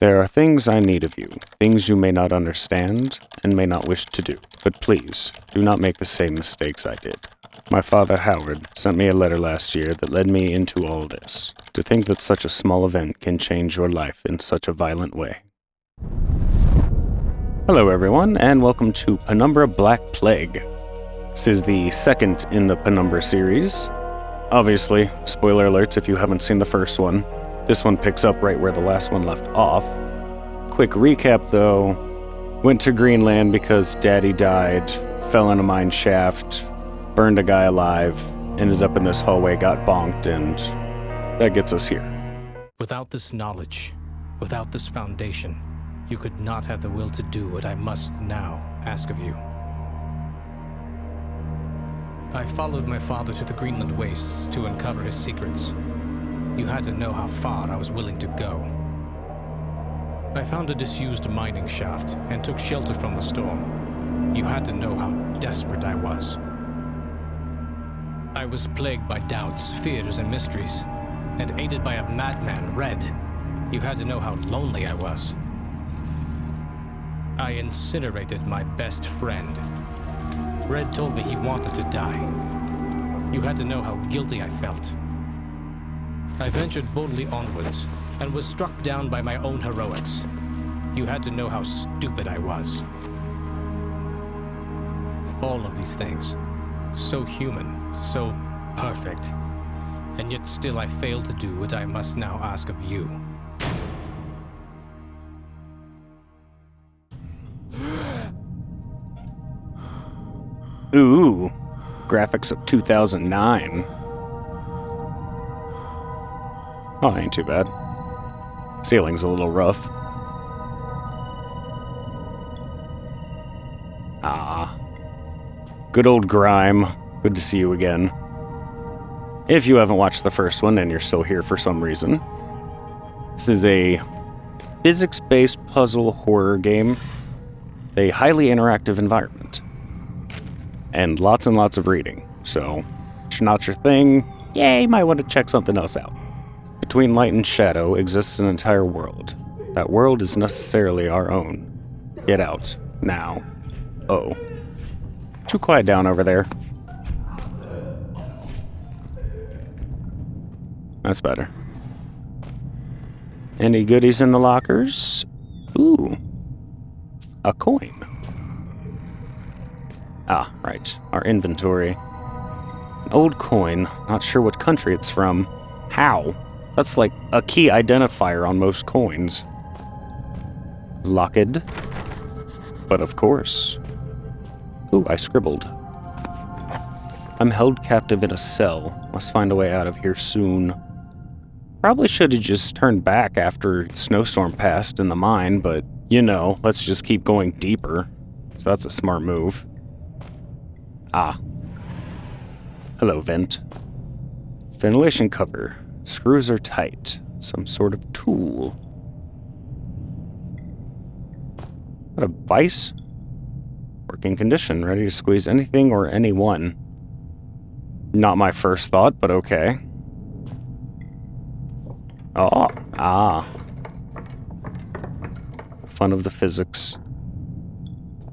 There are things I need of you, things you may not understand and may not wish to do. But please, do not make the same mistakes I did. My father, Howard, sent me a letter last year that led me into all this. To think that such a small event can change your life in such a violent way. Hello everyone, and welcome to Penumbra Black Plague. This is the second in the Penumbra series. Obviously, spoiler alerts if you haven't seen the first one. This one picks up right where the last one left off. Quick recap though, went to Greenland because Daddy died, fell in a mine shaft, burned a guy alive, ended up in this hallway, got bonked, and that gets us here. Without this knowledge, without this foundation, you could not have the will to do what I must now ask of you. I followed my father to the Greenland wastes to uncover his secrets. You had to know how far I was willing to go. I found a disused mining shaft and took shelter from the storm. You had to know how desperate I was. I was plagued by doubts, fears, and mysteries, and aided by a madman, Red. You had to know how lonely I was. I incinerated my best friend. Red told me he wanted to die. You had to know how guilty I felt. I ventured boldly onwards, and was struck down by my own heroics. You had to know how stupid I was. All of these things, so human, so perfect, and yet still I failed to do what I must now ask of you. Ooh, graphics of 2009. Oh, ain't too bad. Ceiling's a little rough. Ah. Good old Grime. Good to see you again. If you haven't watched the first one and you're still here for some reason, this is a physics-based puzzle horror game. A highly interactive environment. And lots of reading. So, if it's not your thing, you might want to check something else out. Between light and shadow exists an entire world. That world is necessarily our own. Get out. Now. Oh. Too quiet down over there. That's better. Any goodies in the lockers? Ooh. A coin. Ah, right. Our inventory. An old coin. Not sure what country it's from. How? That's like a key identifier on most coins. Locked. But of course. Ooh, I scribbled. I'm held captive in a cell. Must find a way out of here soon. Probably should have just turned back after snowstorm passed in the mine, but, you know, let's just keep going deeper. So that's a smart move. Ah. Hello, vent. Ventilation cover. Screws are tight. Some sort of tool. What a vice? Working condition. Ready to squeeze anything or anyone. Not my first thought, but okay. Oh. Ah. Fun of the physics.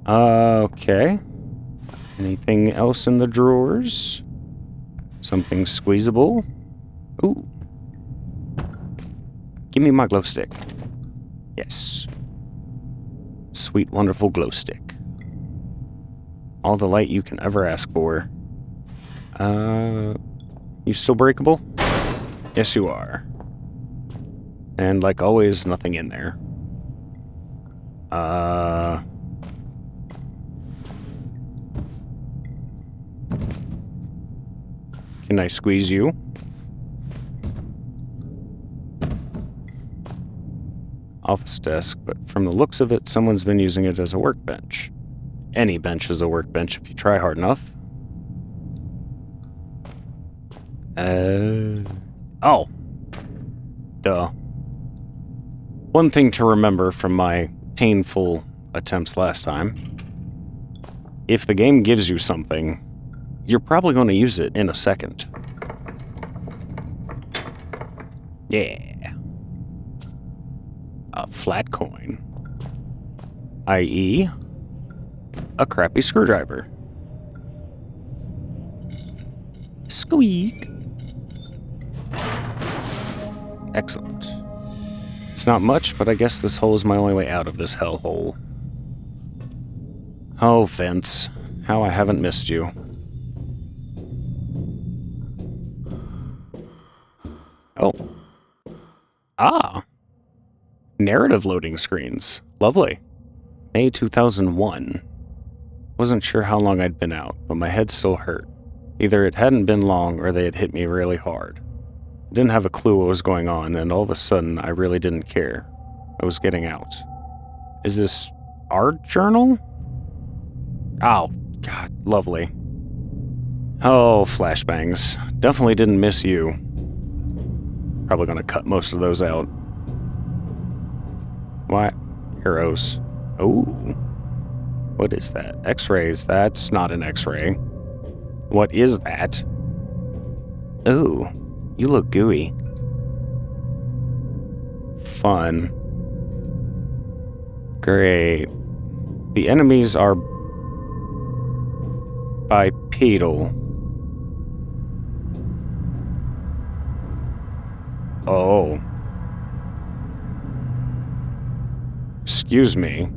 Okay. Anything else in the drawers? Something squeezable? Ooh. Give me my glow stick. Yes. Sweet, wonderful glow stick. All the light you can ever ask for. You still breakable? Yes, you are. And like always, nothing in there. Can I squeeze you? Office desk, but from the looks of it, someone's been using it as a workbench. Any bench is a workbench if you try hard enough. Oh. Duh. One thing to remember from my painful attempts last time. If the game gives you something, you're probably going to use it in a second. Yeah. A flat coin. I.e., a crappy screwdriver. Squeak. Excellent. It's not much, but I guess this hole is my only way out of this hellhole. Oh, Vince, how I haven't missed you. Oh. Ah. Narrative loading screens. Lovely. May 2001. Wasn't sure how long I'd been out, but my head still hurt. Either it hadn't been long or they had hit me really hard. Didn't have a clue what was going on, and all of a sudden, I really didn't care. I was getting out. Is this our journal? Oh, God, lovely. Oh, flashbangs. Definitely didn't miss you. Probably gonna cut most of those out. What? Arrows. Oh. What is that? X-rays. That's not an X-ray. What is that? Ooh. You look gooey. Fun. Great. The enemies are bipedal. Oh. Excuse me.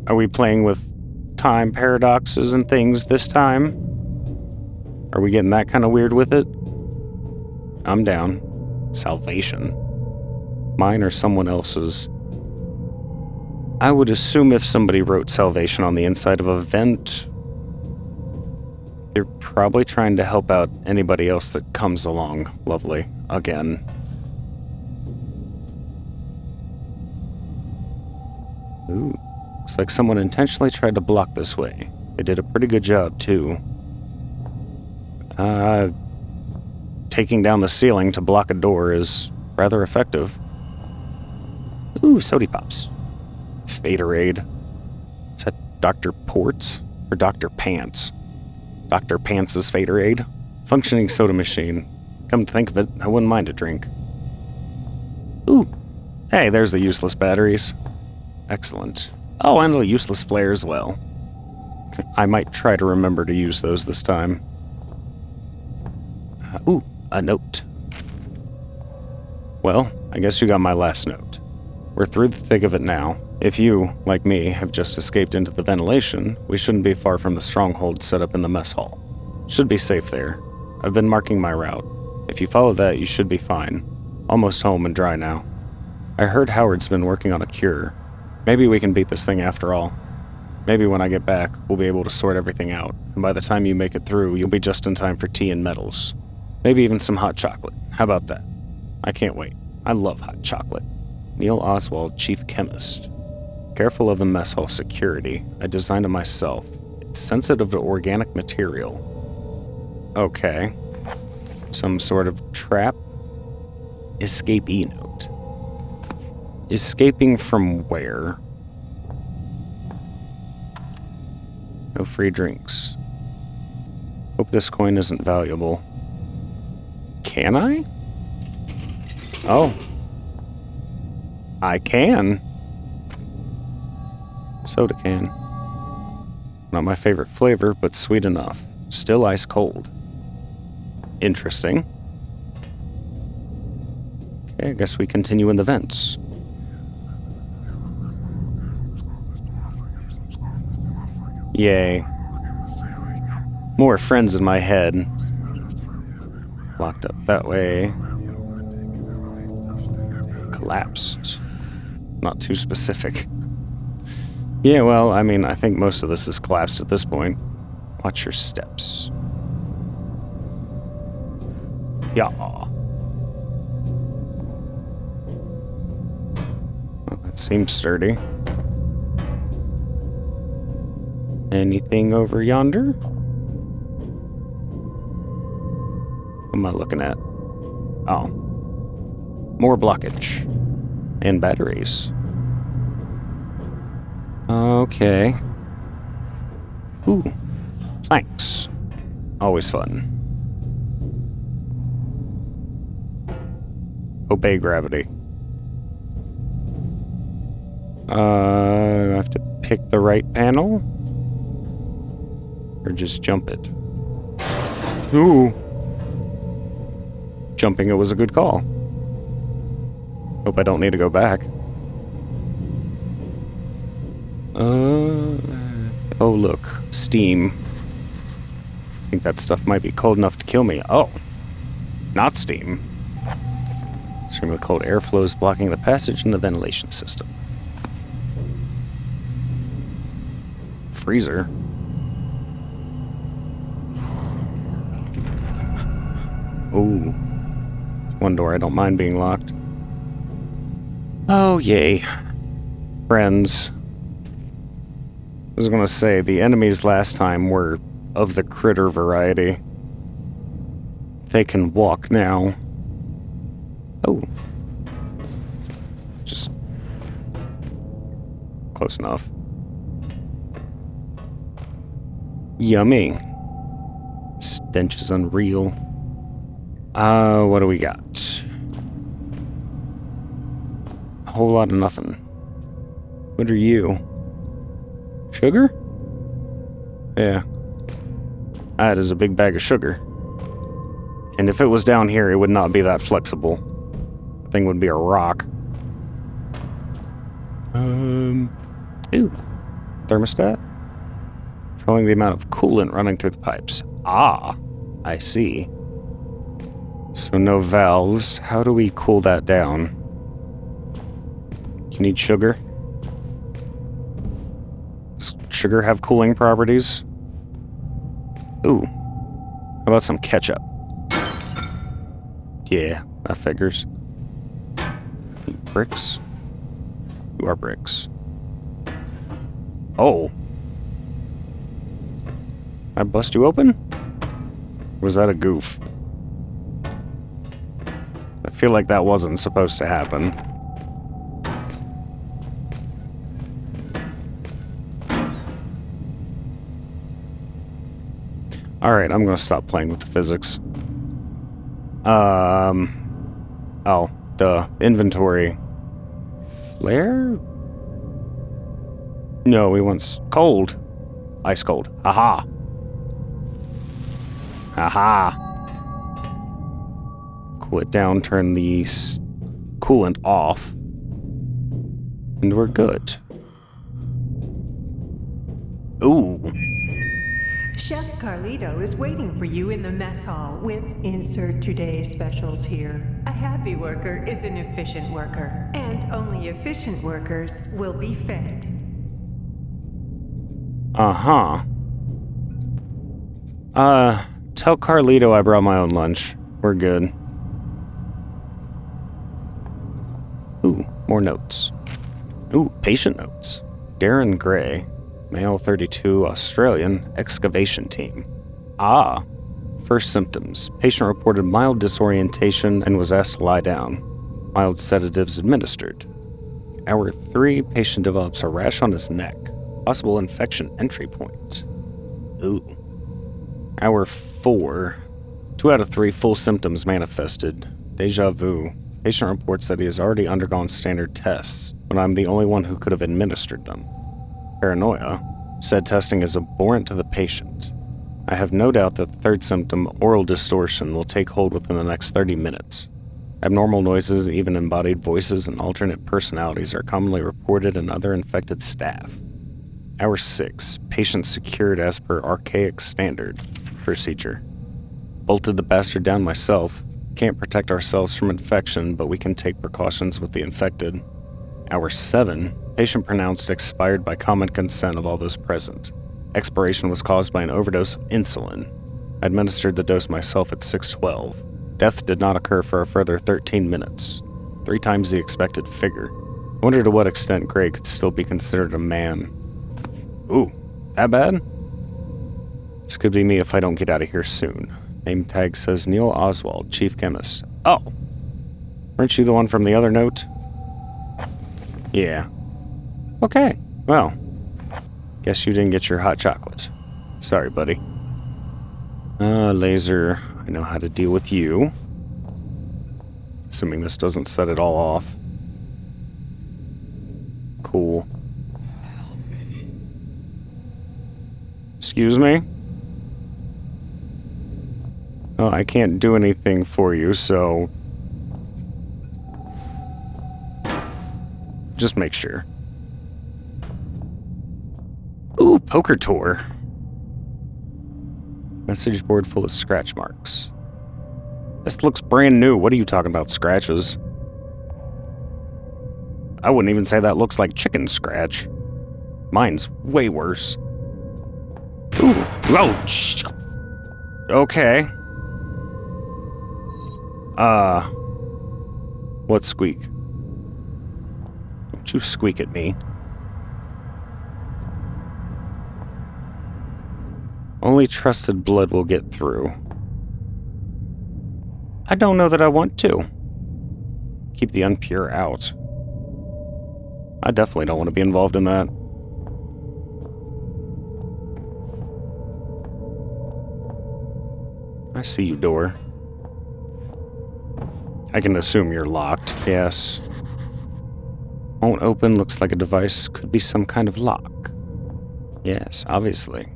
Are we playing with time paradoxes and things this time? Are we getting that kind of weird with it? I'm down. Salvation. Mine or someone else's? I would assume if somebody wrote salvation on the inside of a vent, they're probably trying to help out anybody else that comes along. Lovely. Again. Ooh. Looks like someone intentionally tried to block this way. They did a pretty good job, too. Taking down the ceiling to block a door is rather effective. Ooh, sody pops. Faderade. Is that Dr. Ports or Dr. Pants? Dr. Pants' Faderade? Functioning soda machine. Come to think of it, I wouldn't mind a drink. Ooh. Hey, there's the useless batteries. Excellent. Oh, and a useless flare as well. I might try to remember to use those this time. Ooh, a note. Well, I guess you got my last note. We're through the thick of it now. If you, like me, have just escaped into the ventilation, we shouldn't be far from the stronghold set up in the mess hall. Should be safe there. I've been marking my route. If you follow that, you should be fine. Almost home and dry now. I heard Howard's been working on a cure. Maybe we can beat this thing after all. Maybe when I get back, we'll be able to sort everything out, and by the time you make it through, you'll be just in time for tea and medals. Maybe even some hot chocolate. How about that? I can't wait. I love hot chocolate. Neil Oswald, Chief Chemist. Careful of the mess hall security. I designed it myself. It's sensitive to organic material. Okay. Some sort of trap? Escapee note. Escaping from where? No free drinks. Hope this coin isn't valuable. Can I? Oh. I can. Soda can. Not my favorite flavor, but sweet enough. Still ice cold. Interesting. Okay, I guess we continue in the vents. Yay. More friends in my head. Locked up that way. Collapsed. Not too specific. Yeah, well, I mean, I think most of this is collapsed at this point. Watch your steps. Yeah. Well, that seems sturdy. Anything over yonder? What am I looking at? Oh. More blockage. And batteries. Okay. Ooh. Planks. Always fun. Obey gravity. I have to pick the right panel? Or just jump it? Ooh. Jumping it was a good call. Hope I don't need to go back. Oh look, steam. I think that stuff might be cold enough to kill me. Oh, not steam. Stream of cold air flows blocking the passage in the ventilation system. Freezer. Ooh. One door I don't mind being locked. Oh, yay. Friends. I was gonna say, the enemies last time were of the critter variety. They can walk now. Oh. Just... close enough. Yummy. Stench is unreal. What do we got? A whole lot of nothing. What are you? Sugar? Yeah. That is a big bag of sugar. And if it was down here, it would not be that flexible. The thing would be a rock. Ooh. Thermostat? Controlling the amount of coolant running through the pipes. Ah, I see. So no valves. How do we cool that down? You need sugar? Does sugar have cooling properties? Ooh. How about some ketchup? Yeah, that figures. Bricks? You are bricks. Oh. I bust you open? Or was that a goof? I feel like that wasn't supposed to happen. Alright, I'm gonna stop playing with the physics. Oh, duh. Inventory. Flare? No, we want cold. Ice cold. Haha. Haha. Cool it down, turn the coolant off. And we're good. Ooh. Chef Carlito is waiting for you in the mess hall with insert today's specials here. A happy worker is an efficient worker, and only efficient workers will be fed. Uh-huh. Tell Carlito I brought my own lunch. We're good. Ooh, more notes. Ooh, patient notes. Darren Gray. Male 32, Australian, excavation team. Ah. First symptoms. Patient reported mild disorientation and was asked to lie down. Mild sedatives administered. Hour 3, patient develops a rash on his neck. Possible infection entry point. Ooh. Hour 4. 2 out of 3 full symptoms manifested. Deja vu. Patient reports that he has already undergone standard tests, but I'm the only one who could have administered them. Paranoia. Said testing is abhorrent to the patient. I have no doubt that the third symptom, oral distortion, will take hold within the next 30 minutes. Abnormal noises, even embodied voices and alternate personalities are commonly reported in other infected staff. Hour 6. Patient secured as per archaic standard. Procedure. Bolted the bastard down myself. Can't protect ourselves from infection, but we can take precautions with the infected. Hour 7. Patient pronounced expired by common consent of all those present. Expiration was caused by an overdose of insulin. I administered the dose myself at 6:12. Death did not occur for a further 13 minutes. 3 times the expected figure. I wonder to what extent Gray could still be considered a man. Ooh, that bad? This could be me if I don't get out of here soon. Name tag says Neil Oswald, chief chemist. Oh. Weren't you the one from the other note? Yeah. Okay, well. Guess you didn't get your hot chocolate. Sorry, buddy. Laser. I know how to deal with you. Assuming this doesn't set it all off. Cool. Excuse me? Oh, I can't do anything for you, so... just make sure. Ooh, poker tour. Message board full of scratch marks. This looks brand new. What are you talking about, scratches? I wouldn't even say that looks like chicken scratch. Mine's way worse. Ooh. Oh, okay. What squeak? Don't you squeak at me. Only trusted blood will get through. I don't know that I want to. Keep the unpure out. I definitely don't want to be involved in that. I see you, door. I can assume you're locked, yes. Won't open, looks like a device, could be some kind of lock. Yes, obviously.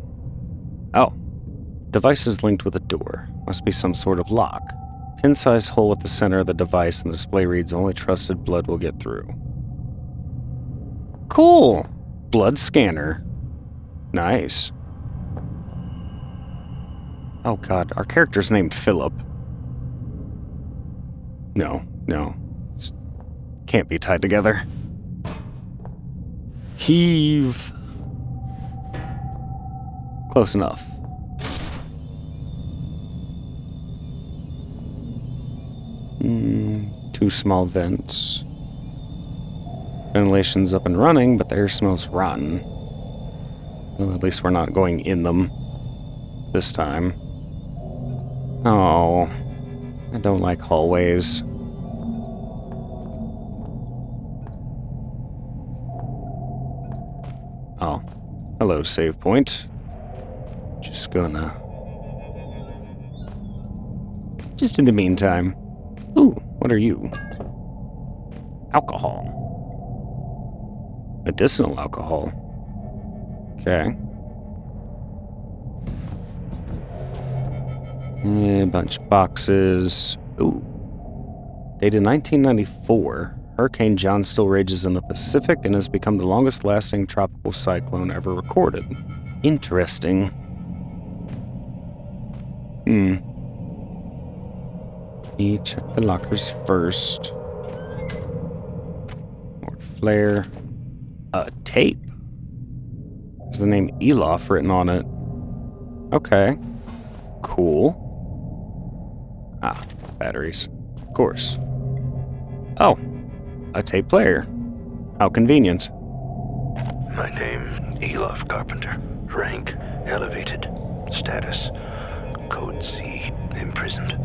Oh. Device is linked with a door. Must be some sort of lock. Pin-sized hole at the center of the device, and the display reads, only trusted blood will get through. Cool! Blood scanner. Nice. Oh god, our character's named Philip. No. It can't be tied together. Heave. Close enough. Two small vents. Ventilation's up and running, but the air smells rotten. Well, at least we're not going in them this time. Oh, I don't like hallways. Oh, hello, save point. Just in the meantime. Ooh, what are you? Alcohol. Medicinal alcohol. Okay. A bunch of boxes. Ooh. Dated 1994. Hurricane John still rages in the Pacific and has become the longest lasting tropical cyclone ever recorded. Interesting. Me check the lockers first. More flare. Tape. There's the name Elof written on it. Okay. Cool. Ah, batteries. Of course. Oh, a tape player. How convenient. My name, Elof Carpenter. Rank, elevated. Status, Code C, imprisoned.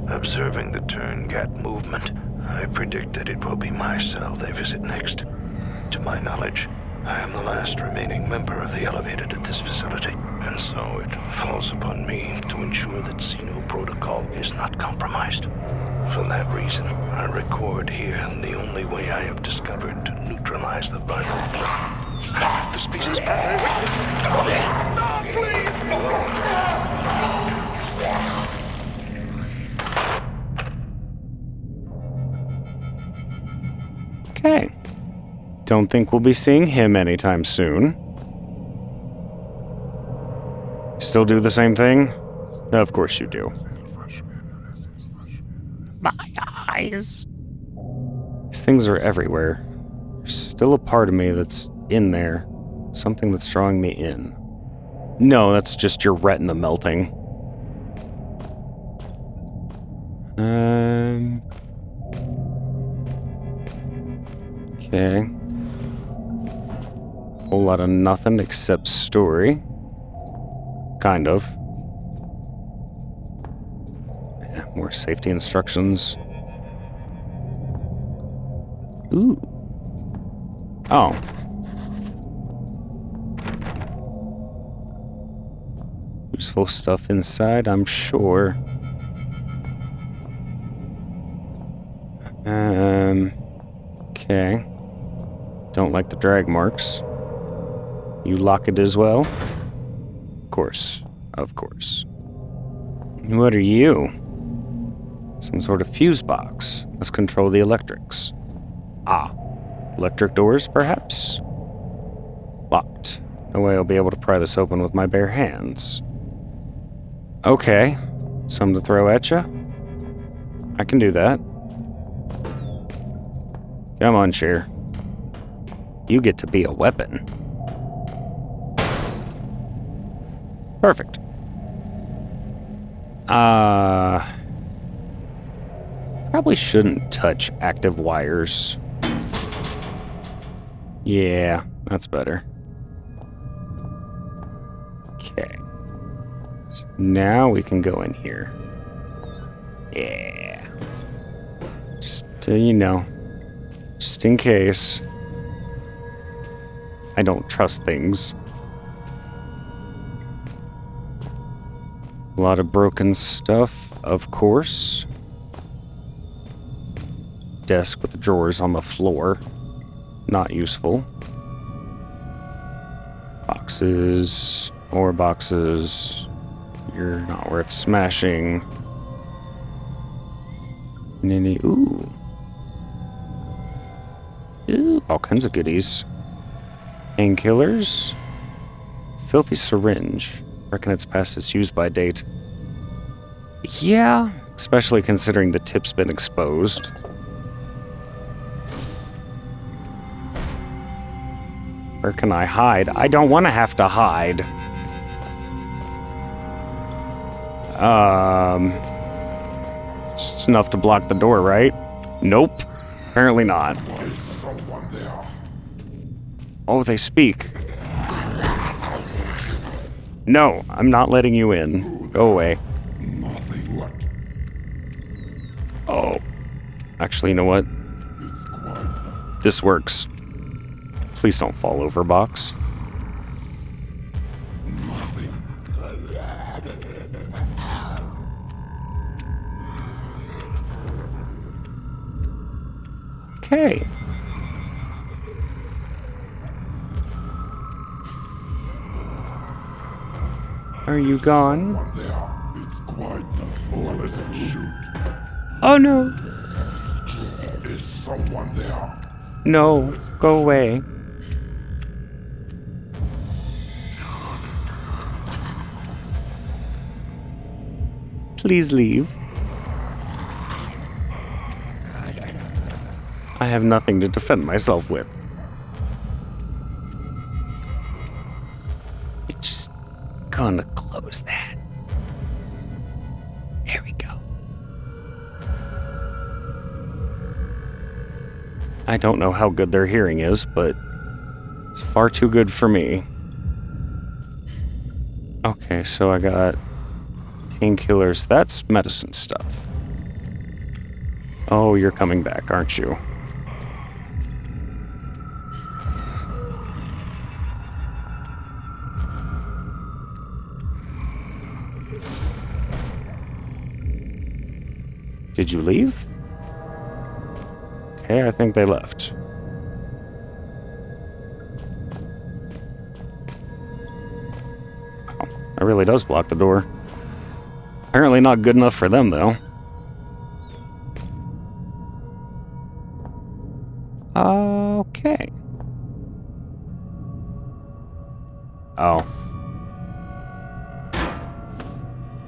Observing the Turn-Gat movement, I predict that it will be my cell they visit next. To my knowledge, I am the last remaining member of the Elevated at this facility, and so it falls upon me to ensure that Xeno protocol is not compromised. For that reason, I record here the only way I have discovered to neutralize the viral the species. No, please! Okay. Don't think we'll be seeing him anytime soon. Still do the same thing? Of course you do. My eyes. These things are everywhere. There's still a part of me that's in there. Something that's drawing me in. No, that's just your retina melting. Okay. Whole lot of nothing except story. Kind of. Yeah, more safety instructions. Ooh. Oh. Useful stuff inside, I'm sure. Okay. Don't like the drag marks. You lock it as well? Of course. Of course. What are you? Some sort of fuse box. Must control the electrics. Ah. Electric doors, perhaps? Locked. No way I'll be able to pry this open with my bare hands. Okay. Some to throw at you? I can do that. Come on, Cher. You get to be a weapon. Perfect. Probably shouldn't touch active wires. Yeah, that's better. Okay. So now we can go in here. Yeah. Just, just in case. I don't trust things. A lot of broken stuff, of course. Desk with the drawers on the floor. Not useful. Boxes. More boxes. You're not worth smashing. Ninny. Ooh. Ooh. All kinds of goodies. Painkillers. Filthy syringe. Reckon it's past its use-by date. Yeah, especially considering the tip's been exposed. Where can I hide? I don't want to have to hide. It's enough to block the door, right? Nope. Apparently not. Oh, they speak. No, I'm not letting you in. Go away. Oh. Actually, you know what? This works. Please don't fall over, box. Okay. Are you gone? Oh no. Is someone there? No, go away. Please leave. I have nothing to defend myself with. You're just gonna close that. There we go. I don't know how good their hearing is, but it's far too good for me. Okay, so I got painkillers. That's medicine stuff. Oh, you're coming back, aren't you? Did you leave? Okay, I think they left. Wow, that really does block the door. Apparently not good enough for them, though. Okay. Oh.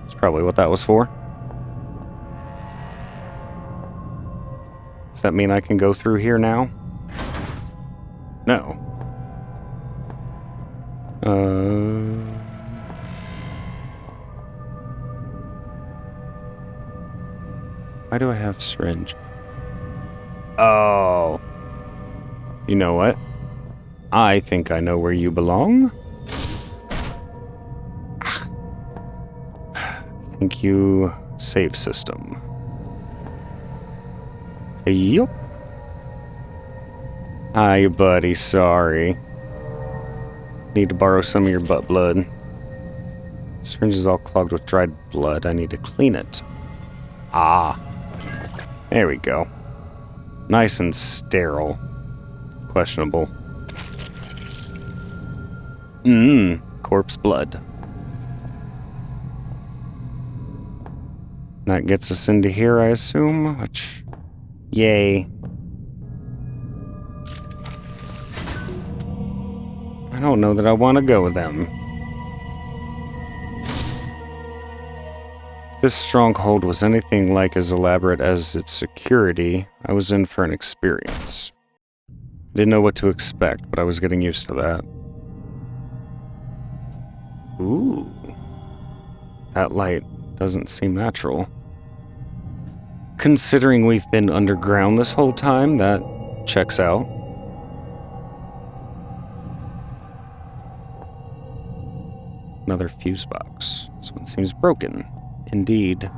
That's probably what that was for. Does that mean I can go through here now? No. Why do I have syringe? Oh. You know what? I think I know where you belong. Thank you, save system. Yup. Hi, buddy. Sorry. Need to borrow some of your butt blood. Syringe is all clogged with dried blood. I need to clean it. Ah. There we go. Nice and sterile. Questionable. Corpse blood. That gets us into here, I assume, which... Yay. I don't know that I want to go with them. If this stronghold was anything like as elaborate as its security, I was in for an experience. I didn't know what to expect, but I was getting used to that. Ooh. That light doesn't seem natural. Considering we've been underground this whole time, that checks out. Another fuse box. This one seems broken. Indeed.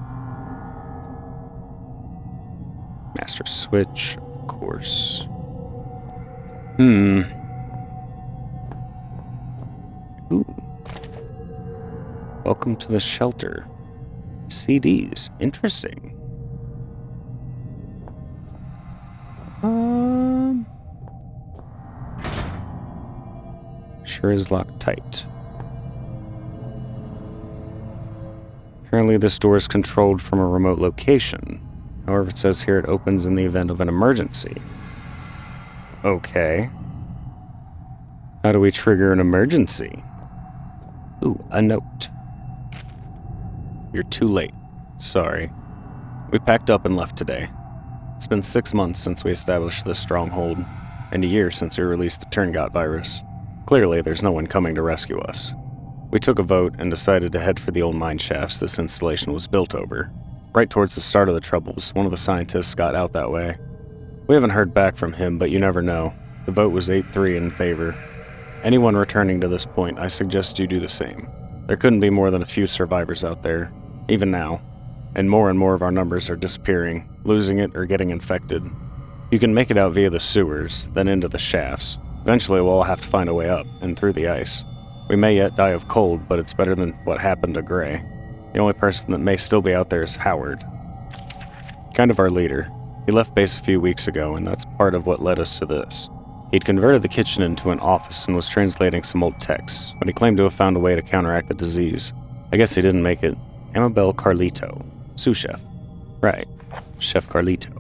Master switch, of course. Ooh. Welcome to the shelter. CDs. Interesting. Sure is locked tight. Apparently this door is controlled from a remote location. However, it says here it opens in the event of an emergency. Okay. How do we trigger an emergency? Ooh, a note. You're too late. Sorry. We packed up and left today. It's been 6 months since we established this stronghold, and a year since we released the Turngat virus. Clearly, there's no one coming to rescue us. We took a vote and decided to head for the old mine shafts this installation was built over. Right towards the start of the Troubles, one of the scientists got out that way. We haven't heard back from him, but you never know. The vote was 8-3 in favor. Anyone returning to this point, I suggest you do the same. There couldn't be more than a few survivors out there, even now. And more of our numbers are disappearing, losing it, or getting infected. You can make it out via the sewers, then into the shafts. Eventually we'll all have to find a way up, and through the ice. We may yet die of cold, but it's better than what happened to Gray. The only person that may still be out there is Howard. Kind of our leader. He left base a few weeks ago, and that's part of what led us to this. He'd converted the kitchen into an office and was translating some old texts, but he claimed to have found a way to counteract the disease. I guess he didn't make it. Amabel Carlito. Sous chef. Right. Chef Carlito.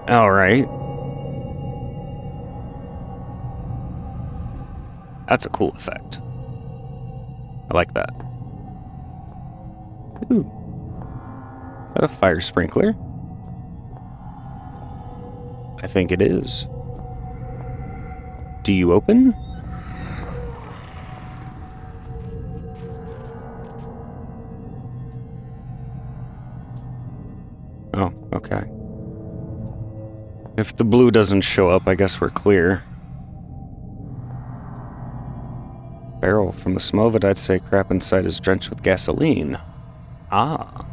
Alright. That's a cool effect. I like that. Ooh. Is that a fire sprinkler? I think it is. Do you open? Oh, okay. If the blue doesn't show up, I guess we're clear. Barrel. From the smell of it, I'd say crap inside is drenched with gasoline. Ah.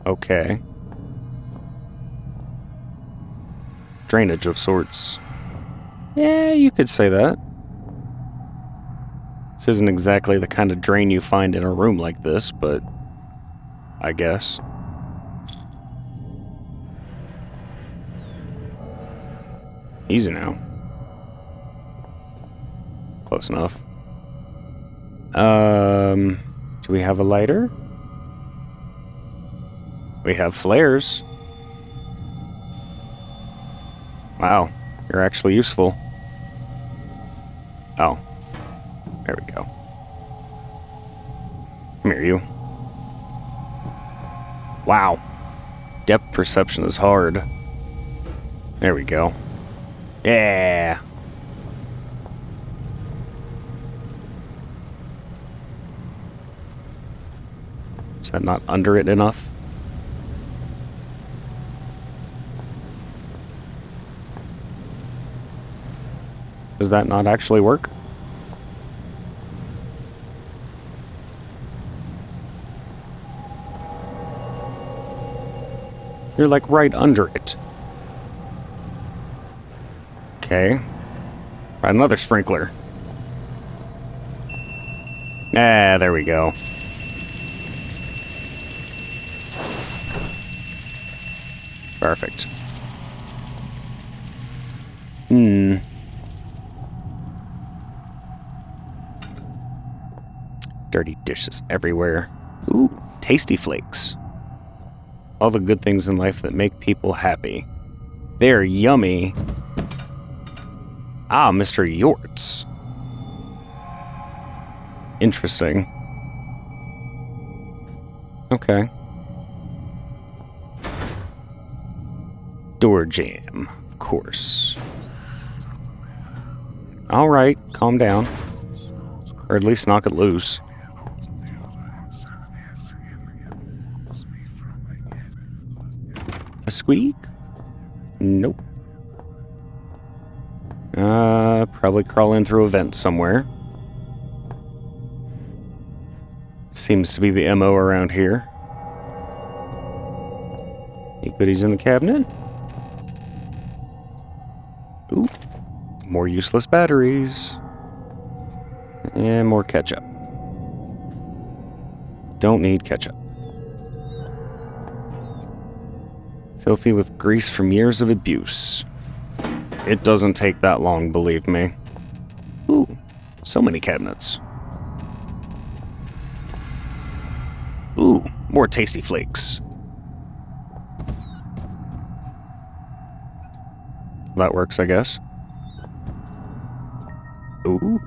Okay. Drainage of sorts. Yeah, you could say that. This isn't exactly the kind of drain you find in a room like this, but I guess. Easy now. Close enough. Do we have a lighter? We have flares. Wow, you're actually useful. Oh. There we go. Come here, you. Wow. Depth perception is hard. There we go. Yeah. Is that not under it enough? Does that not actually work? You're like right under it. Okay. Right, another sprinkler. Ah, there we go. Perfect. Dirty dishes everywhere. Ooh, tasty flakes. All the good things in life that make people happy. They're yummy. Ah, Mr. Yortz. Interesting. Okay. Door jam, of course. Alright, calm down. Or at least knock it loose. A squeak? Nope. Probably crawl in through a vent somewhere. Seems to be the MO around here. Any goodies in the cabinet? Ooh. More useless batteries. And more ketchup. Don't need ketchup. Filthy with grease from years of abuse. It doesn't take that long, believe me. Ooh, so many cabinets. Ooh, more tasty flakes. That works, I guess. Ooh.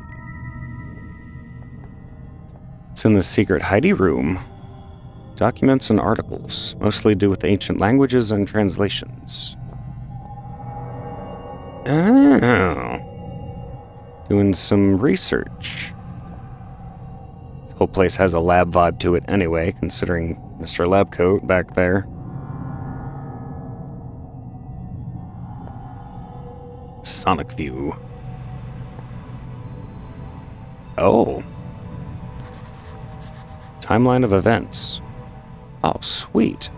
It's in the secret Heidi room. Documents and articles, mostly do with ancient languages and translations. Oh. Doing some research. The whole place has a lab vibe to it anyway, considering Mr. Labcoat back there. Sonic view. Oh. Timeline of events. Oh, sweet.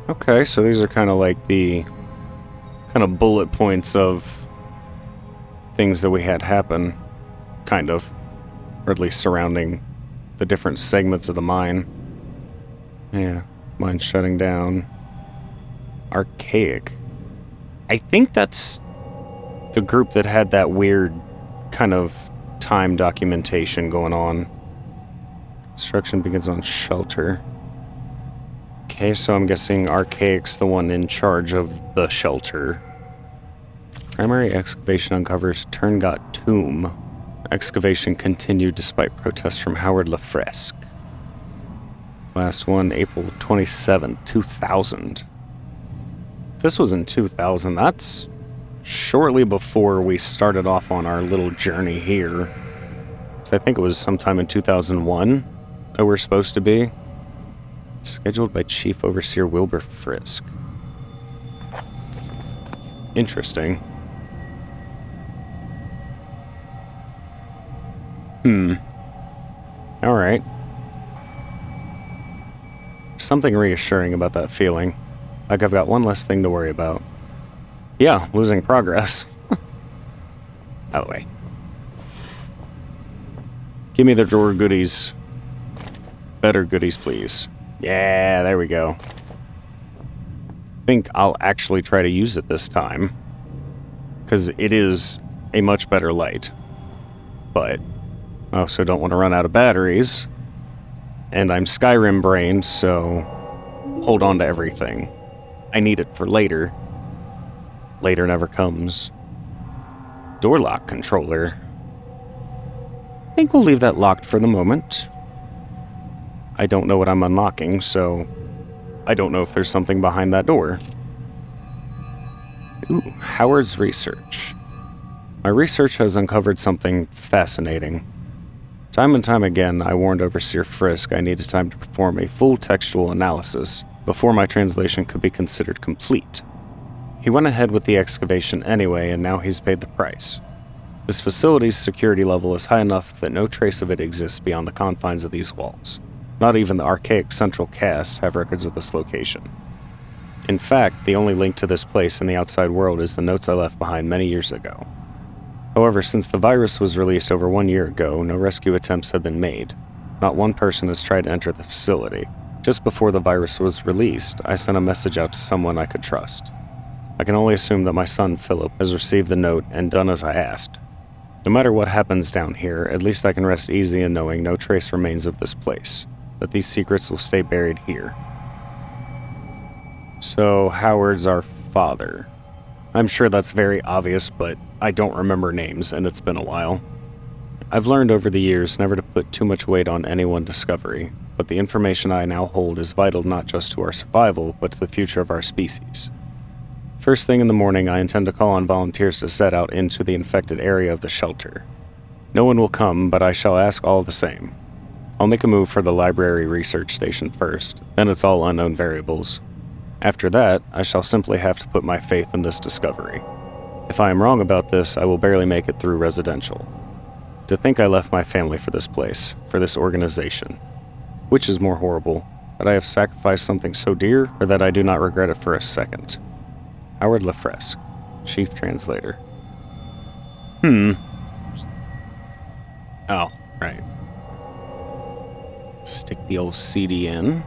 Okay, so these are kind of like the kind of bullet points of things that we had happen, kind of, or at least surrounding the different segments of the mine. Yeah, mine shutting down. Archaic. I think that's the group that had that weird kind of time documentation going on. Construction begins on shelter. Okay, so I'm guessing Archaic's the one in charge of the shelter. Primary excavation uncovers Turngot tomb. Excavation continued despite protests from Howard Lafresque. Last one, April 27th, 2000. This was in 2000. That's shortly before we started off on our little journey here. So I think it was sometime in 2001 that we're supposed to be. Scheduled by Chief Overseer Wilbur Frisk. Interesting. Alright. Something reassuring about that feeling. Like I've got one less thing to worry about. Yeah, losing progress. Out of the way. Give me the drawer goodies. Better goodies, please. Yeah, there we go. I think I'll actually try to use it this time. Because it is a much better light. But I also don't want to run out of batteries. And I'm Skyrim brained, so hold on to everything. I need it for later. Later never comes. Door lock controller. I think we'll leave that locked for the moment. I don't know what I'm unlocking, so I don't know if there's something behind that door. Ooh, Howard's research. My research has uncovered something fascinating. Time and time again, I warned Overseer Frisk I needed time to perform a full textual analysis before my translation could be considered complete. He went ahead with the excavation anyway, and now he's paid the price. This facility's security level is high enough that no trace of it exists beyond the confines of these walls. Not even the archaic central cast have records of this location. In fact, the only link to this place in the outside world is the notes I left behind many years ago. However, since the virus was released over 1 year ago, no rescue attempts have been made. Not one person has tried to enter the facility. Just before the virus was released, I sent a message out to someone I could trust. I can only assume that my son, Philip, has received the note and done as I asked. No matter what happens down here, at least I can rest easy in knowing no trace remains of this place, that these secrets will stay buried here. So, Howard's our father. I'm sure that's very obvious, but I don't remember names, and it's been a while. I've learned over the years never to put too much weight on any one discovery, but the information I now hold is vital not just to our survival, but to the future of our species. First thing in the morning, I intend to call on volunteers to set out into the infected area of the shelter. No one will come, but I shall ask all the same. I'll make a move for the library research station first, then it's all unknown variables. After that, I shall simply have to put my faith in this discovery. If I am wrong about this, I will barely make it through residential. To think I left my family for this place, for this organization. Which is more horrible, that I have sacrificed something so dear, or that I do not regret it for a second? Howard Lefresque, Chief Translator. Oh, right. Stick the old CD in.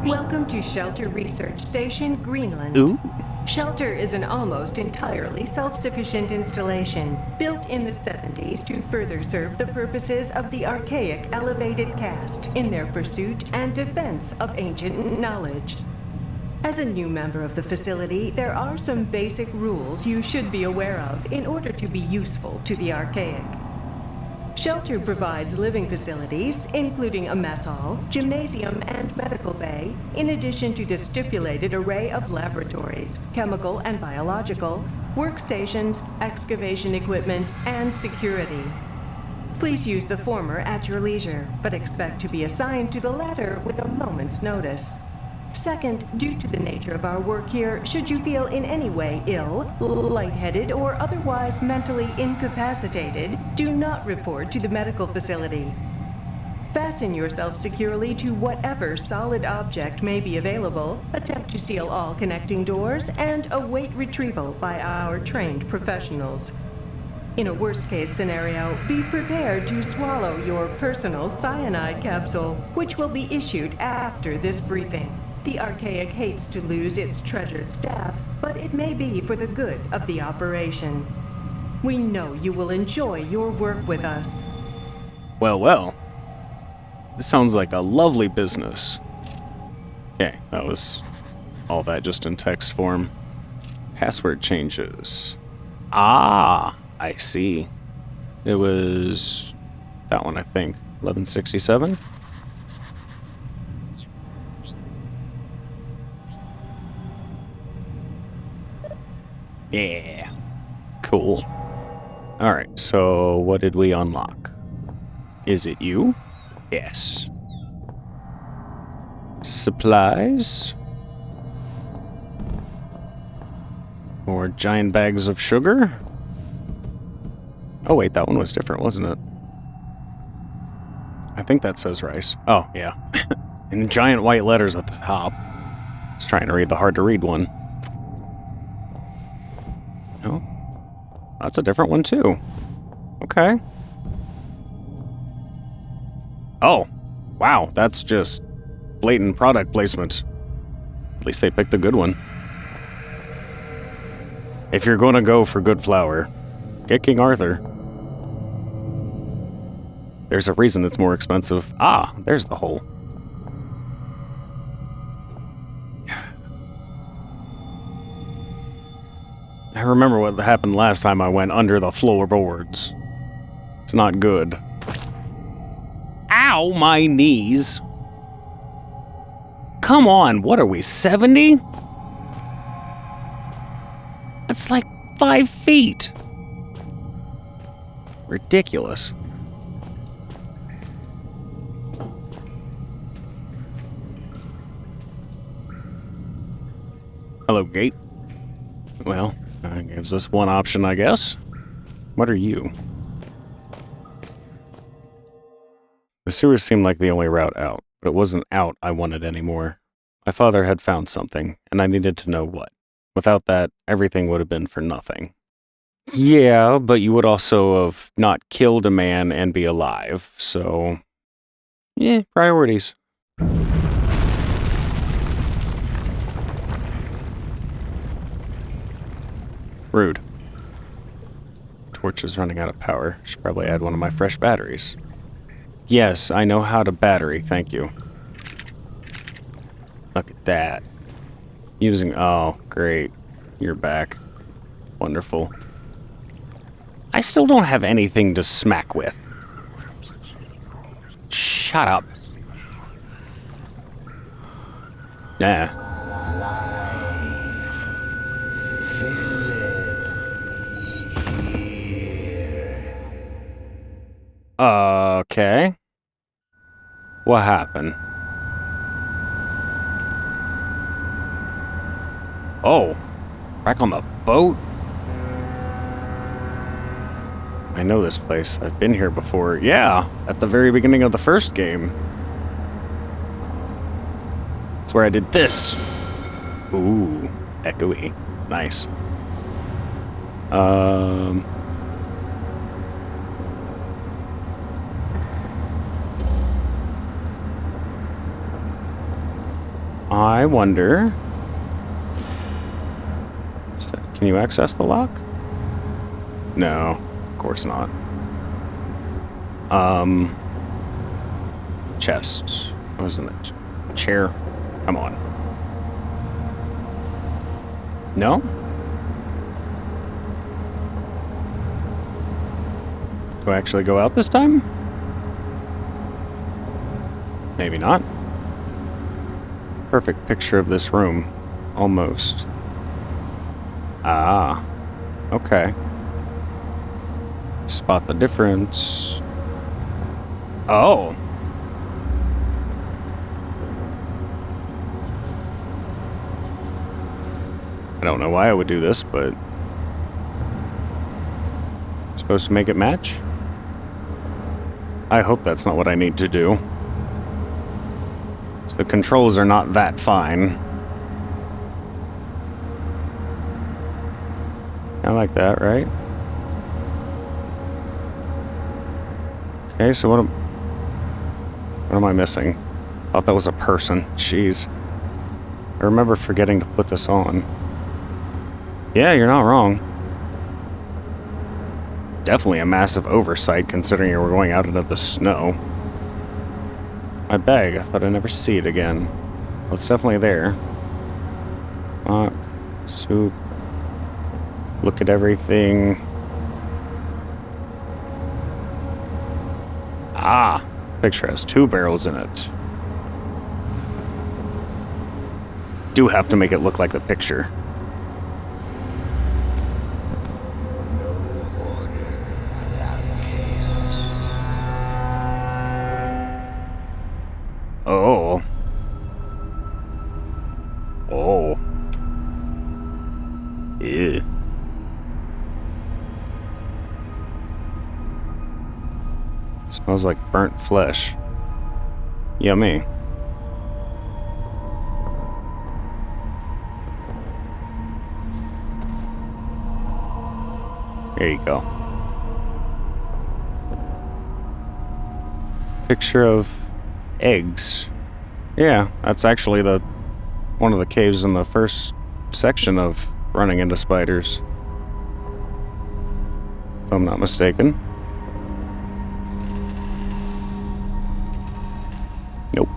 Welcome to Shelter Research Station, Greenland. Ooh. Shelter is an almost entirely self-sufficient installation built in the 70s to further serve the purposes of the archaic elevated caste in their pursuit and defense of ancient knowledge. As a new member of the facility, there are some basic rules you should be aware of in order to be useful to the archaic. Shelter provides living facilities, including a mess hall, gymnasium, and medical bay, in addition to the stipulated array of laboratories, chemical and biological, workstations, excavation equipment, and security. Please use the former at your leisure, but expect to be assigned to the latter with a moment's notice. Second, due to the nature of our work here, should you feel in any way ill, lightheaded, or otherwise mentally incapacitated, do not report to the medical facility. Fasten yourself securely to whatever solid object may be available, attempt to seal all connecting doors, and await retrieval by our trained professionals. In a worst-case scenario, be prepared to swallow your personal cyanide capsule, which will be issued after this briefing. The Archaic hates to lose its treasured staff, but it may be for the good of the operation. We know you will enjoy your work with us. Well, well. This sounds like a lovely business. Okay, that was all that just in text form. Password changes. Ah, I see. It was that one, I think. 1167? Yeah. Cool. Alright, so what did we unlock? Is it you? Yes. Supplies? More giant bags of sugar? Oh wait, that one was different, wasn't it? I think that says rice. Oh, yeah. In giant white letters at the top. I was trying to read the hard-to-read one. Oh, that's a different one too. Okay. Oh, wow, that's just blatant product placement. At least they picked a good one. If you're gonna go for good flour, get King Arthur. There's a reason it's more expensive. Ah, there's the hole. I remember what happened last time I went under the floorboards. It's not good. Ow, my knees. Come on, what are we, 70? That's like 5 feet. Ridiculous. Hello, gate. Well, that gives us one option, I guess. What are you? The sewers seemed like the only route out, but it wasn't out I wanted anymore. My father had found something, and I needed to know what. Without that, everything would have been for nothing. Yeah, but you would also have not killed a man and be alive, so... Yeah, priorities. Rude. Torch is running out of power. Should probably add one of my fresh batteries. Yes, I know how to battery, thank you. Look at that. Using... Oh, great. You're back. Wonderful. I still don't have anything to smack with. Shut up. Nah. Okay. What happened? Oh. Back on the boat? I know this place. I've been here before. Yeah, at the very beginning of the first game. That's where I did this. Ooh, echoey. Nice. I wonder... Can you access the lock? No, of course not. Chest. Wasn't it? Chair. Come on. No? Do I actually go out this time? Maybe not. Perfect picture of this room. Almost. Ah. Okay. Spot the difference. Oh. I don't know why I would do this, but... Supposed to make it match? I hope that's not what I need to do. 'Cause the controls are not that fine. I like that, right? Okay, so what am I missing? Thought that was a person. Jeez. I remember forgetting to put this on. Yeah, you're not wrong. Definitely a massive oversight considering you were going out into the snow. My bag, I thought I'd never see it again. Well, it's definitely there. Lock, soup. Look at everything. Ah, picture has 2 barrels in it. Do have to make it look like the picture. Oh. Oh. Ew. Smells like burnt flesh. Yummy. There you go. Picture of eggs. Yeah, that's actually one of the caves in the first section of running into spiders. If I'm not mistaken. Nope.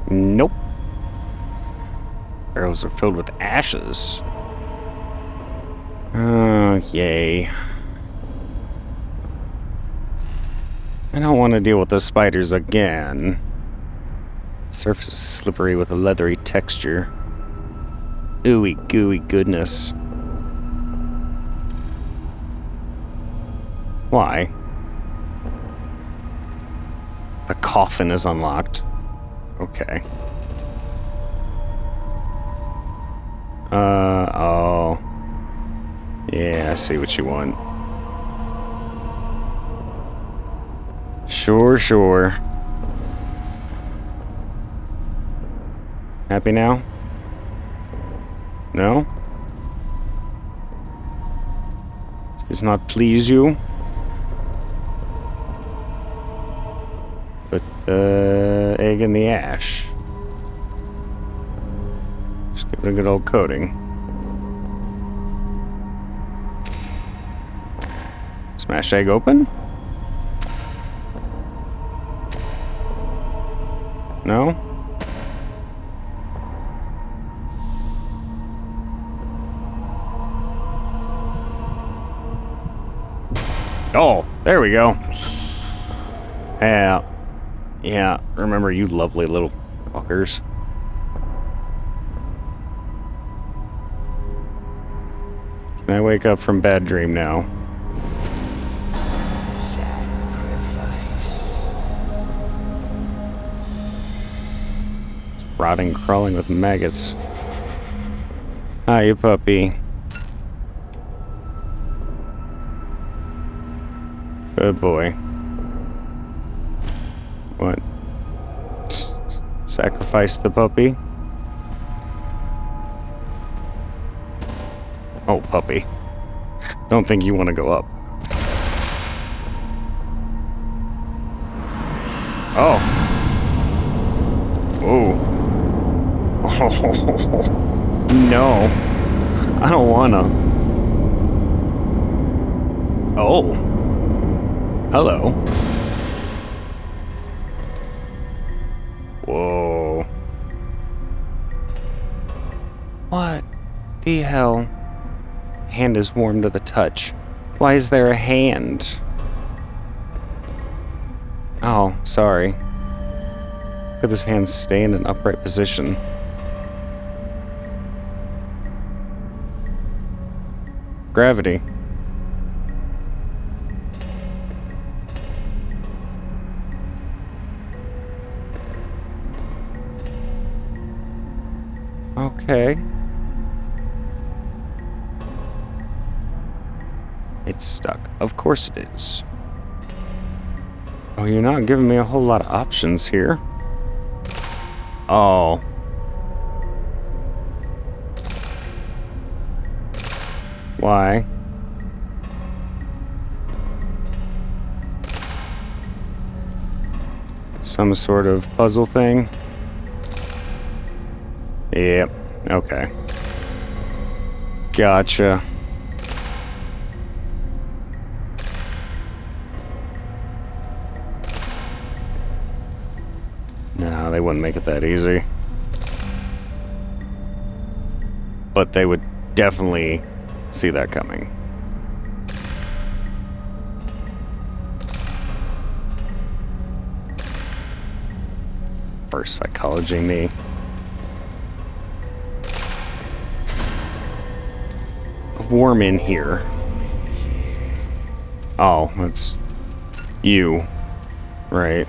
Nope. Barrels are filled with ashes. Oh, yay. I don't want to deal with the spiders again. Surface is slippery with a leathery texture. Ooey gooey goodness. Why? The coffin is unlocked. Okay. Oh. Yeah, I see what you want. Sure. Happy now? No? Does not please you. Put the egg in the ash. Just give it a good old coating. Smash egg open? No? Oh, there we go. Yeah. Yeah, remember you lovely little fuckers. Can I wake up from bad dream now? It's rotting, crawling with maggots. Hi, you puppy. Good boy. What? Sacrifice the puppy? Oh, puppy. Don't think you want to go up. Oh. Whoa. Oh. No. I don't wanna. Oh. Hello. Whoa. What the hell? Hand is warm to the touch. Why is there a hand? Oh, sorry. Could this hand stay in an upright position? Gravity. Okay. It's stuck. Of course it is. Oh, you're not giving me a whole lot of options here. Oh. Why? Some sort of puzzle thing? Yep. Okay. Gotcha. No, they wouldn't make it that easy. But they would definitely see that coming. First psychology me. Warm in here. Oh, that's you. Right.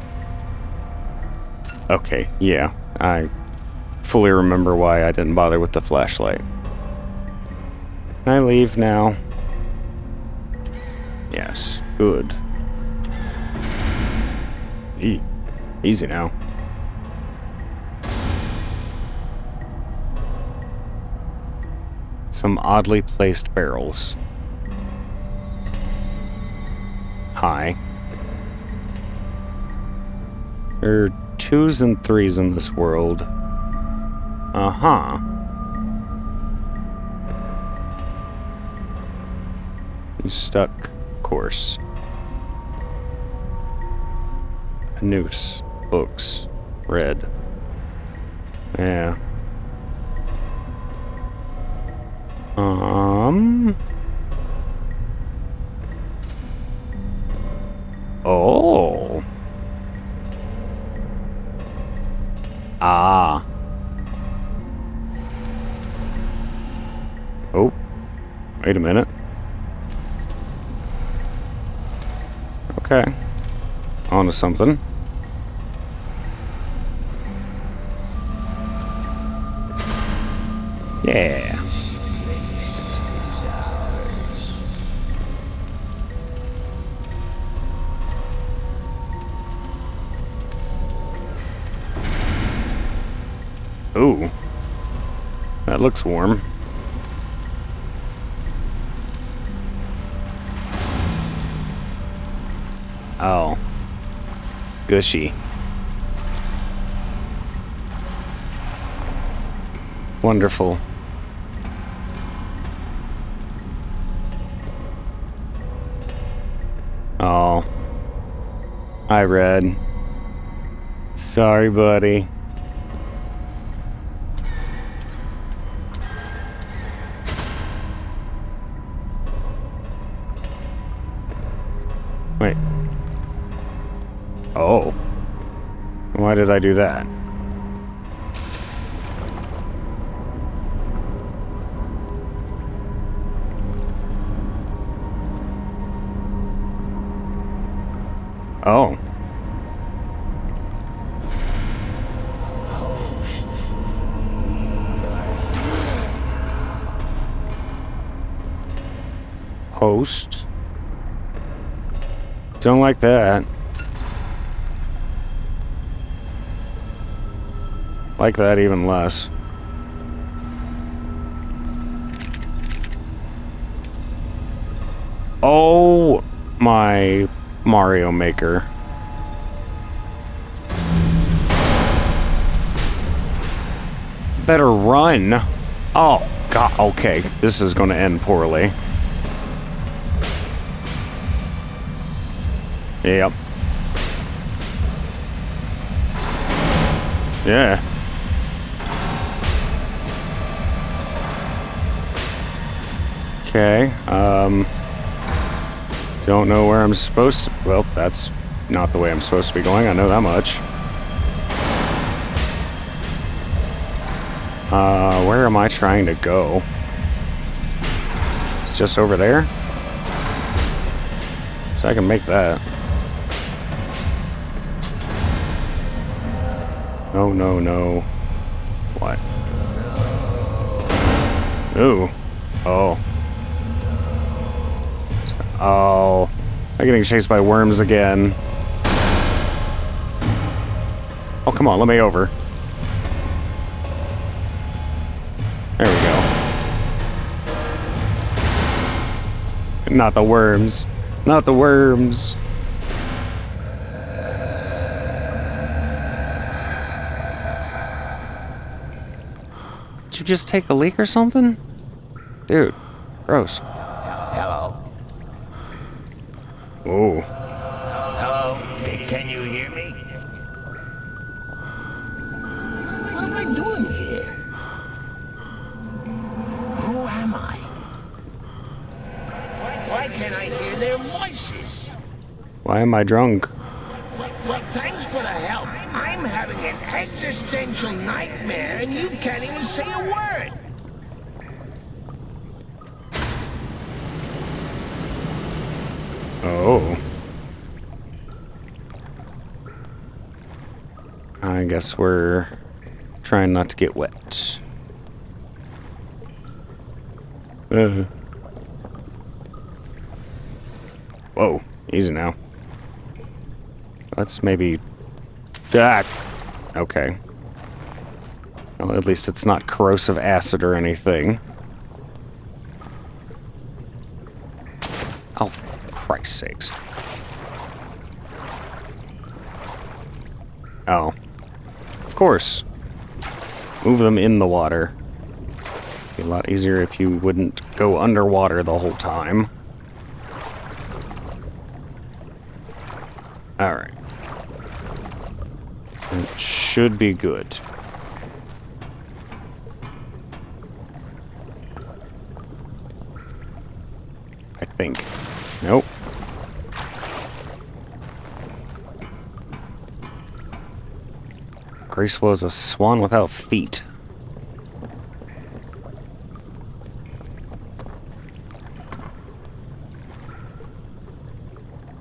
Okay, yeah. I fully remember why I didn't bother with the flashlight. Can I leave now? Yes. Good. Easy now. Some oddly placed barrels. Hi. There are 2s and 3s in this world. Uh-huh. You stuck, of course. A noose. Books. Red. Yeah. Oh. Ah. Oh. Wait a minute. Okay. On to something. Yeah. Ooh. That looks warm. Oh. Gushy. Wonderful. Oh. Hi, Red. Sorry, buddy. Wait. Oh. Why did I do that? Oh. Host. Don't like that. Like that even less. Oh my Mario Maker. Better run. Oh god, okay. This is gonna end poorly. Yep. Yeah. Okay, don't know where I'm supposed to... Well, that's not the way I'm supposed to be going, I know that much. Where am I trying to go? It's just over there? So I can make that. No, no, no. What? Ooh. Oh. Oh. I'm getting chased by worms again. Oh, come on, let me over. There we go. Not the worms. Not the worms. Did you just take a leak or something? Dude, gross. Hello? Oh. Hello? Can you hear me? What am I doing here? Who am I? Why can't I hear their voices? Why am I drunk? Well, thanks for the help. I'm having an existential nightmare and you can't even say a word. Oh. I guess we're trying not to get wet. Whoa, easy now. Let's maybe... Ah! Okay. Well, at least it's not corrosive acid or anything. Oh, for Christ's sakes. Oh. Of course. Move them in the water. Be a lot easier if you wouldn't go underwater the whole time. Alright. It should be good. I think. Nope. Graceful as a swan without feet.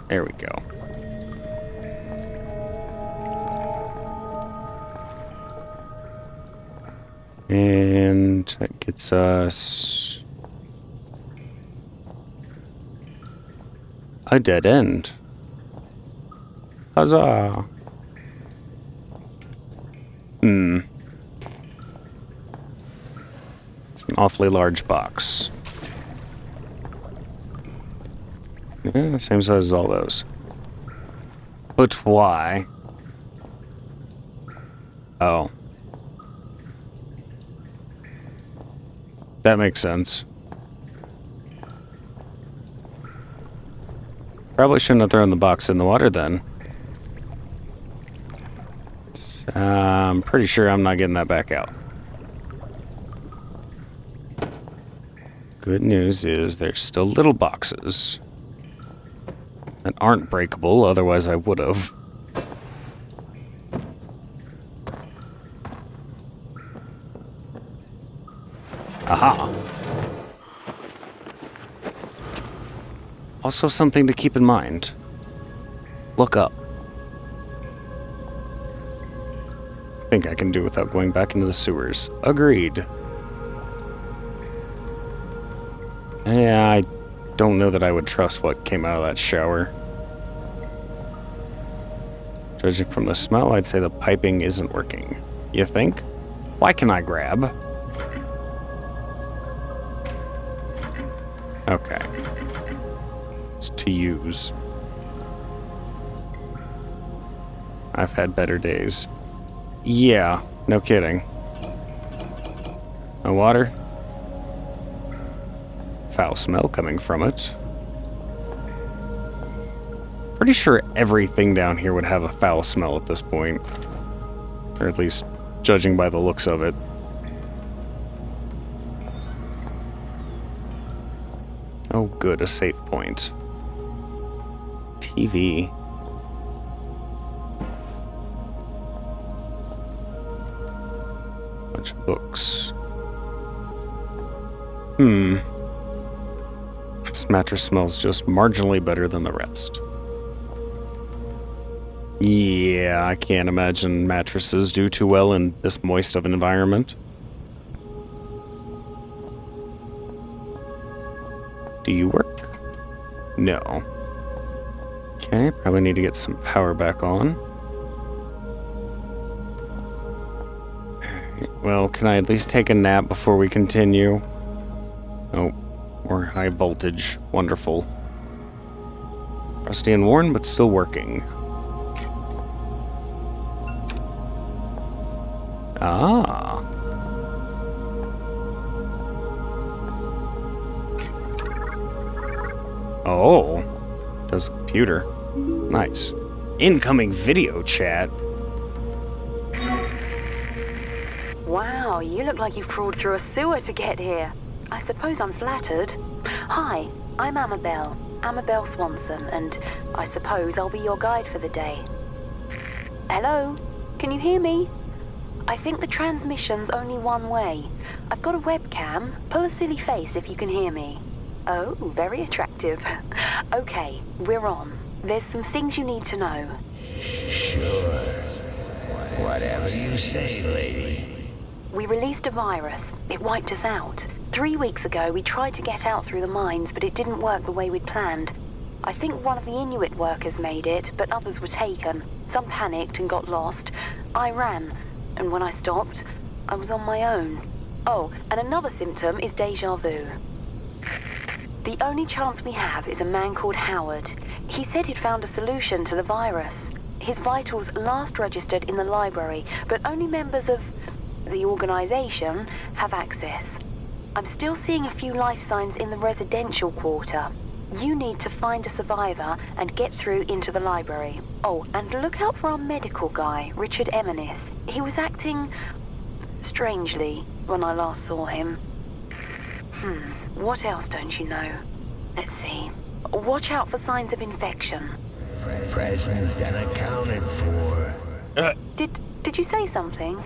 There we go. And that gets us a dead end. Huzzah! It's an awfully large box. Yeah, same size as all those. But why? Oh. That makes sense. Probably shouldn't have thrown the box in the water then. I'm pretty sure I'm not getting that back out. Good news is there's still little boxes that aren't breakable, otherwise I would have. Aha! Also something to keep in mind. Look up. I think I can do without going back into the sewers. Agreed. Yeah, I don't know that I would trust what came out of that shower. Judging from the smell, I'd say the piping isn't working. You think? Why can I grab? Okay. It's to use. I've had better days. Yeah, no kidding. No water? Foul smell coming from it. Pretty sure everything down here would have a foul smell at this point. Or at least, judging by the looks of it. Oh good, a safe point. TV. Bunch of books. This mattress smells just marginally better than the rest. Yeah, I can't imagine mattresses do too well in this moist of an environment. Do you work? No. Okay, probably need to get some power back on. Well, can I at least take a nap before we continue? Oh, we're high voltage. Wonderful. Rusty and worn, but still working. Ah. Oh. Does a computer. Nice. Incoming video chat. Wow, you look like you've crawled through a sewer to get here. I suppose I'm flattered. Hi, I'm Amabel Swanson, and I suppose I'll be your guide for the day. Hello? Can you hear me? I think the transmission's only one way. I've got a webcam. Pull a silly face if you can hear me. Oh, very attractive. Okay, we're on. There's some things you need to know. Sure. Whatever you say, lady. We released a virus. It wiped us out. 3 weeks ago, we tried to get out through the mines, but it didn't work the way we'd planned. I think one of the Inuit workers made it, but others were taken. Some panicked and got lost. I ran, and when I stopped, I was on my own. Oh, and another symptom is déjà vu. The only chance we have is a man called Howard. He said he'd found a solution to the virus. His vitals last registered in the library, but only members of the organization have access. I'm still seeing a few life signs in the residential quarter. You need to find a survivor and get through into the library. Oh, and look out for our medical guy, Richard Eminis. He was acting strangely when I last saw him. What else don't you know? Let's see. Watch out for signs of infection. Present and accounted for. Did you say something?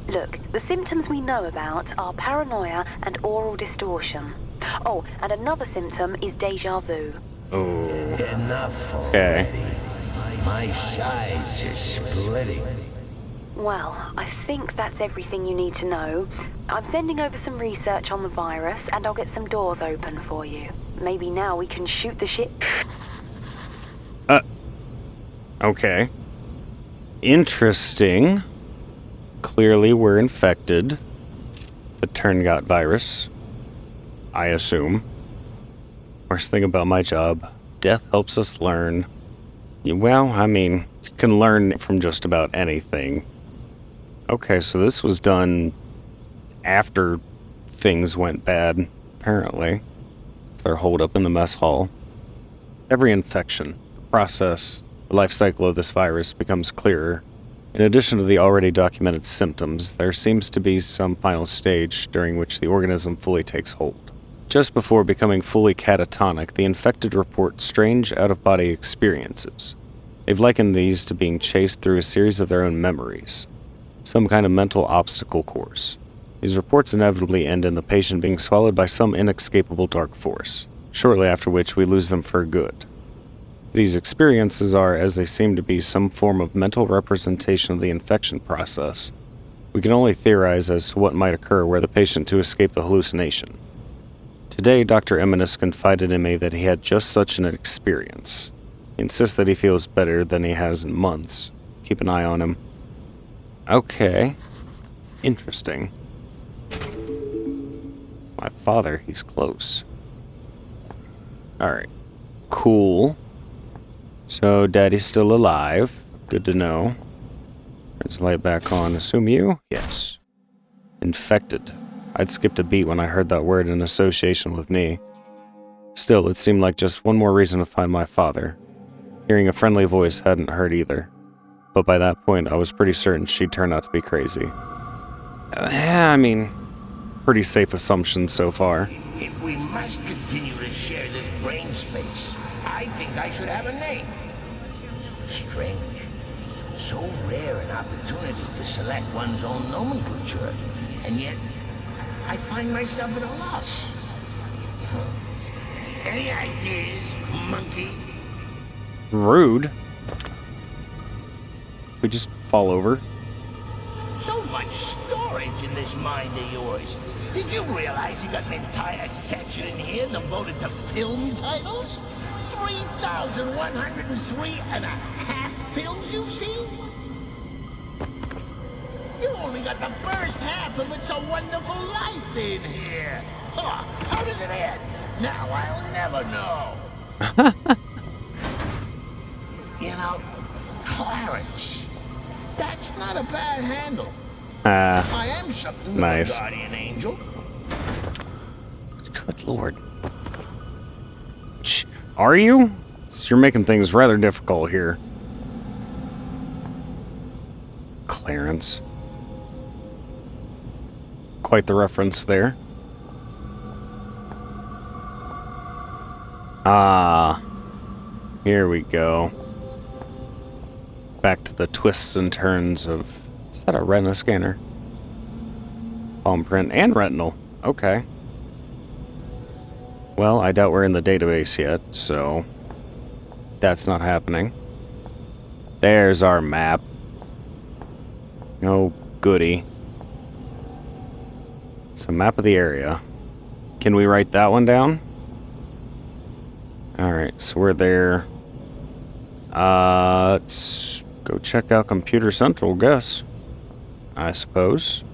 Look, the symptoms we know about are paranoia and oral distortion. Oh, and another symptom is déjà vu. Oh. Enough Okay. already. My sides are splitting. Well, I think that's everything you need to know. I'm sending over some research on the virus, and I'll get some doors open for you. Maybe now we can shoot the shit. Okay. Interesting. Clearly we're infected. The Turngot virus. I assume. Worst thing about my job, death helps us learn. Well, I mean, you can learn from just about anything. Okay, so this was done after things went bad, apparently. They're holed up in the mess hall. Every infection, the process, the life cycle of this virus becomes clearer. In addition to the already documented symptoms, there seems to be some final stage during which the organism fully takes hold. Just before becoming fully catatonic, the infected report strange out-of-body experiences. They've likened these to being chased through a series of their own memories, some kind of mental obstacle course. These reports inevitably end in the patient being swallowed by some inescapable dark force, shortly after which we lose them for good. These experiences are, as they seem to be, some form of mental representation of the infection process. We can only theorize as to what might occur were the patient to escape the hallucination. Today, Dr. Eminus confided in me that he had just such an experience. He insists that he feels better than he has in months. Keep an eye on him. Okay. Interesting. My father, he's close. Alright. Cool. So, Daddy's still alive. Good to know. Let's light back on. Assume you? Yes. Infected. I'd skipped a beat when I heard that word in association with me. Still, it seemed like just one more reason to find my father. Hearing a friendly voice hadn't hurt either. But by that point, I was pretty certain she'd turn out to be crazy. I mean, pretty safe assumption so far. If we must continue to share this brain space, I think I should have a name. Strange. So rare an opportunity to select one's own nomenclature, and yet I find myself at a loss. Any ideas, monkey? Rude. We just fall over. So much storage in this mind of yours. Did you realize you got an entire section in here devoted to film titles? 3,103 and a half films you've seen? You only got the first half of It's a Wonderful Life in here. Huh, how does it end? Now I'll never know. You know, Clarence, that's not a bad handle. I am something of a guardian angel. Good lord. Are you? You're making things rather difficult here. Clarence. Quite the reference there. Ah. Here we go. Back to the twists and turns of... Is that a retina scanner? Palm print and retinal. Okay. Well, I doubt we're in the database yet, so... That's not happening. There's our map. Oh, goody. It's a map of the area. Can we write that one down? Alright, so we're there. Let's go check out Computer Central, guess. I suppose.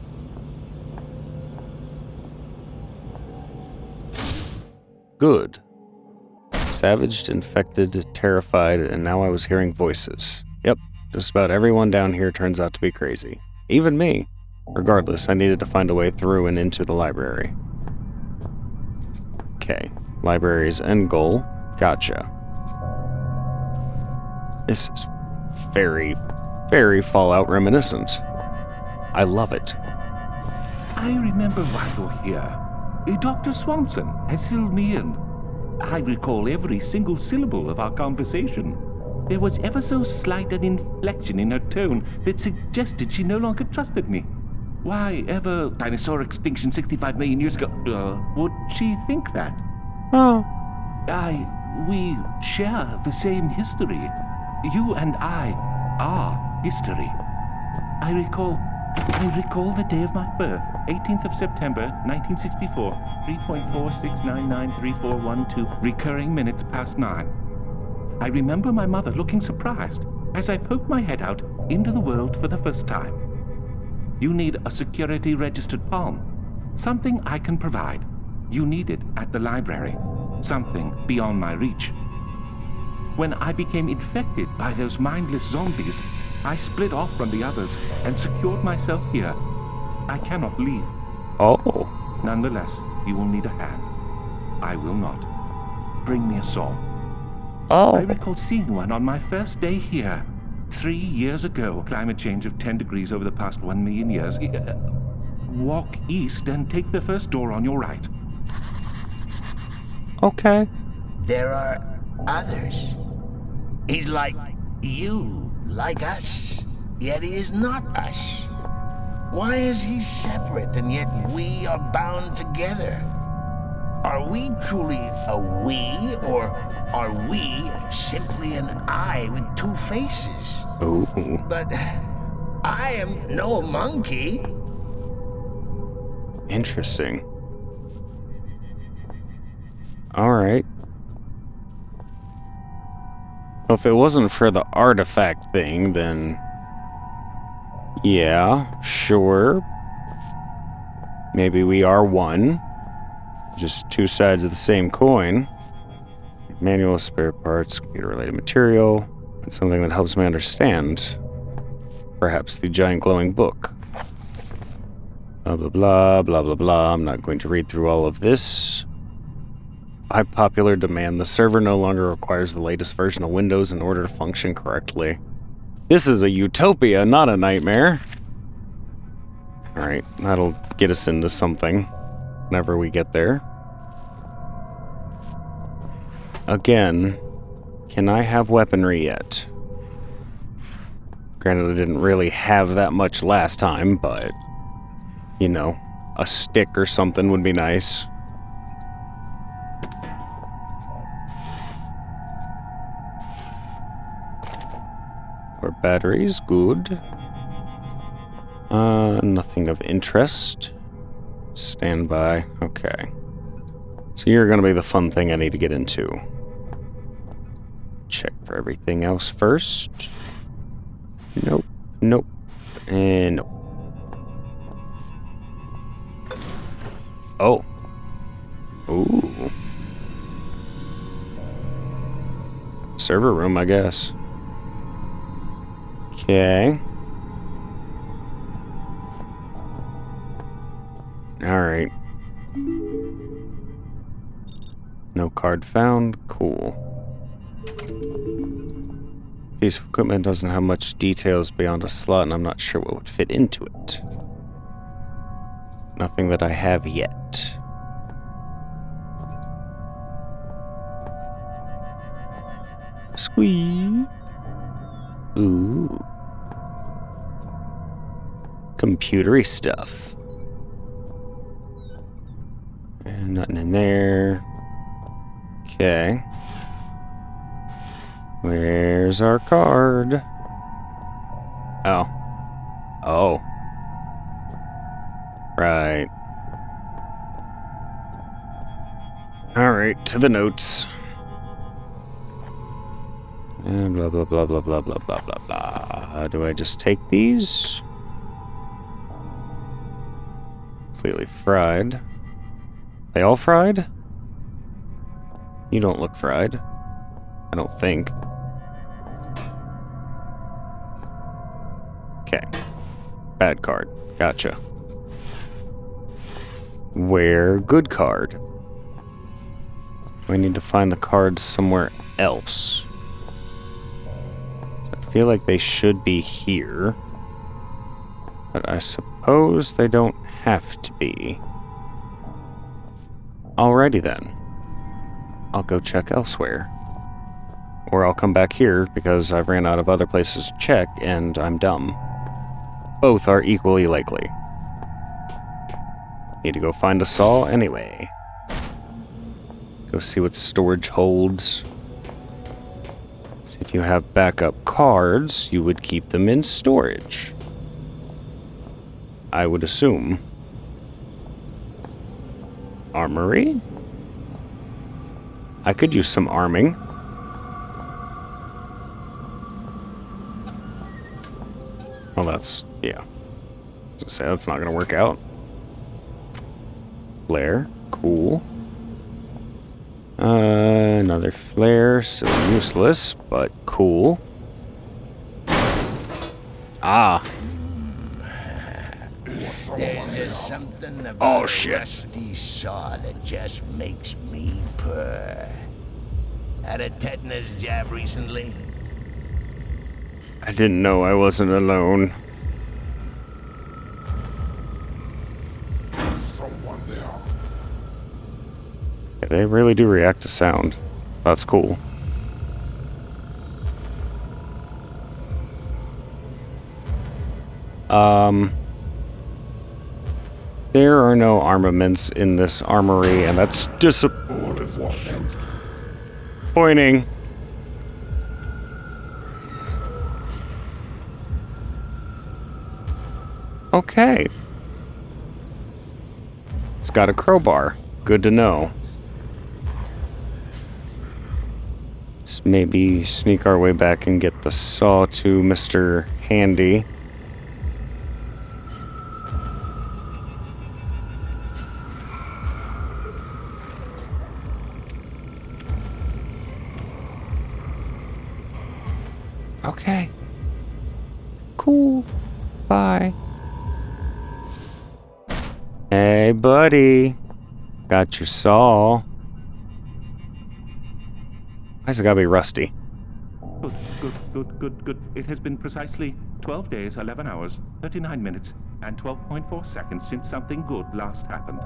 Good. Savaged, infected, terrified, and now I was hearing voices. Yep, just about everyone down here turns out to be crazy. Even me. Regardless, I needed to find a way through and into the library. Okay, library's end goal. Gotcha. This is very, very Fallout reminiscent. I love it. I remember why you're here. Dr. Swanson has filled me in. I recall every single syllable of our conversation. There was ever so slight an inflection in her tone that suggested she no longer trusted me. Why ever dinosaur extinction 65 million years ago? Would she think that? Oh. We share the same history. You and I are history. I recall the day of my birth, 18th of September, 1964, 3.46993412, recurring minutes past 9. I remember my mother looking surprised as I poked my head out into the world for the first time. You need a security-registered palm. Something I can provide. You need it at the library. Something beyond my reach. When I became infected by those mindless zombies, I split off from the others and secured myself here. I cannot leave. Oh. Nonetheless, you will need a hand. I will not. Bring me a saw. Oh. I recall seeing one on my first day here. 3 years ago. Climate change of 10 degrees over the past 1 million years. Walk east and take the first door on your right. Okay. There are others. He's like you, like us, yet he is not us. Why is he separate and yet we are bound together? Are we truly a we, or are we simply an I with two faces? Ooh. But I am no monkey. Interesting. Alright. Well, if it wasn't for the artifact thing, then... yeah, sure. Maybe we are one. Just two sides of the same coin. Manual, spare parts, computer-related material, and something that helps me understand. Perhaps the giant glowing book. Blah, blah, blah, blah, blah, blah. I'm not going to read through all of this. By popular demand, the server no longer requires the latest version of Windows in order to function correctly. This is a utopia, not a nightmare. Alright, that'll get us into something whenever we get there. Again, can I have weaponry yet? Granted, I didn't really have that much last time, but, you know, a stick or something would be nice. Or batteries, good. Nothing of interest. Standby, okay. So you're gonna be the fun thing I need to get into. Check for everything else first. Nope, nope, and nope. Oh. Ooh. Server room, I guess. Okay. Alright. No card found. Cool. Piece of equipment doesn't have much details beyond a slot, and I'm not sure what would fit into it. Nothing that I have yet. Squeeze. Ooh. Computery stuff. And nothing in there. Okay. Where's our card? Oh. Oh. Right. Alright, to the notes. And blah, blah, blah, blah, blah, blah, blah, blah, blah. Do I just take these? Completely fried. They all fried? You don't look fried. I don't think. Okay. Bad card. Gotcha. Where good card? We need to find the cards somewhere else. I feel like they should be here. But I suppose they don't have to be. Alrighty then. I'll go check elsewhere. Or I'll come back here because I've ran out of other places to check and I'm dumb. Both are equally likely. Need to go find a saw anyway. Go see what storage holds. See if you have backup cards, you would keep them in storage. I would assume. Armory? I could use some arming. Well, that's, yeah. I was gonna say, that's not gonna work out. Flare, cool. Another flare, so useless, but cool. Ah. There's just something about a rusty saw that just makes me purr. Had a tetanus jab recently? I didn't know I wasn't alone. Someone there. Yeah, they really do react to sound. That's cool. There are no armaments in this armory, and that's disappointing. Okay. It's got a crowbar. Good to know. Let's maybe sneak our way back and get the saw to Mr. Handy. Okay. Cool. Bye. Hey, buddy. Got your saw. Why's it gotta be rusty? Good. It has been precisely 12 days, 11 hours, 39 minutes, and 12.4 seconds since something good last happened.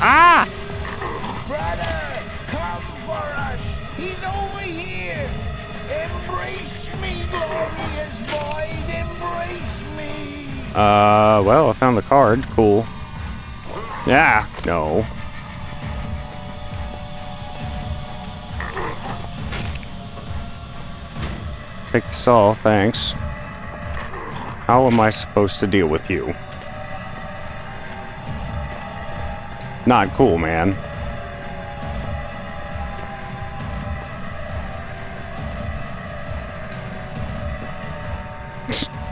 Ah! Brother, come for us! He's over here! Embrace me, glorious void! Embrace me! Well, I found the card. Cool. Yeah, no. Take the saw, thanks. How am I supposed to deal with you? Not cool, man.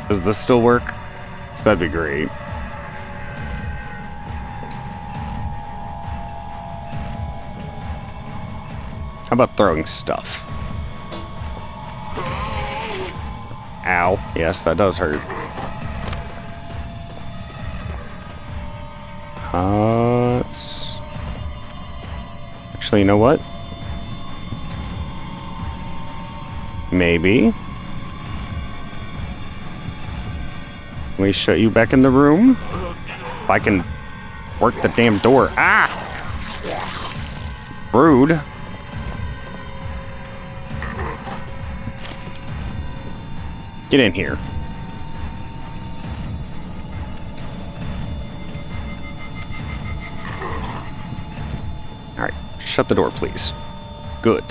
Does this still work? 'Cause that'd be great. How about throwing stuff? Ow. Yes, that does hurt. Let's... Actually, you know what? Maybe. Can we shut you back in the room? If I can work the damn door. Ah! Rude. Get in here. Alright, shut the door, please. Good.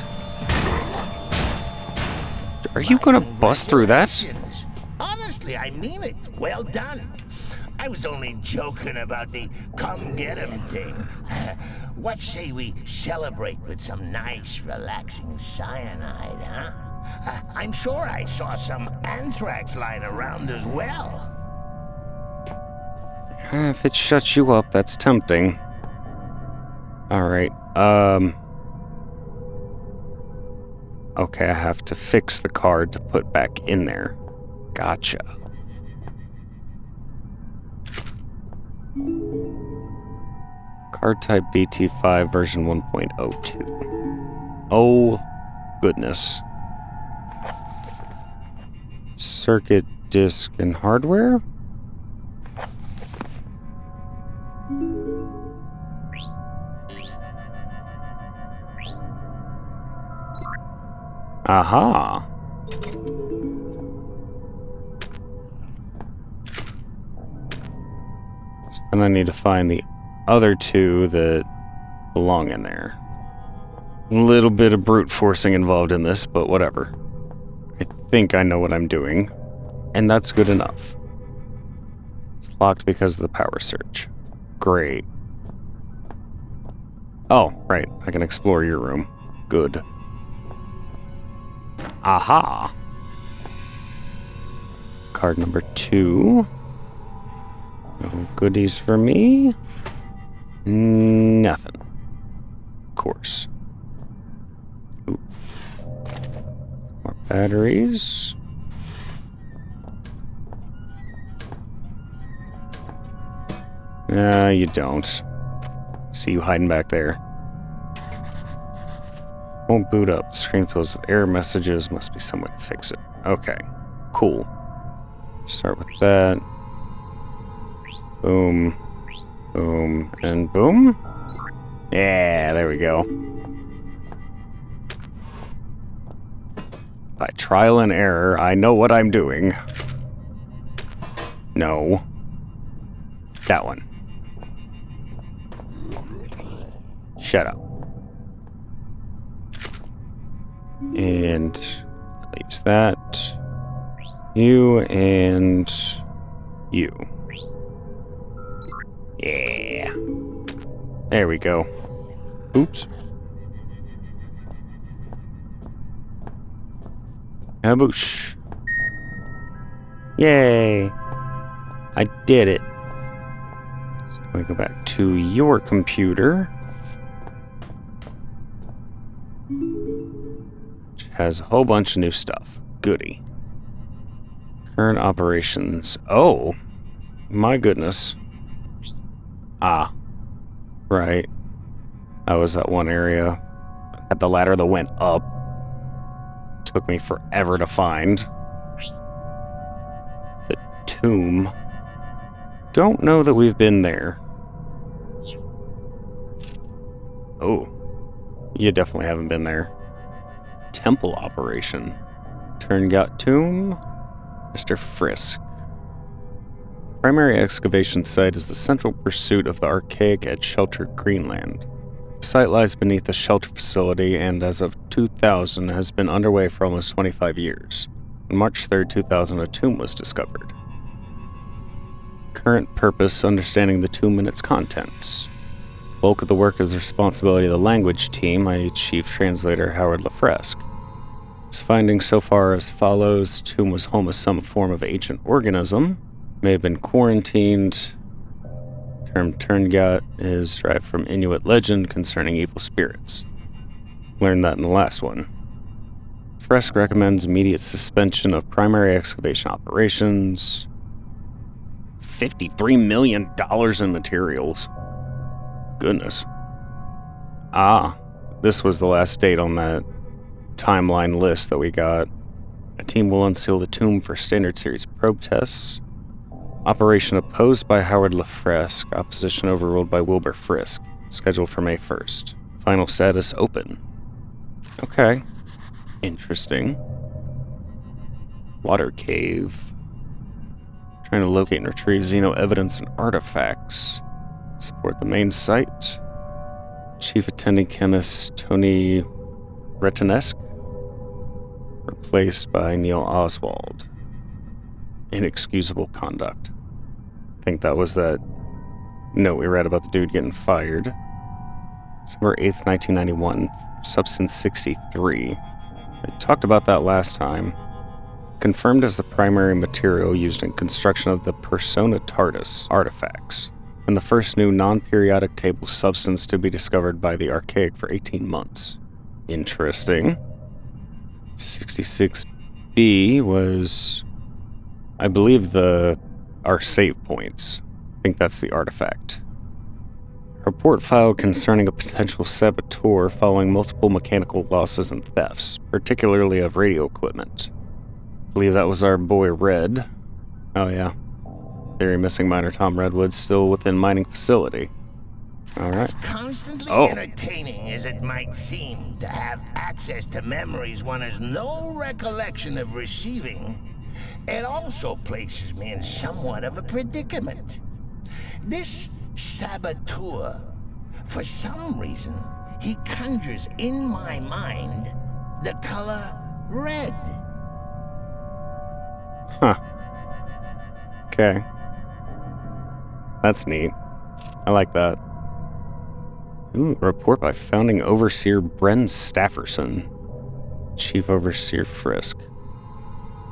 Are you gonna bust through that? Honestly, I mean it. Well done. I was only joking about the come get 'em thing. What say we celebrate with some nice, relaxing cyanide, huh? I'm sure I saw some anthrax lying around as well. If it shuts you up, that's tempting. Alright, okay, I have to fix the card to put back in there. Gotcha. Card type BT5 version 1.02. Oh, goodness. Circuit disk and hardware? Aha. So then I need to find the other two that belong in there. A little bit of brute forcing involved in this, but whatever. I think I know what I'm doing, and that's good enough. It's locked because of the power surge. Great. Oh, right. I can explore your room. Good. Aha! card number 2. No goodies for me. Nothing. Of course. Ooh. More batteries. You don't. See you hiding back there. Won't boot up. The screen fills with error messages. Must be some way to fix it. Okay. Cool. Start with that. Boom. Boom. And boom. Yeah, there we go. By trial and error, I know what I'm doing. No. That one. Shut up. And leaves that. You and you. Yeah. There we go. Oops. Aboosh. Yay. I did it. So we go back to your computer. Which has a whole bunch of new stuff. Goody. Current operations. Oh. My goodness. Ah. Right. That was that one area. At the ladder that went up. Took me forever to find. The tomb. Don't know that we've been there. Oh. You definitely haven't been there. Temple operation. Turngout tomb. Mr. Frisk. Primary excavation site is the central pursuit of the archaic at Shelter Greenland. The site lies beneath a shelter facility and, as of 2000, has been underway for almost 25 years. On March 3, 2000, a tomb was discovered. Current purpose, understanding the tomb and its contents. Bulk of the work is the responsibility of the language team, i.e. Chief Translator Howard Lafresque. His findings so far as follows: tomb was home of some form of ancient organism, may have been quarantined. Term Turngout is derived from Inuit legend concerning evil spirits. Learned that in the last one. Fresk recommends immediate suspension of primary excavation operations. $53 million in materials. Goodness. Ah, this was the last date on that timeline list that we got. A team will unseal the tomb for standard series probe tests. Operation opposed by Howard Lafresque. Opposition overruled by Wilbur Frisk. Scheduled for May 1st. Final status open. Okay. Interesting. Water cave. Trying to locate and retrieve Xeno evidence and artifacts. Support the main site. Chief attending chemist Tony Retinesque. Replaced by Neil Oswald. Inexcusable conduct. I think that was that note we read about the dude getting fired. December 8th, 1991. Substance 63. I talked about that last time. Confirmed as the primary material used in construction of the Persona TARDIS artifacts, and the first new non-periodic table substance to be discovered by the Archaic for 18 months. Interesting. 66B was, I believe, our save points. I think that's the artifact. Report filed concerning a potential saboteur following multiple mechanical losses and thefts, particularly of radio equipment. I believe that was our boy Red. Oh yeah. Very missing miner Tom Redwood still within mining facility. Alright. Constantly entertaining as it might seem to have access to memories one has no recollection of receiving, it also places me in somewhat of a predicament. This saboteur, for some reason, he conjures in my mind the color red. Huh. Okay. That's neat. I like that. Ooh, report by Founding Overseer Bren Stafferson. Chief Overseer Frisk.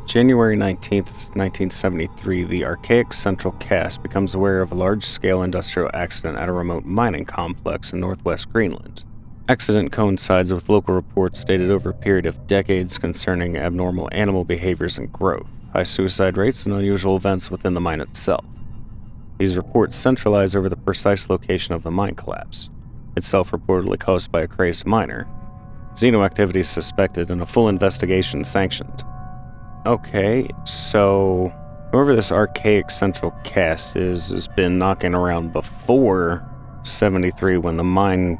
January 19th, 1973, the archaic Central Cast becomes aware of a large-scale industrial accident at a remote mining complex in northwest Greenland. Accident coincides with local reports dated over a period of decades concerning abnormal animal behaviors and growth, high suicide rates, and unusual events within the mine itself. These reports centralize over the precise location of the mine collapse, itself reportedly caused by a crazed miner. Xenoactivity is suspected and a full investigation sanctioned. Okay, so whoever this archaic Central Cast is has been knocking around before 73 when the mine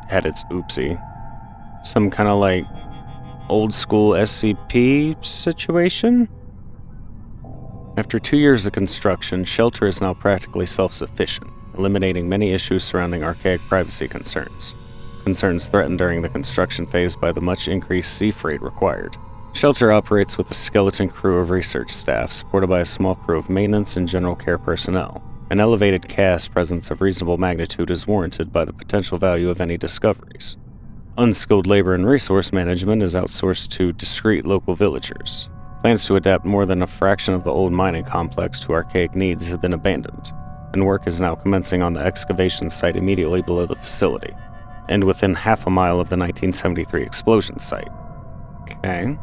had its oopsie. Some kind of like old school SCP situation? After 2 years of construction, Shelter is now practically self-sufficient, eliminating many issues surrounding archaic privacy concerns. Concerns threatened during the construction phase by the much increased sea freight required. Shelter operates with a skeleton crew of research staff, supported by a small crew of maintenance and general care personnel. An elevated cast presence of reasonable magnitude is warranted by the potential value of any discoveries. Unskilled labor and resource management is outsourced to discreet local villagers. Plans to adapt more than a fraction of the old mining complex to archaic needs have been abandoned, and work is now commencing on the excavation site immediately below the facility, and within half a mile of the 1973 explosion site. Okay.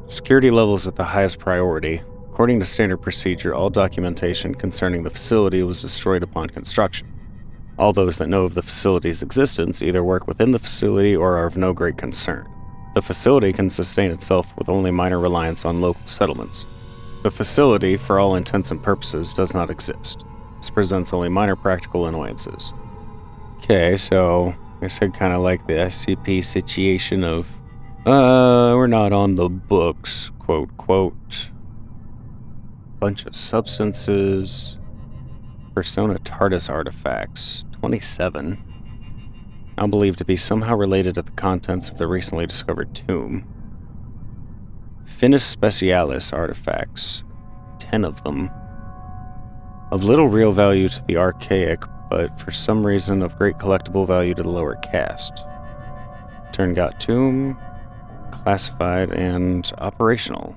Security levels at the highest priority. According to standard procedure, all documentation concerning the facility was destroyed upon construction. All those that know of the facility's existence either work within the facility or are of no great concern. The facility can sustain itself with only minor reliance on local settlements. The facility, for all intents and purposes, does not exist. This presents only minor practical annoyances. Okay, so I said kind of like the SCP situation of, we're not on the books, quote, quote. Bunch of substances. Persona TARDIS artifacts. 27. Now believed to be somehow related to the contents of the recently discovered tomb. Finis Specialis artifacts. 10 of them. Of little real value to the archaic, but for some reason of great collectible value to the lower caste. Turngot tomb. Classified and operational.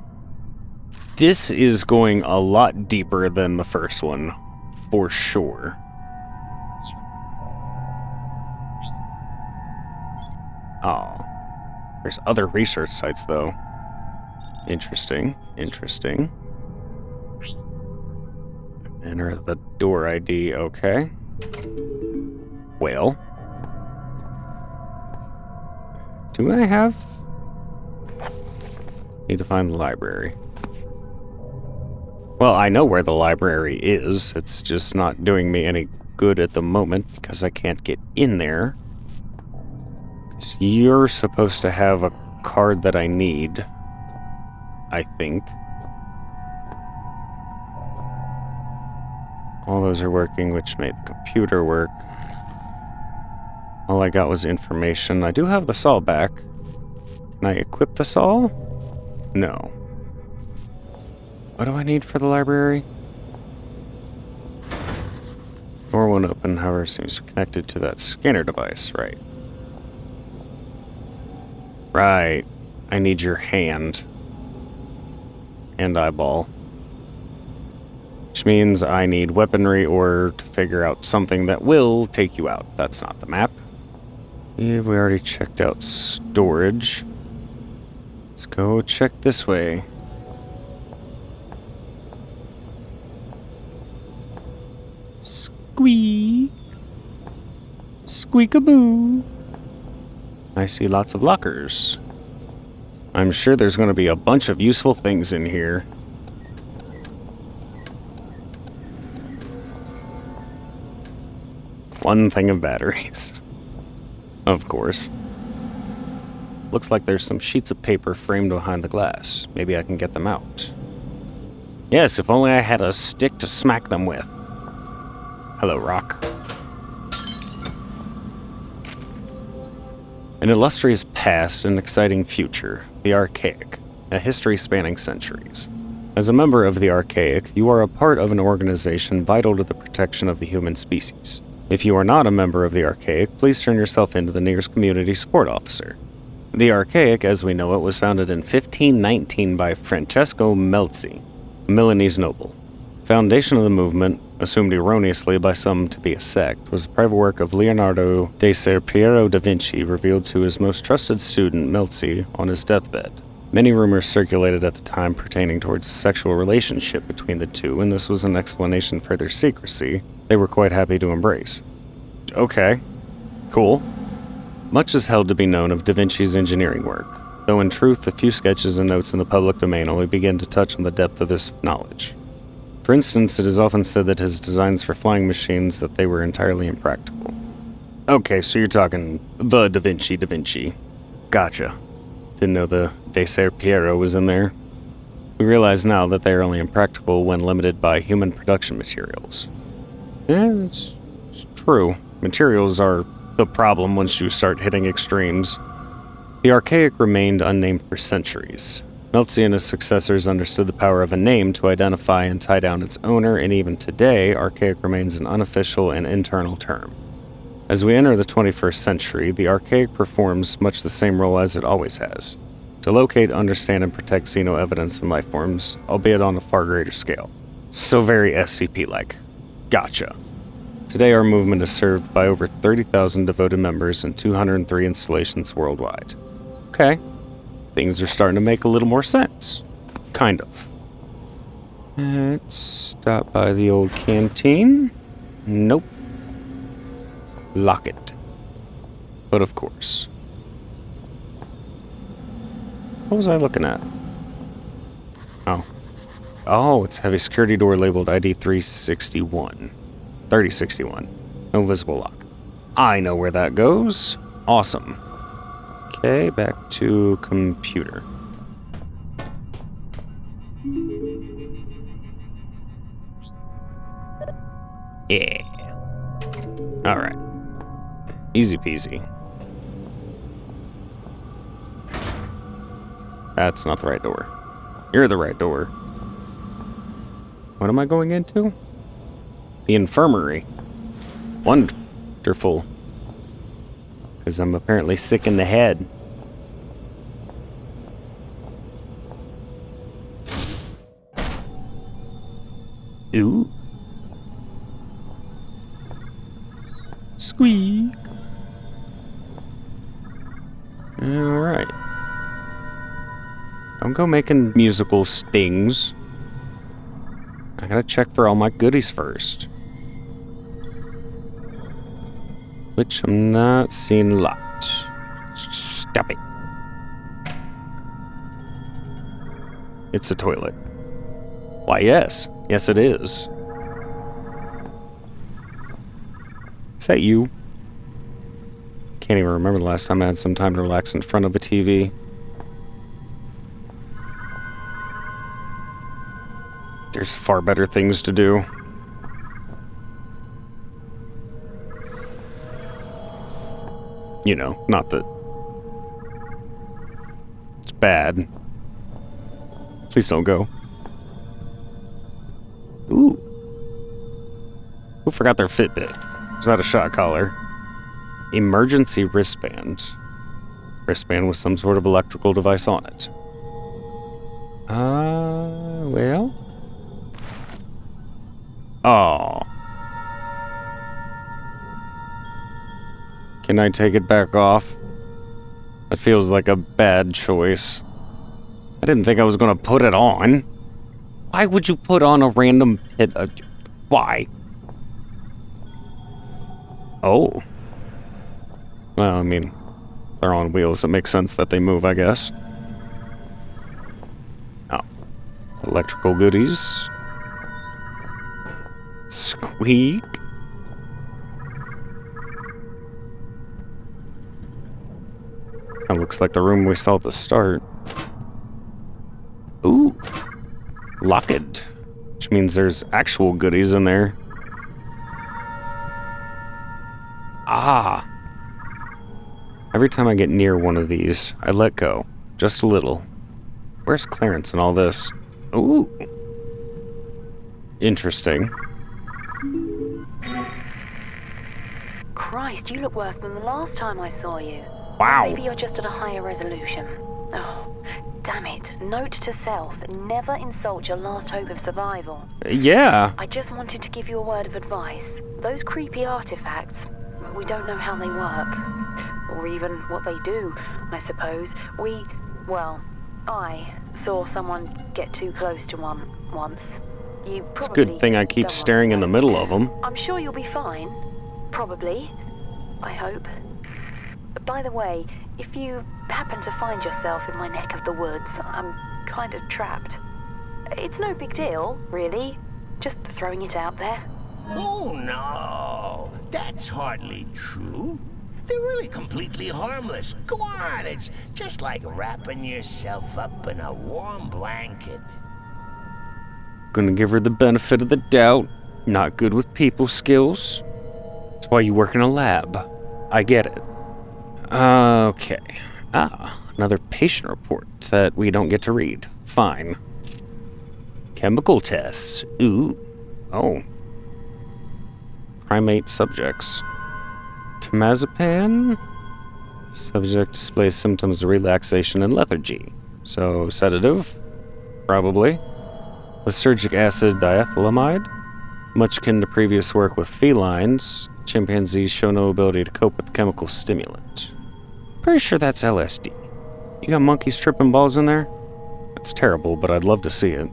This is going a lot deeper than the first one, for sure. Oh, there's other research sites though. Interesting, interesting. Enter the door ID, okay. Well, do I have... Need to find the library. Well, I know where the library is. It's just not doing me any good at the moment because I can't get in there. Because you're supposed to have a card that I need, I think. All those are working, which made the computer work. All I got was information. I do have the saw back. Can I equip the saw? No. What do I need for the library? Door won't open, however, seems connected to that scanner device, right? Right. I need your hand. And eyeball. Which means I need weaponry or to figure out something that will take you out. That's not the map. Have we already checked out storage? Let's go check this way. Squeak. Squeak-a-boo. I see lots of lockers. I'm sure there's going to be a bunch of useful things in here. One thing of batteries. Of course. Looks like there's some sheets of paper framed behind the glass. Maybe I can get them out. Yes, if only I had a stick to smack them with. Hello, Rock. An illustrious past and exciting future. The Archaic. A history spanning centuries. As a member of the Archaic, you are a part of an organization vital to the protection of the human species. If you are not a member of the Archaic, please turn yourself in to the nearest community support officer. The Archaic, as we know it, was founded in 1519 by Francesco Melzi, a Milanese noble. The foundation of the movement, assumed erroneously by some to be a sect, was the private work of Leonardo da Ser Piero da Vinci, revealed to his most trusted student, Melzi, on his deathbed. Many rumors circulated at the time pertaining towards a sexual relationship between the two, and this was an explanation for their secrecy they were quite happy to embrace. Okay, cool. Much is held to be known of Da Vinci's engineering work, though in truth the few sketches and notes in the public domain only begin to touch on the depth of his knowledge. For instance, it is often said that his designs for flying machines that they were entirely impractical. Okay, so you're talking the Da Vinci. Gotcha. Didn't know the De Ser Piero was in there. We realize now that they are only impractical when limited by human production materials. Yeah, it's true. Materials are the problem once you start hitting extremes. The Archaic remained unnamed for centuries. Melzi and his successors understood the power of a name to identify and tie down its owner, and even today, Archaic remains an unofficial and internal term. As we enter the 21st century, the Archaic performs much the same role as it always has: to locate, understand, and protect xeno evidence and life forms, albeit on a far greater scale. So very SCP-like. Gotcha. Today, our movement is served by over 30,000 devoted members and 203 installations worldwide. Okay. Things are starting to make a little more sense. Kind of. Let's stop by the old canteen. Nope. Lock it. But of course. What was I looking at? Oh, it's a heavy security door labeled ID 361. 3061. No visible lock. I know where that goes. Awesome. Okay, back to computer. Yeah. Alright. Easy peasy. That's not the right door. You're the right door. What am I going into? The infirmary. Wonderful. Because I'm apparently sick in the head. Ooh. Squeak. Alright. Don't go making musical stings. I gotta check for all my goodies first. Which I'm not seeing locked. Stop it. It's a toilet. Why, yes. Yes, it is. Is that you? Can't even remember the last time I had some time to relax in front of a TV. There's far better things to do. You know, not that it's bad. Please don't go. Ooh. Who forgot their Fitbit? Is that a shot collar? Emergency wristband. Wristband with some sort of electrical device on it. Well? Oh. Can I take it back off? That feels like a bad choice. I didn't think I was gonna put it on. Why would you put on a random pit? Why? Oh. Well, I mean, they're on wheels. It makes sense that they move, I guess. Oh. Electrical goodies. Squeak. Kinda looks like the room we saw at the start. Ooh. Lock it. Which means there's actual goodies in there. Ah. Every time I get near one of these, I let go. Just a little. Where's Clarence in all this? Ooh. Interesting. Christ, you look worse than the last time I saw you. Wow. Maybe you're just at a higher resolution. Oh, damn it. Note to self, never insult your last hope of survival. Yeah. I just wanted to give you a word of advice. Those creepy artifacts, we don't know how they work. Or even what they do, I suppose. I saw someone get too close to one once. You It's a probably good thing I keep don't want to staring in the know. middle of them. I'm sure you'll be fine. Probably. I hope. By the way, if you happen to find yourself in my neck of the woods, I'm kind of trapped. It's no big deal, really. Just throwing it out there. Oh, no. That's hardly true. They're really completely harmless. Go on, it's just like wrapping yourself up in a warm blanket. Gonna give her the benefit of the doubt. Not good with people skills. That's why you work in a lab. I get it. Okay. Another patient report that we don't get to read. Fine. Chemical tests. Ooh. Oh. Primate subjects. Temazepam? Subject displays symptoms of relaxation and lethargy. So, sedative? Probably. Lysergic acid diethylamide? Much akin to previous work with felines, chimpanzees show no ability to cope with the chemical stimulant. Pretty sure that's LSD. You got monkeys tripping balls in there? That's terrible, but I'd love to see it.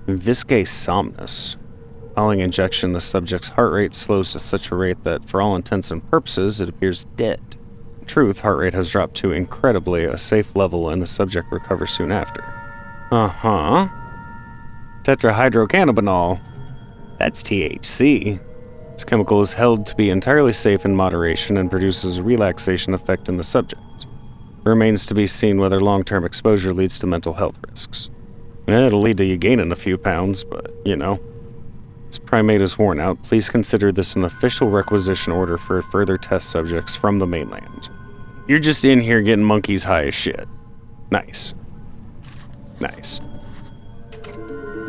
Viscae somnus. Following injection, the subject's heart rate slows to such a rate that, for all intents and purposes, it appears dead. In truth, heart rate has dropped to incredibly a safe level and the subject recovers soon after. Uh-huh. Tetrahydrocannabinol. That's THC. This chemical is held to be entirely safe in moderation and produces a relaxation effect in the subject. It remains to be seen whether long-term exposure leads to mental health risks. It'll lead to you gaining a few pounds, but, you know. This primate is worn out. Please consider this an official requisition order for further test subjects from the mainland. You're just in here getting monkeys high as shit. Nice. Nice.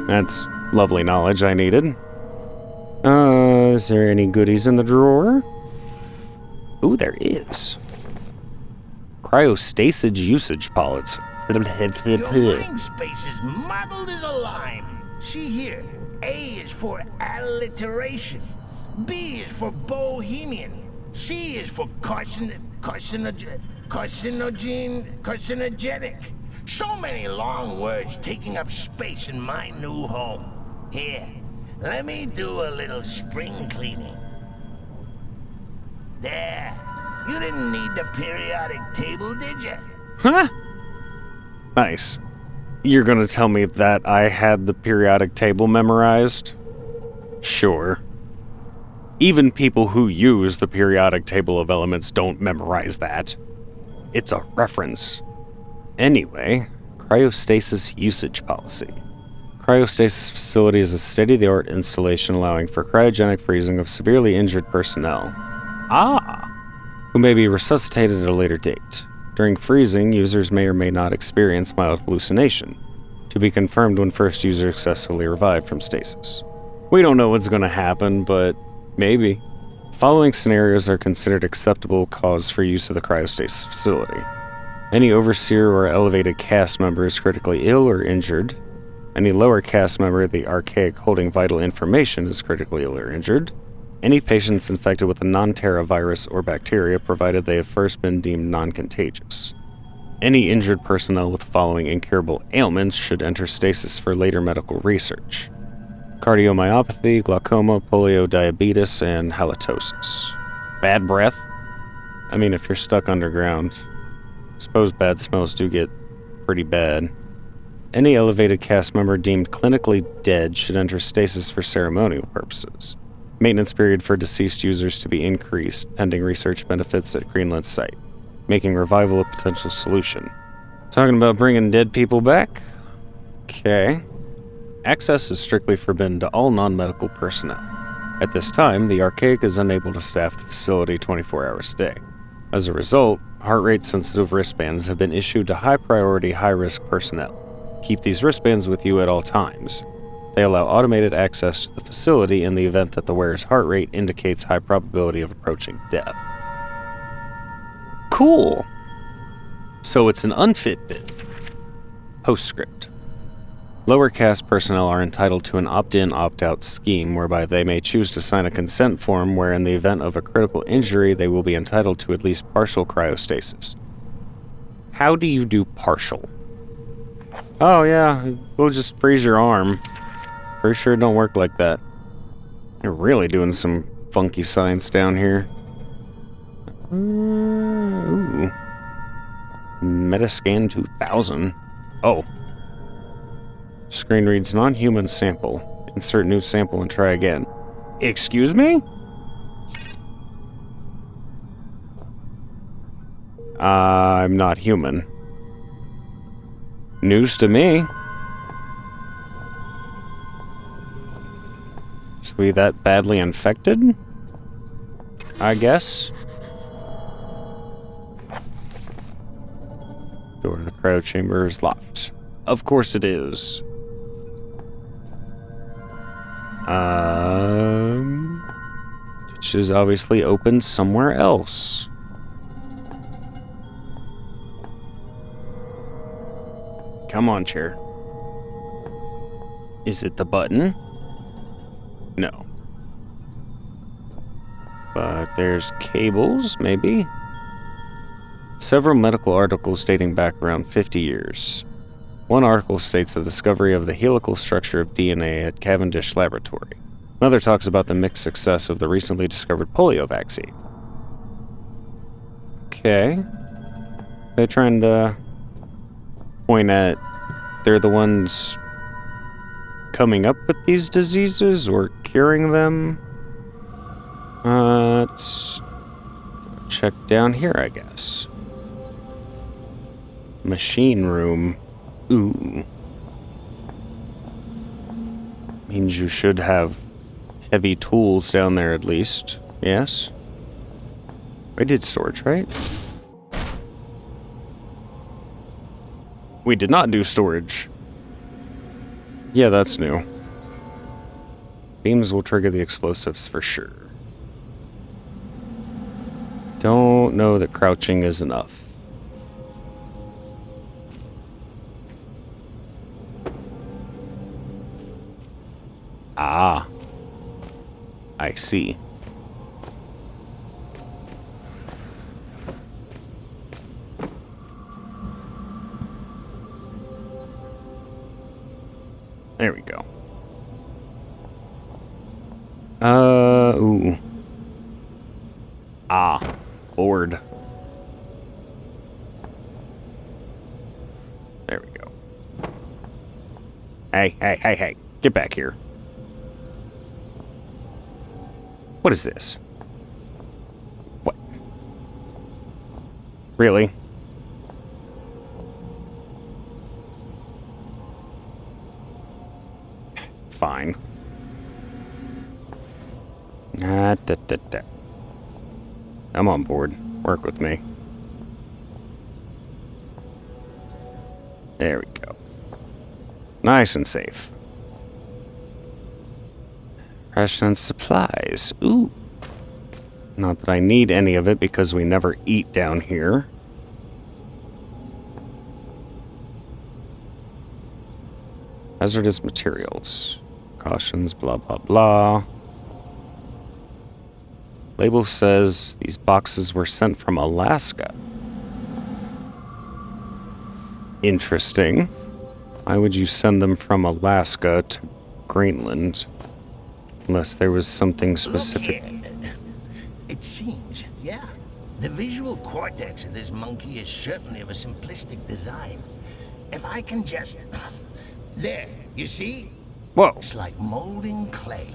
That's lovely knowledge I needed. Is there any goodies in the drawer? Ooh, there is. Cryostasis usage policy. Your mind space is muddled as a lime. See here, A is for alliteration, B is for bohemian, C is for carcinogenic. So many long words taking up space in my new home. Here, let me do a little spring cleaning. There. You didn't need the periodic table, did you? Huh? Nice. You're gonna tell me that I had the periodic table memorized? Sure. Even people who use the periodic table of elements don't memorize that. It's a reference. Anyway, cryostasis usage policy. Cryostasis facility is a state-of-the-art installation allowing for cryogenic freezing of severely injured personnel. Who may be resuscitated at a later date. During freezing, users may or may not experience mild hallucination, to be confirmed when first user successfully revived from stasis. We don't know what's going to happen, but maybe. Following scenarios are considered acceptable cause for use of the cryostasis facility. Any overseer or elevated cast member is critically ill or injured. Any lower cast member of the archaic holding vital information is critically ill or injured. Any patients infected with a non-Terra virus or bacteria, provided they have first been deemed non-contagious. Any injured personnel with the following incurable ailments should enter stasis for later medical research: cardiomyopathy, glaucoma, polio, diabetes, and halitosis. Bad breath? I mean, if you're stuck underground, I suppose bad smells do get pretty bad. Any elevated cast member deemed clinically dead should enter stasis for ceremonial purposes. Maintenance period for deceased users to be increased, pending research benefits at Greenland's site, making revival a potential solution. Talking about bringing dead people back? Okay. Access is strictly forbidden to all non-medical personnel. At this time, the Archaic is unable to staff the facility 24 hours a day. As a result, heart rate-sensitive wristbands have been issued to high-priority, high-risk personnel. Keep these wristbands with you at all times. They allow automated access to the facility in the event that the wearer's heart rate indicates high probability of approaching death. Cool. So it's an unfit bid. Postscript. Lower caste personnel are entitled to an opt-in, opt-out scheme whereby they may choose to sign a consent form where in the event of a critical injury they will be entitled to at least partial cryostasis. How do you do partial? Oh yeah, we'll just freeze your arm. Pretty sure it don't work like that. You're really doing some funky science down here. Ooh. Metascan 2000. Oh. Screen reads non-human sample. Insert new sample and try again. Excuse me? I'm not human. News to me. Is we that badly infected? I guess. Door to the cryo chamber is locked. Of course it is. Which is obviously open somewhere else. Come on, chair. Is it the button? No. But there's cables, maybe? Several medical articles dating back around 50 years. One article states the discovery of the helical structure of DNA at Cavendish Laboratory. Another talks about the mixed success of the recently discovered polio vaccine. Okay. They're trying to point at they're the ones coming up with these diseases or curing them. Let's check down here, I guess. Machine room. Ooh. Means you should have heavy tools down there at least. Yes? We did storage, right? We did not do storage. Yeah, that's new. Beams will trigger the explosives for sure. Don't know that crouching is enough. Ah. I see. There we go. Ooh. Ah. Board. There we go. Hey. Get back here. What is this? What? Really? Fine. I'm on board. Work with me. There we go. Nice and safe. Ration and supplies. Ooh. Not that I need any of it because we never eat down here. Hazardous materials. Cautions, blah, blah, blah. Label says these boxes were sent from Alaska. Interesting. Why would you send them from Alaska to Greenland? Unless there was something specific. Look here. It seems, yeah. The visual cortex of this monkey is certainly of a simplistic design. If I can just... There, you see? Whoa. It's like molding clay.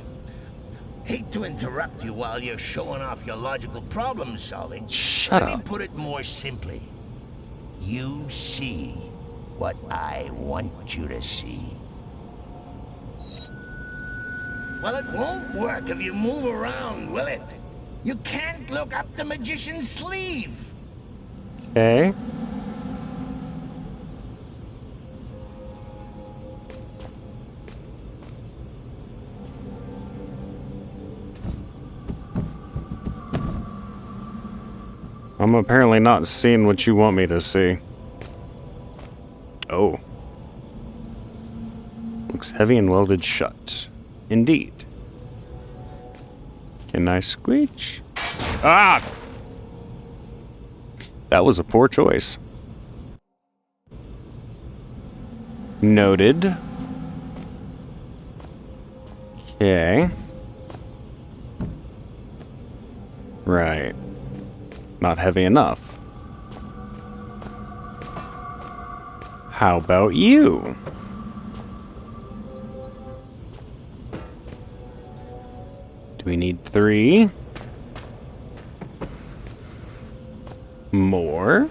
Hate to interrupt you while you're showing off your logical problem solving. Shut Let up. me put it more simply. You see what I want you to see. Well, it won't work if you move around, will it? You can't look up the magician's sleeve. Okay. I'm apparently not seeing what you want me to see. Oh. Looks heavy and welded shut. Indeed. Can I squeech? Ah! That was a poor choice. Noted. Okay. Right. Not heavy enough. How about you? Do we need 3? More?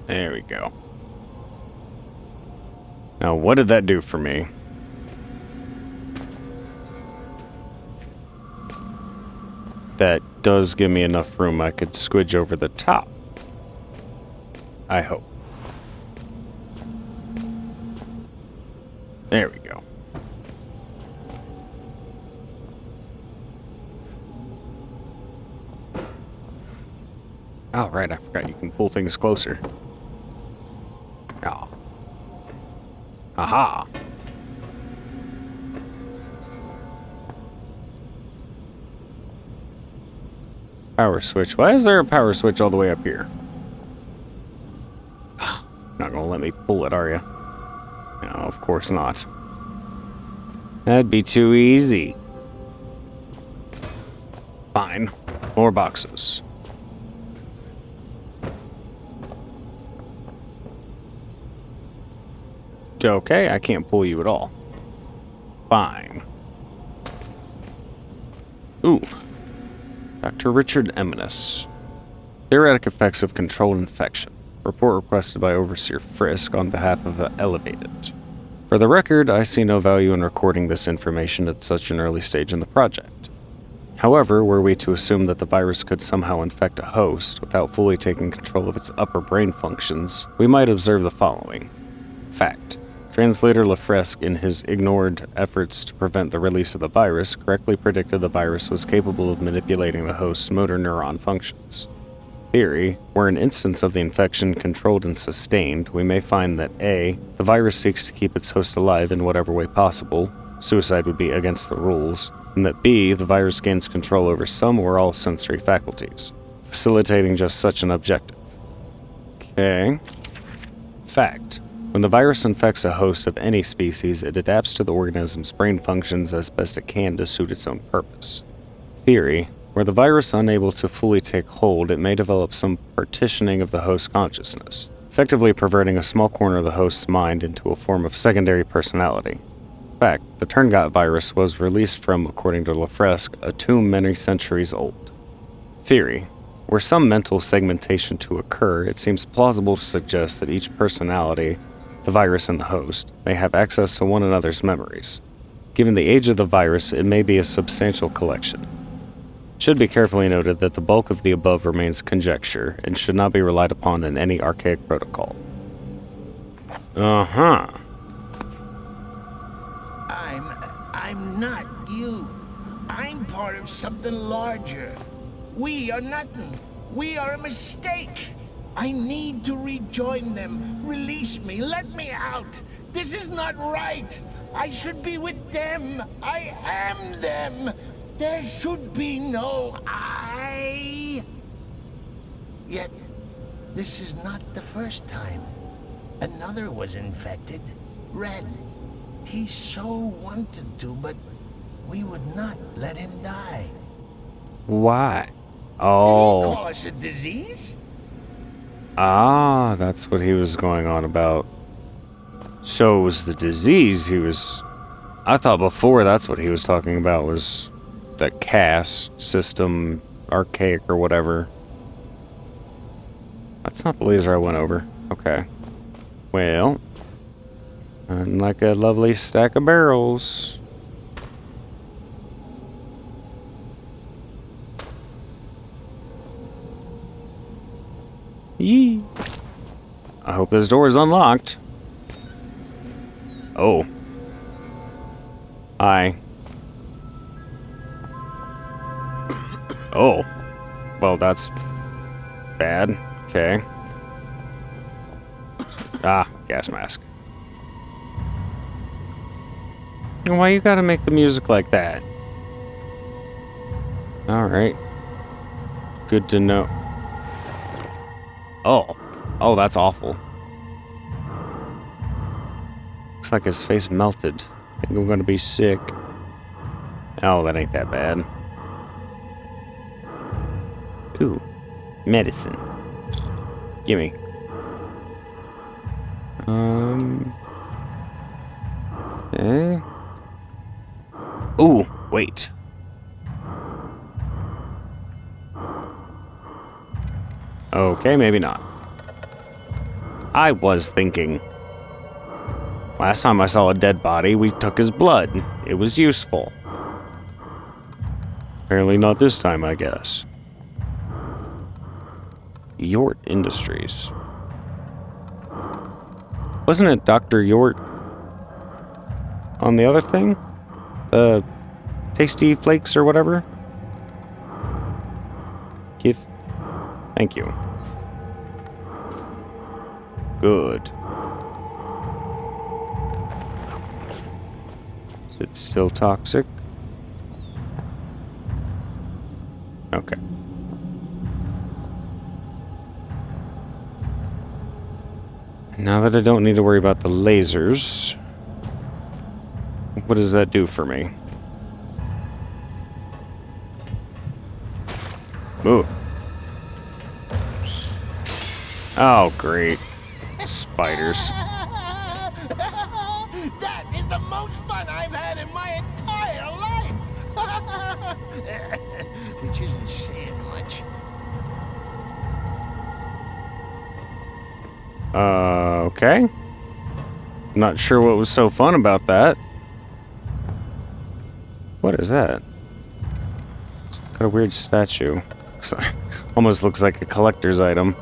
There we go. Now, what did that do for me? That does give me enough room I could squidge over the top. I hope. There we go. Oh, right, I forgot you can pull things closer. Oh. Aha! Power switch. Why is there a power switch all the way up here? Not gonna let me pull it, are you? No, of course not. That'd be too easy. Fine. More boxes. Okay, I can't pull you at all. Fine. Ooh. Dr. Richard Eminus. Theoretic effects of controlled infection. Report requested by Overseer Frisk on behalf of the Elevated. For the record, I see no value in recording this information at such an early stage in the project. However, were we to assume that the virus could somehow infect a host without fully taking control of its upper brain functions, we might observe the following. Fact. Translator Lefresque, in his ignored efforts to prevent the release of the virus, correctly predicted the virus was capable of manipulating the host's motor neuron functions. Theory, were an instance of the infection controlled and sustained, we may find that A. The virus seeks to keep its host alive in whatever way possible, suicide would be against the rules, and that B. The virus gains control over some or all sensory faculties, facilitating just such an objective. Okay. Fact. When the virus infects a host of any species, it adapts to the organism's brain functions as best it can to suit its own purpose. Theory. Were the virus unable to fully take hold, it may develop some partitioning of the host's consciousness, effectively perverting a small corner of the host's mind into a form of secondary personality. In fact, the Turngat virus was released from, according to Lefresque, a tomb many centuries old. Theory. Were some mental segmentation to occur, it seems plausible to suggest that each personality, the virus and the host, may have access to one another's memories. Given the age of the virus, it may be a substantial collection. It should be carefully noted that the bulk of the above remains conjecture and should not be relied upon in any archaic protocol. Uh-huh. I'm not you. I'm part of something larger. We are nothing. We are a mistake. I need to rejoin them. Release me. Let me out. This is not right. I should be with them. I am them. There should be no I. Yet, this is not the first time. Another was infected. Red. He so wanted to, but we would not let him die. Why? Did he Oh. call us a disease? Ah, that's what he was going on about. So it was the disease he was... I thought before that's what he was talking about, was the caste system, archaic or whatever. That's not the laser I went over. Okay. Well, like a lovely stack of barrels. Yee. I hope this door is unlocked. Oh. Hi. Oh. Well, that's bad. Okay. Ah, gas mask. And why you gotta make the music like that? Alright. Good to know. Oh. Oh, that's awful. Looks like his face melted. I think I'm gonna be sick. Oh, that ain't that bad. Ooh. Medicine. Gimme. Okay. Ooh, wait. Okay, maybe not. I was thinking. Last time I saw a dead body, we took his blood. It was useful. Apparently not this time, I guess. Yort Industries. Wasn't it Dr. Yort on the other thing? The Tasty Flakes or whatever? Thank you. Good. Is it still toxic? Okay. Now that I don't need to worry about the lasers, what does that do for me? Ooh. Oh, great. Spiders. That is the most fun I've had in my entire life. Which isn't saying much. Okay. Not sure what was so fun about that. What is that? It's got a weird statue. Almost looks like a collector's item.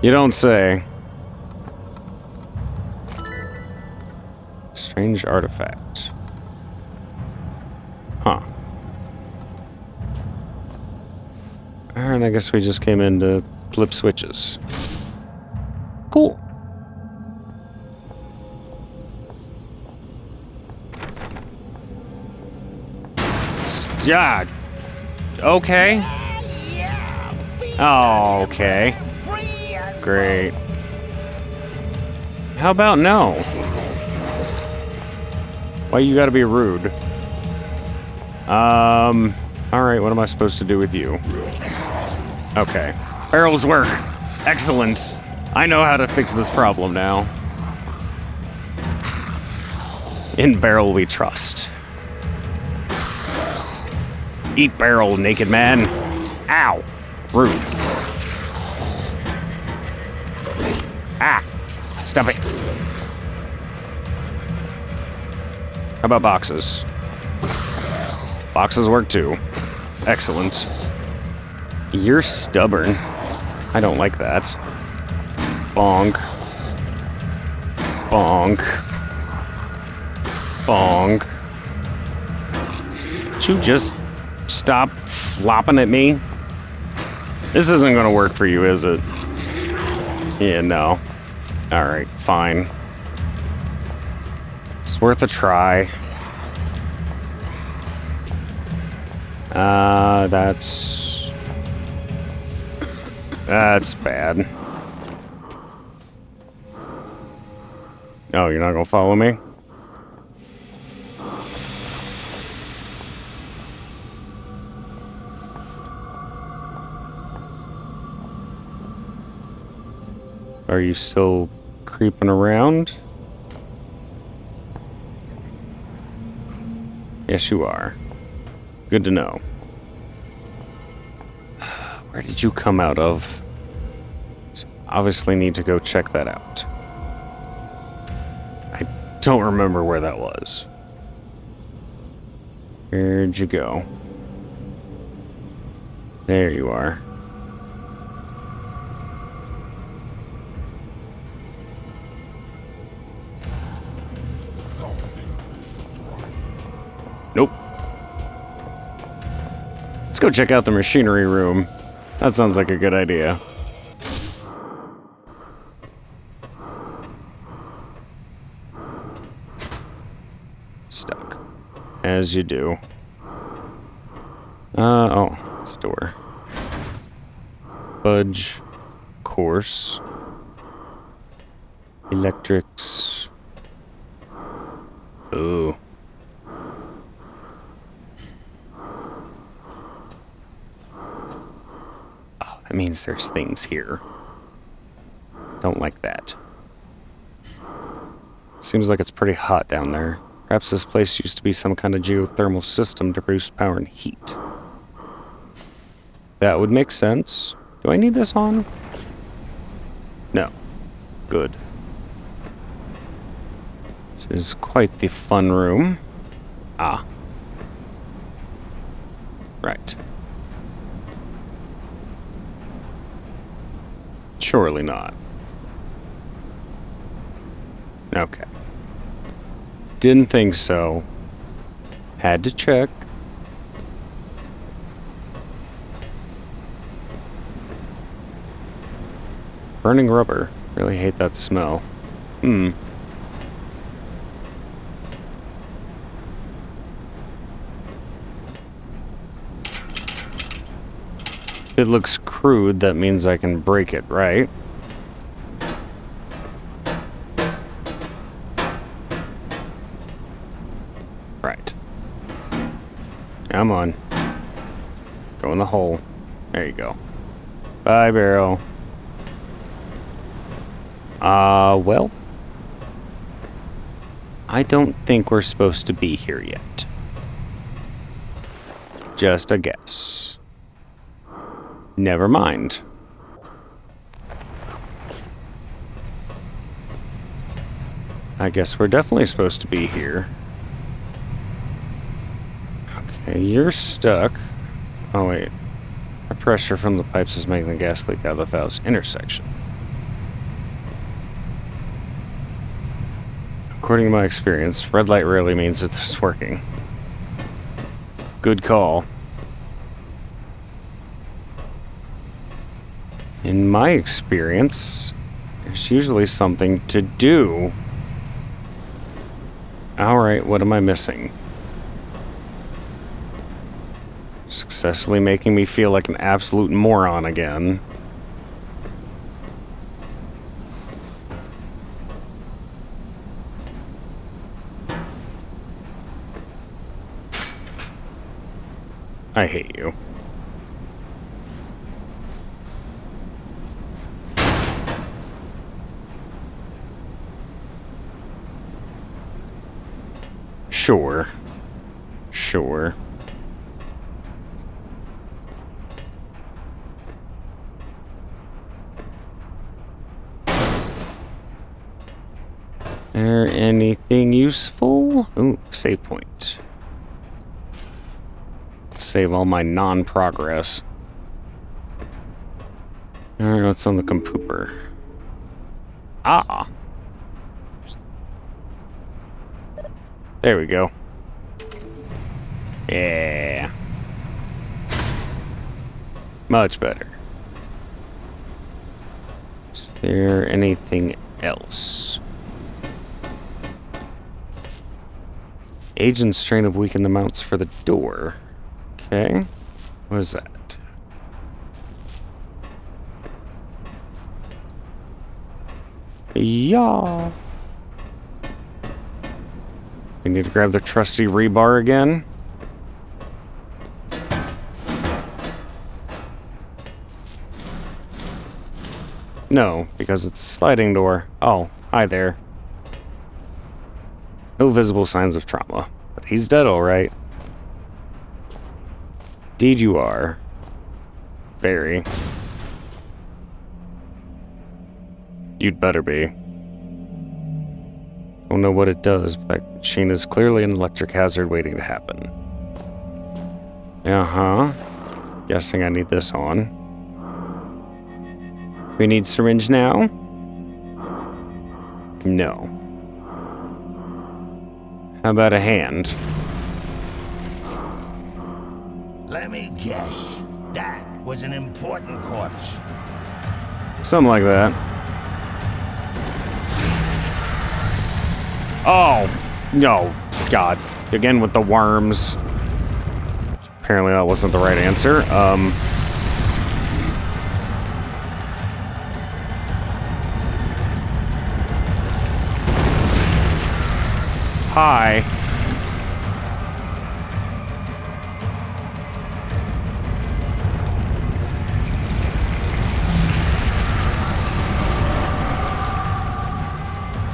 You don't say. Strange artifact. Huh. Alright, I guess we just came in to flip switches. Cool. Yeah. Okay. Oh, okay. Great. How about no? Why you gotta be rude? Alright, what am I supposed to do with you? Okay. Barrels work. Excellent. I know how to fix this problem now. In barrel we trust. Eat barrel, naked man. Ow. Rude. Ah. Stop it. How about boxes? Boxes work too. Excellent. You're stubborn. I don't like that. Bonk. Bonk. Bonk. Would you just stop flopping at me? This isn't gonna work for you, is it? Yeah, no. Alright, fine. It's worth a try. That's bad. Oh, you're not gonna follow me? Are you still creeping around? Yes, you are. Good to know. Where did you come out of? So obviously need to go check that out. I don't remember where that was. Where'd you go? There you are. Nope. Let's go check out the machinery room. That sounds like a good idea. As you do. Oh, it's a door. Fudge. Course. Electrics. Ooh. Oh, that means there's things here. Don't like that. Seems like it's pretty hot down there. Perhaps this place used to be some kind of geothermal system to produce power and heat. That would make sense. Do I need this on? No. Good. This is quite the fun room. Ah. Right. Surely not. Okay. Didn't think so. Had to check. Burning rubber. Really hate that smell. It looks crude, that means I can break it, right? Right. Come on. Go in the hole. There you go. Bye, barrel. Well, I don't think we're supposed to be here yet. Just a guess. Never mind. I guess we're definitely supposed to be here. Okay, you're stuck. Oh, wait. The pressure from the pipes is making the gas leak out of the valve's intersection. According to my experience, red light rarely means it's working. Good call. In my experience, there's usually something to do. Alright, what am I missing? Successfully making me feel like an absolute moron again. I hate you. Sure. Sure. There anything useful? Ooh, save point. Save all my non-progress. Alright, what's on the computer? Ah! There we go. Yeah. Much better. Is there anything else? Agent strain have weakened the mounts for the door. Okay. What is that? Yeah. We need to grab the trusty rebar again. No, because it's a sliding door. Oh, hi there. No visible signs of trauma. But he's dead, alright. Indeed you are. Very. You'd better be. Don't know what it does, but that machine is clearly an electric hazard waiting to happen. Uh-huh. Guessing I need this on. We need syringe now? No. How about a hand? Let me guess. That was an important corpse. Something like that. Oh, no, God. again with the worms. Apparently that wasn't the right answer. Hi.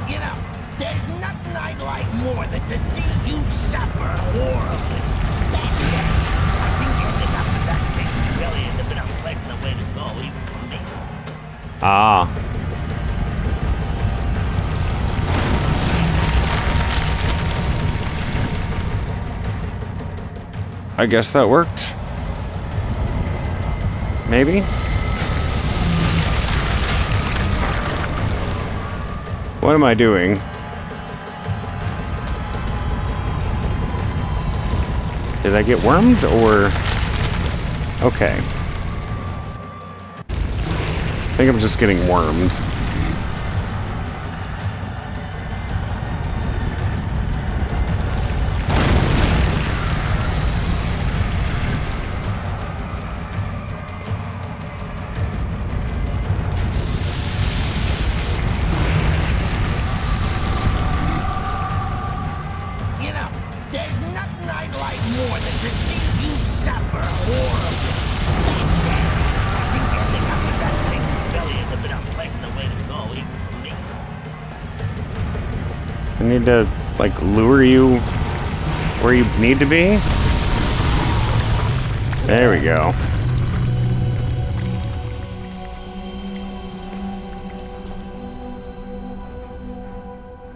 You know, there's nothing I'd like more than to see you suffer horribly. That's it. I think ending up with that thing really is a bit unpleasant way to go, even for me. Ah. I guess that worked. Maybe? What am I doing? Did I get wormed or... Okay. I think I'm just getting wormed. You know, there's nothing I'd like more than to see you suffer horribly. That's it. I think ending up with that thing really is a bit unpleasant way to go, even for me. I need to, like, lure you where you need to be? There we go.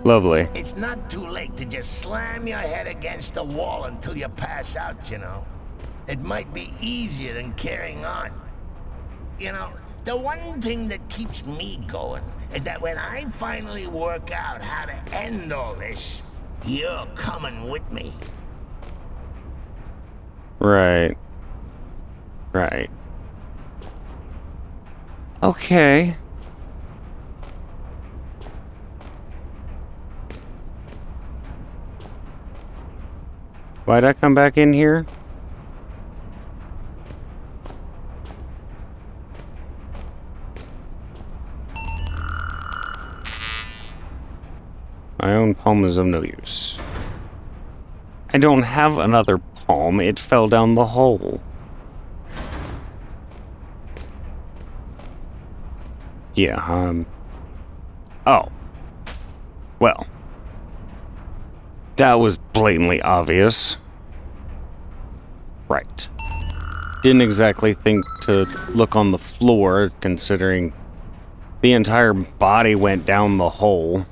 Lovely. It's not too late to just slam your head against the wall until you pass out, you know. It might be easier than carrying on. You know, the one thing that keeps me going is that when I finally work out how to end all this, you're coming with me. Right. Right. Okay. Why'd I come back in here? My own palm is of no use. I don't have another palm. It fell down the hole. Yeah, oh. Well. That was blatantly obvious. Right. Didn't exactly think to look on the floor, considering the entire body went down the hole.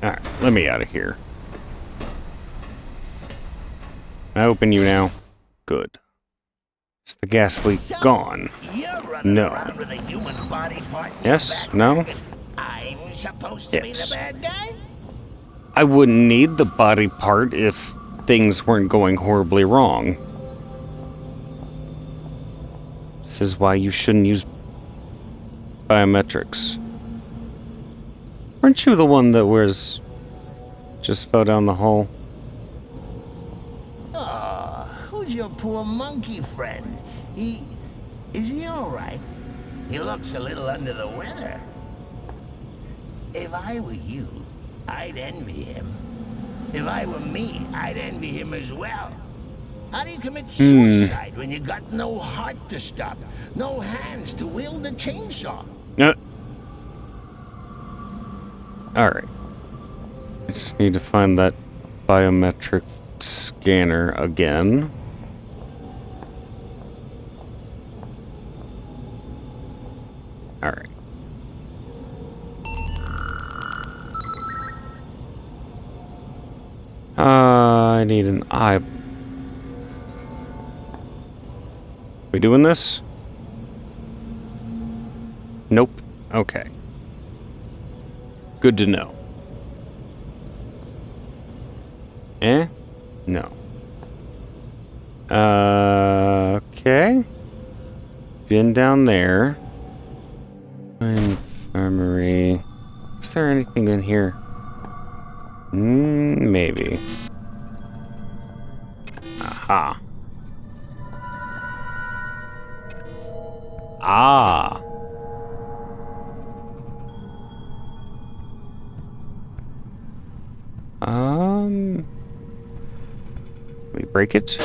Alright, let me out of here. I open you now. Good. Is the gas leak gone? No. With a human body part in Yes? your No? back pocket. I'm supposed to Yes. be the bad guy? I wouldn't need the body part if things weren't going horribly wrong. This is why you shouldn't use biometrics. Weren't you the one that just fell down the hole? Oh, who's your poor monkey friend? Is he all right? He looks a little under the weather. If I were you, I'd envy him. If I were me, I'd envy him as well. How do you commit suicide when you got no heart to stop, no hands to wield the chainsaw? Alright. I just need to find that biometric scanner again. Alright. I need an eye. We doing this? Nope. Okay. Good to know. Eh? No. Okay. Been down there. Infirmary. Is there anything in here? Maybe. Aha. Ah. Can we break it?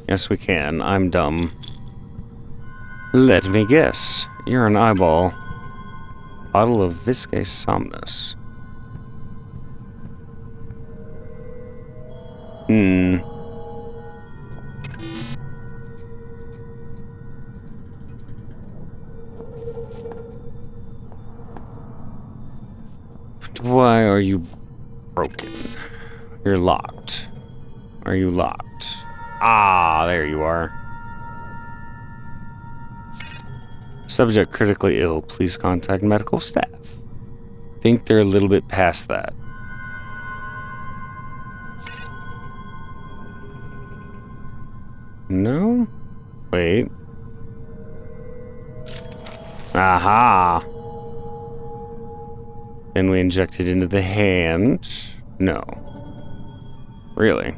Yes, we can. I'm dumb. Let me guess. You're an eyeball. Bottle of Viscae Somnus. Why are you broken? You're locked. Are you locked? Ah, there you are. Subject critically ill. Please contact medical staff. Think they're a little bit past that. No? Wait. Aha! Then we inject it into the hand. No. Really?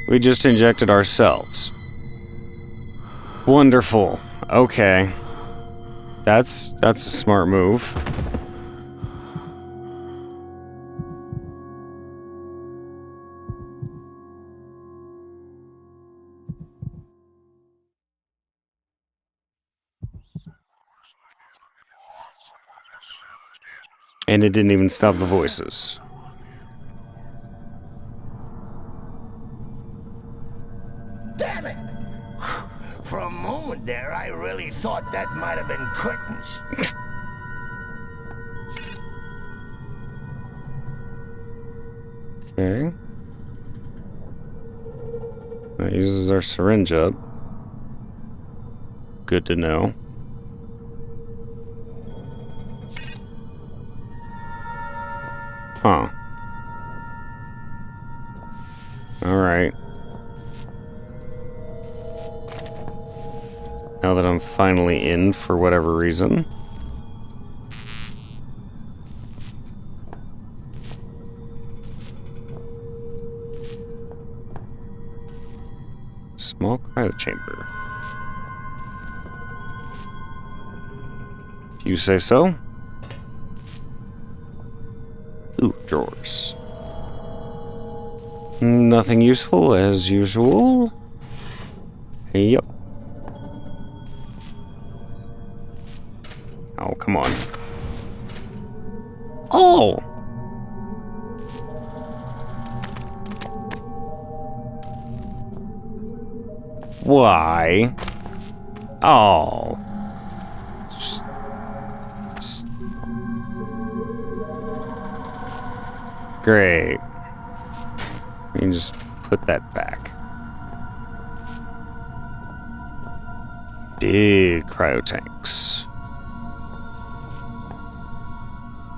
We just injected ourselves. Wonderful. Okay. That's a smart move. And it didn't even stop the voices. Damn it! For a moment there, I really thought that might have been curtains. Okay. That uses our syringe up. Good to know. Huh. Alright. Now that I'm finally in for whatever reason. Small cryo chamber. If you say so. Ooh, drawers. Nothing useful as usual. Yep. Oh, come on. Oh! Why? Oh. Great. You can just put that back. Big cryo tanks.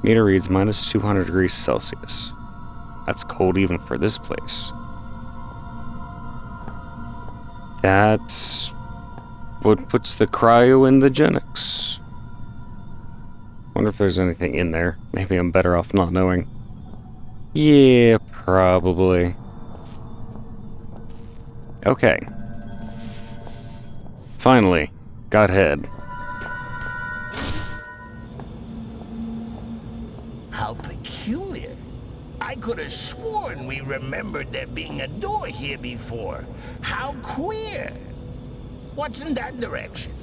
Meter reads minus 200 degrees Celsius. That's cold even for this place. That's what puts the cryo in the Genix. Wonder if there's anything in there. Maybe I'm better off not knowing. Yeah, probably. Okay. Finally, got head. How peculiar. I could have sworn we remembered there being a door here before. How queer. What's in that direction?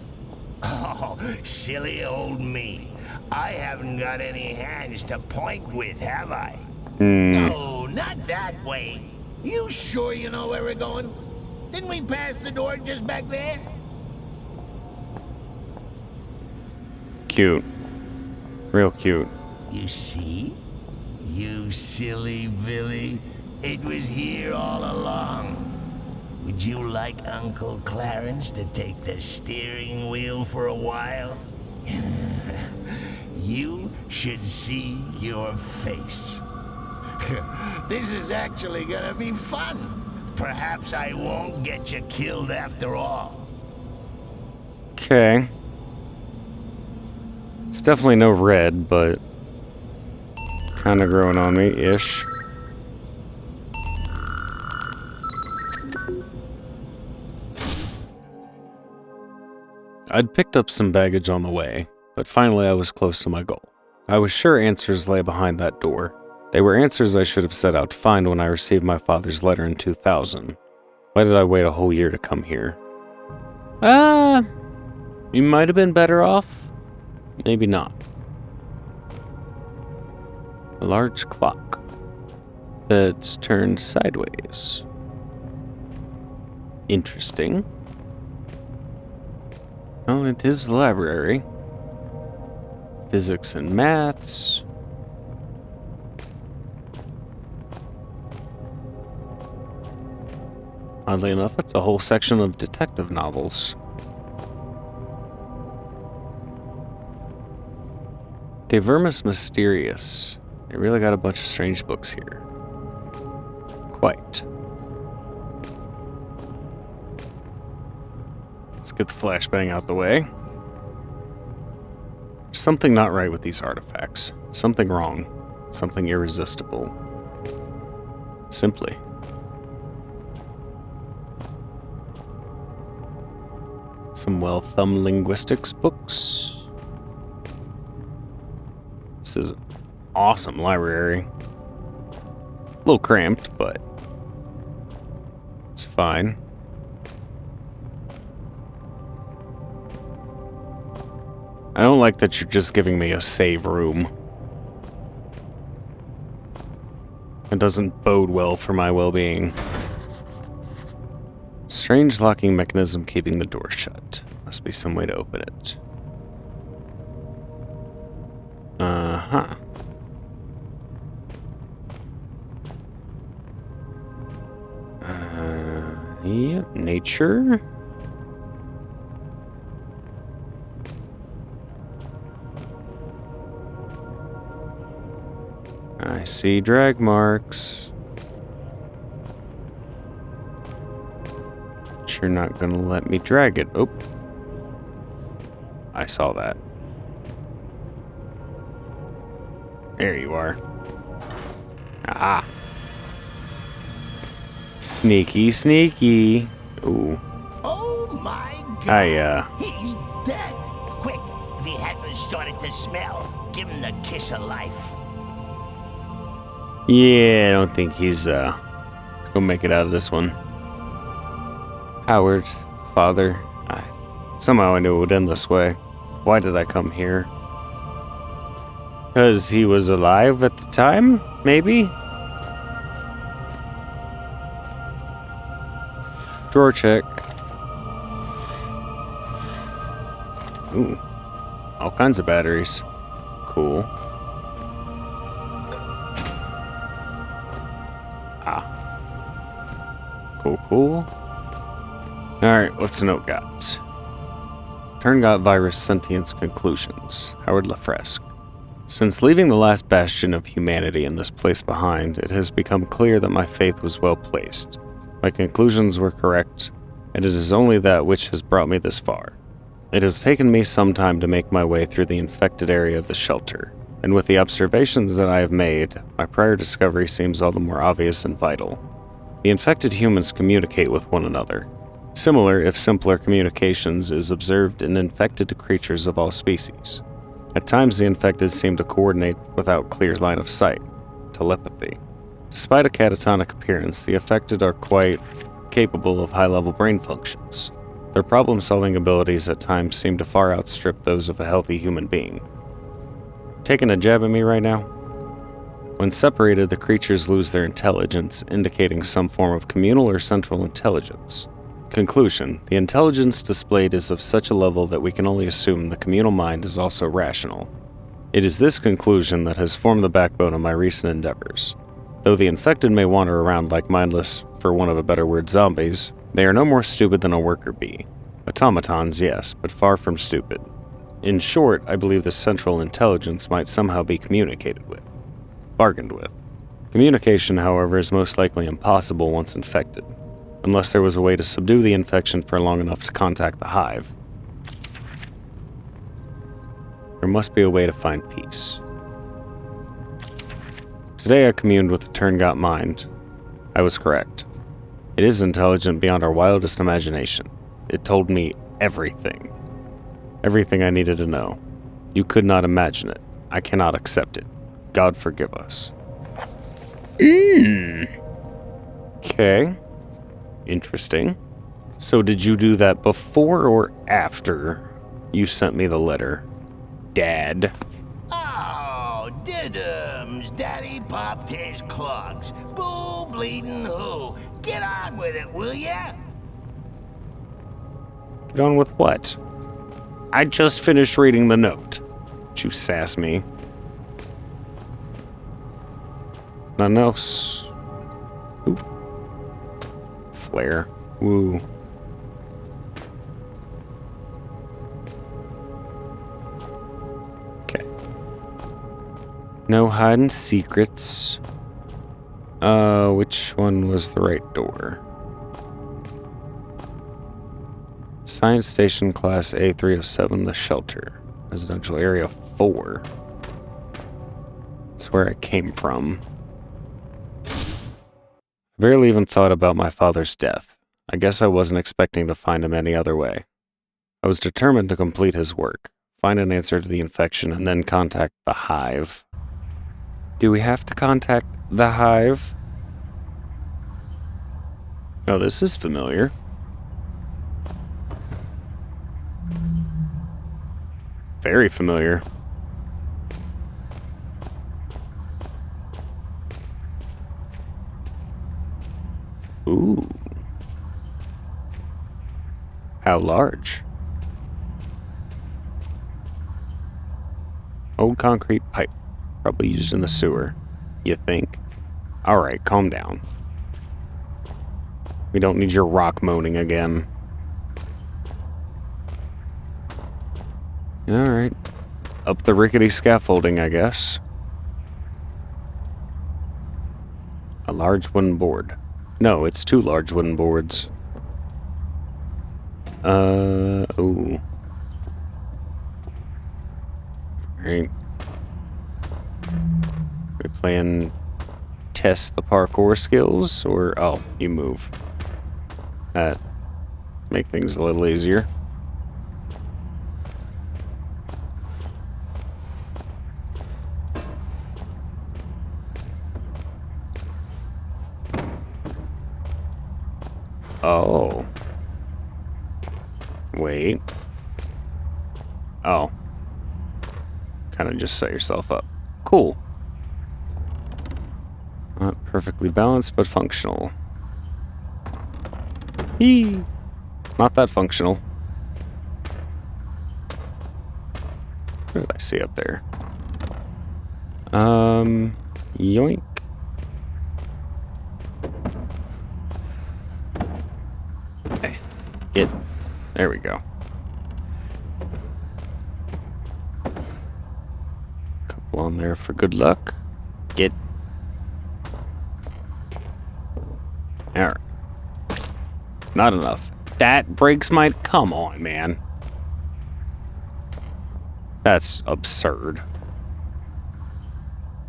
Oh, silly old me. I haven't got any hands to point with, have I? No, not that way. You sure you know where we're going? Didn't we pass the door just back there? Cute. Real cute. You see? You silly Billy. It was here all along. Would you like Uncle Clarence to take the steering wheel for a while? You should see your face. This is actually gonna be fun. Perhaps I won't get you killed after all. Okay. It's definitely no red, but kind of growing on me-ish. I'd picked up some baggage on the way, but finally I was close to my goal. I was sure answers lay behind that door. They were answers I should have set out to find when I received my father's letter in 2000. Why did I wait a whole year to come here? You might have been better off. Maybe not. A large clock that's turned sideways. Interesting. Oh, it is the library. Physics and maths. Oddly enough, it's a whole section of detective novels. De Vermis Mysterious. They really got a bunch of strange books here. Quite. Let's get the flashbang out the way. There's something not right with these artifacts. Something wrong. Something irresistible. Simply. Some well-thumbed linguistics books. This is an awesome library. A little cramped, but it's fine. I don't like that you're just giving me a save room. It doesn't bode well for my well-being. Strange locking mechanism keeping the door shut. Must be some way to open it. Uh-huh. Yep, nature. I see drag marks. But you're not gonna let me drag it. Oh. I saw that. There you are. Aha. Sneaky, sneaky. Ooh. Oh my god. He's dead. Quick, if he hasn't started to smell, give him the kiss of life. Yeah, I don't think he's gonna make it out of this one. Howard, father. Somehow I knew it would end this way. Why did I come here? Because he was alive at the time, maybe? Drawer check. Ooh. All kinds of batteries. Cool. Cool. Alright, what's the note got? Turn got virus sentience conclusions. Howard Lafresque. Since leaving the last bastion of humanity in this place behind, it has become clear that my faith was well placed. My conclusions were correct, and it is only that which has brought me this far. It has taken me some time to make my way through the infected area of the shelter, and with the observations that I have made, my prior discovery seems all the more obvious and vital. The infected humans communicate with one another. Similar, if simpler, communications is observed in infected creatures of all species. At times, the infected seem to coordinate without clear line of sight, telepathy. Despite a catatonic appearance, the affected are quite capable of high-level brain functions. Their problem-solving abilities at times seem to far outstrip those of a healthy human being. Taking a jab at me right now? When separated, the creatures lose their intelligence, indicating some form of communal or central intelligence. Conclusion: the intelligence displayed is of such a level that we can only assume the communal mind is also rational. It is this conclusion that has formed the backbone of my recent endeavors. Though the infected may wander around like mindless, for want of a better word, zombies, they are no more stupid than a worker bee. Automatons, yes, but far from stupid. In short, I believe this central intelligence might somehow be communicated with. Bargained with. Communication, however, is most likely impossible once infected, unless there was a way to subdue the infection for long enough to contact the hive. There must be a way to find peace. Today I communed with the Turngot mind. I was correct. It is intelligent beyond our wildest imagination. It told me everything. Everything I needed to know. You could not imagine it. I cannot accept it. God forgive us. Okay. Interesting. So did you do that before or after you sent me the letter, Dad? Oh, diddums. Daddy popped his clogs. Bull bleeding who? Get on with it, will ya? Get on with what? I just finished reading the note. Don't you sass me. Nothing else. Ooh. Flare. Woo. Okay. No hiding secrets. Which one was the right door? Science Station Class A307, the shelter. Residential Area 4. That's where I came from. I barely even thought about my father's death. I guess I wasn't expecting to find him any other way. I was determined to complete his work, find an answer to the infection, and then contact the Hive. Do we have to contact the Hive? Oh, this is familiar. Very familiar. Ooh. How large? Old concrete pipe. Probably used in the sewer. You think? Alright, calm down. We don't need your rock moaning again. Alright. Up the rickety scaffolding, I guess. A large wooden board. No, it's 2 large wooden boards. Ooh. Alright. We playing test the parkour skills, or... Oh, you move. That make things a little easier. Oh. Wait. Oh. Kind of just set yourself up. Cool. Not perfectly balanced, but functional. Eee. Not that functional. What did I see up there? Yoink. Hey, get. There we go. Couple on there for good luck. Get. Alright. Not enough. That breaks my... Come on, man. That's absurd.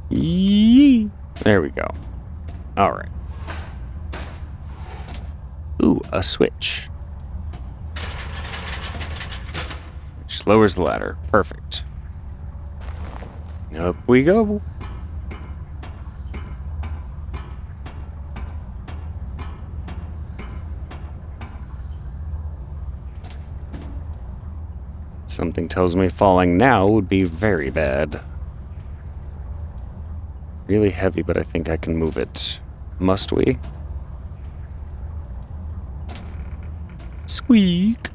Yee. There we go. Alright. Ooh, a switch. Which lowers the ladder. Perfect. Up we go. Something tells me falling now would be very bad. Really heavy, but I think I can move it. Must we? Squeak.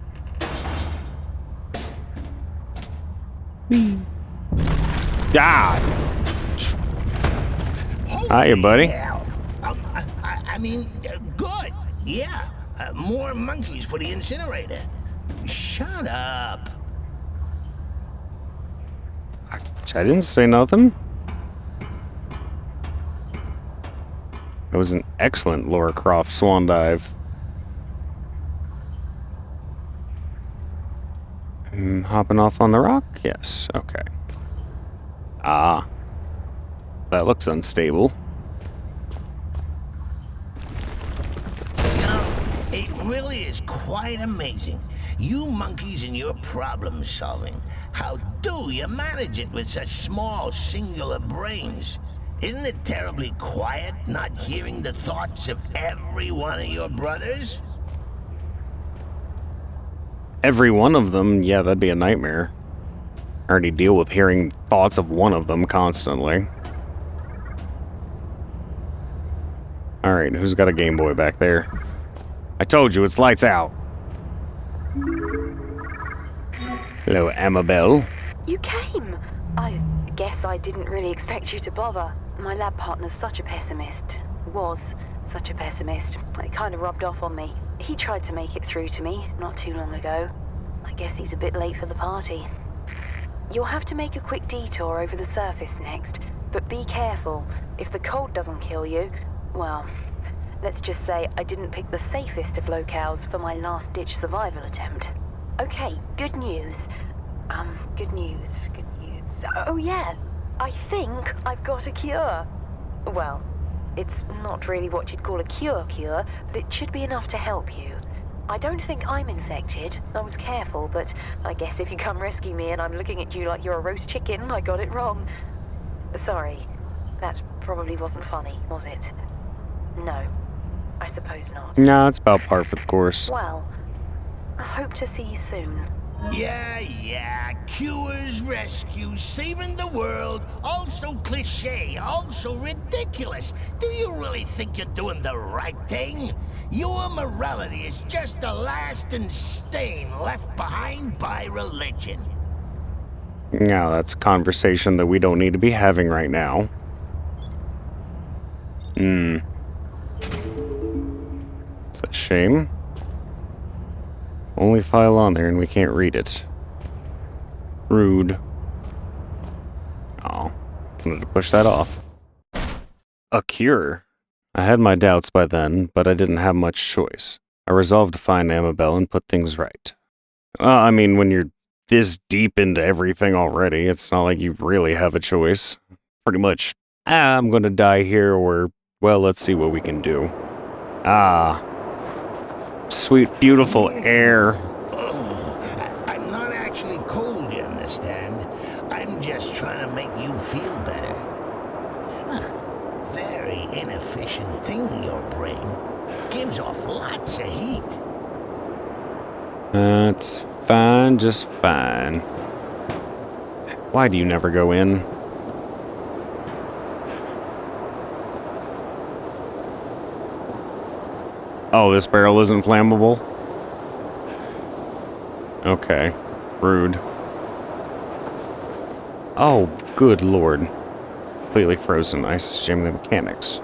Whee. Ah! Hiya, buddy. Hell. I mean, good. Yeah. More monkeys for the incinerator. Shut up. I didn't say nothing. It was an excellent Laura Croft swan dive. Hopping off on the rock? Yes, okay. Ah. That looks unstable. You know, it really is quite amazing. You monkeys and your problem solving. How do you manage it with such small, singular brains? Isn't it terribly quiet, not hearing the thoughts of every one of your brothers? Every one of them, yeah, that'd be a nightmare. I already deal with hearing thoughts of one of them constantly. Alright, who's got a Game Boy back there? I told you, it's lights out. Hello, Amabel. You came! I guess I didn't really expect you to bother. My lab partner's such a pessimist. Was such a pessimist. It kind of rubbed off on me. He tried to make it through to me not too long ago. I guess he's a bit late for the party. You'll have to make a quick detour over the surface next, but be careful. If the cold doesn't kill you, well, let's just say I didn't pick the safest of locales for my last-ditch survival attempt. Okay, good news. Good news. Oh yeah, I think I've got a cure. Well, it's not really what you'd call a cure, but it should be enough to help you. I don't think I'm infected. I was careful, but I guess if you come rescue me and I'm looking at you like you're a roast chicken, I got it wrong. Sorry, that probably wasn't funny, was it? No, I suppose not. Nah, it's about par for the course. Well, I hope to see you soon. Yeah, cures, rescues, saving the world, also cliche, also ridiculous. Do you really think you're doing the right thing? Your morality is just a lasting stain left behind by religion. Now, that's a conversation that we don't need to be having right now. It's a shame. Only file on there and we can't read it. Rude. Oh, wanted to push that off. A cure. I had my doubts by then, but I didn't have much choice. I resolved to find Amabel and put things right. I mean, when you're this deep into everything already, it's not like you really have a choice. Pretty much, I'm gonna die here, or, well, let's see what we can do. Ah. Sweet, beautiful air. I'm not actually cold, you understand? I'm just trying to make you feel better. Very inefficient thing, your brain. Gives off lots of heat. It's fine, just fine. Why do you never go in? Oh, this barrel isn't flammable? Okay. Rude. Oh, good lord. Completely frozen. Ice is jamming the mechanics.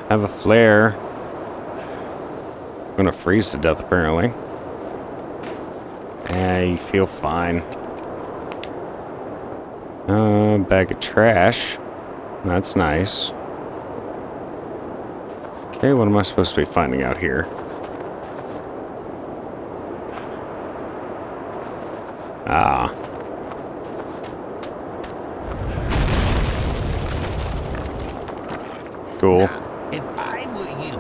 Have a flare. I'm gonna freeze to death, apparently. You feel fine. Bag of trash. That's nice. Okay, what am I supposed to be finding out here? Ah. Cool. Now, if I were you,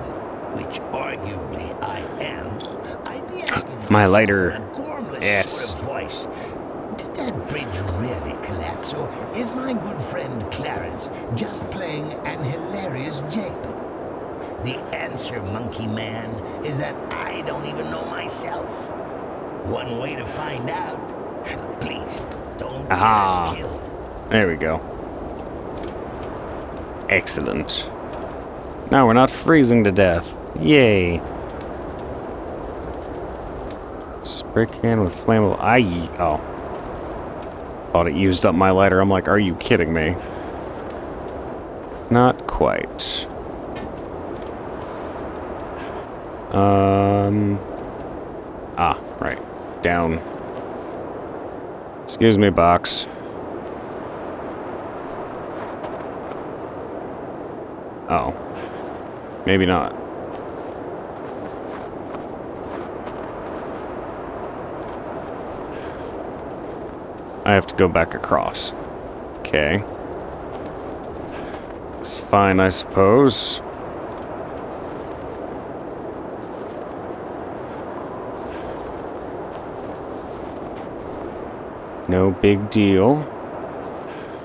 which arguably I am, I'd be asking My myself lighter. in a gormless Yes. sort of voice, did that bridge really collapse, or is my good friend Clarence just playing an hilarious jape? The answer, monkey man, is that I don't even know myself. One way to find out. Please, don't get Aha. us killed. There we go. Excellent. Now we're not freezing to death. Yay. Spray can with flammable. Oh. Thought it used up my lighter. I'm like, are you kidding me? Not quite. Right. Down. Excuse me, box. Oh. Maybe not. I have to go back across. Okay. It's fine, I suppose. No big deal,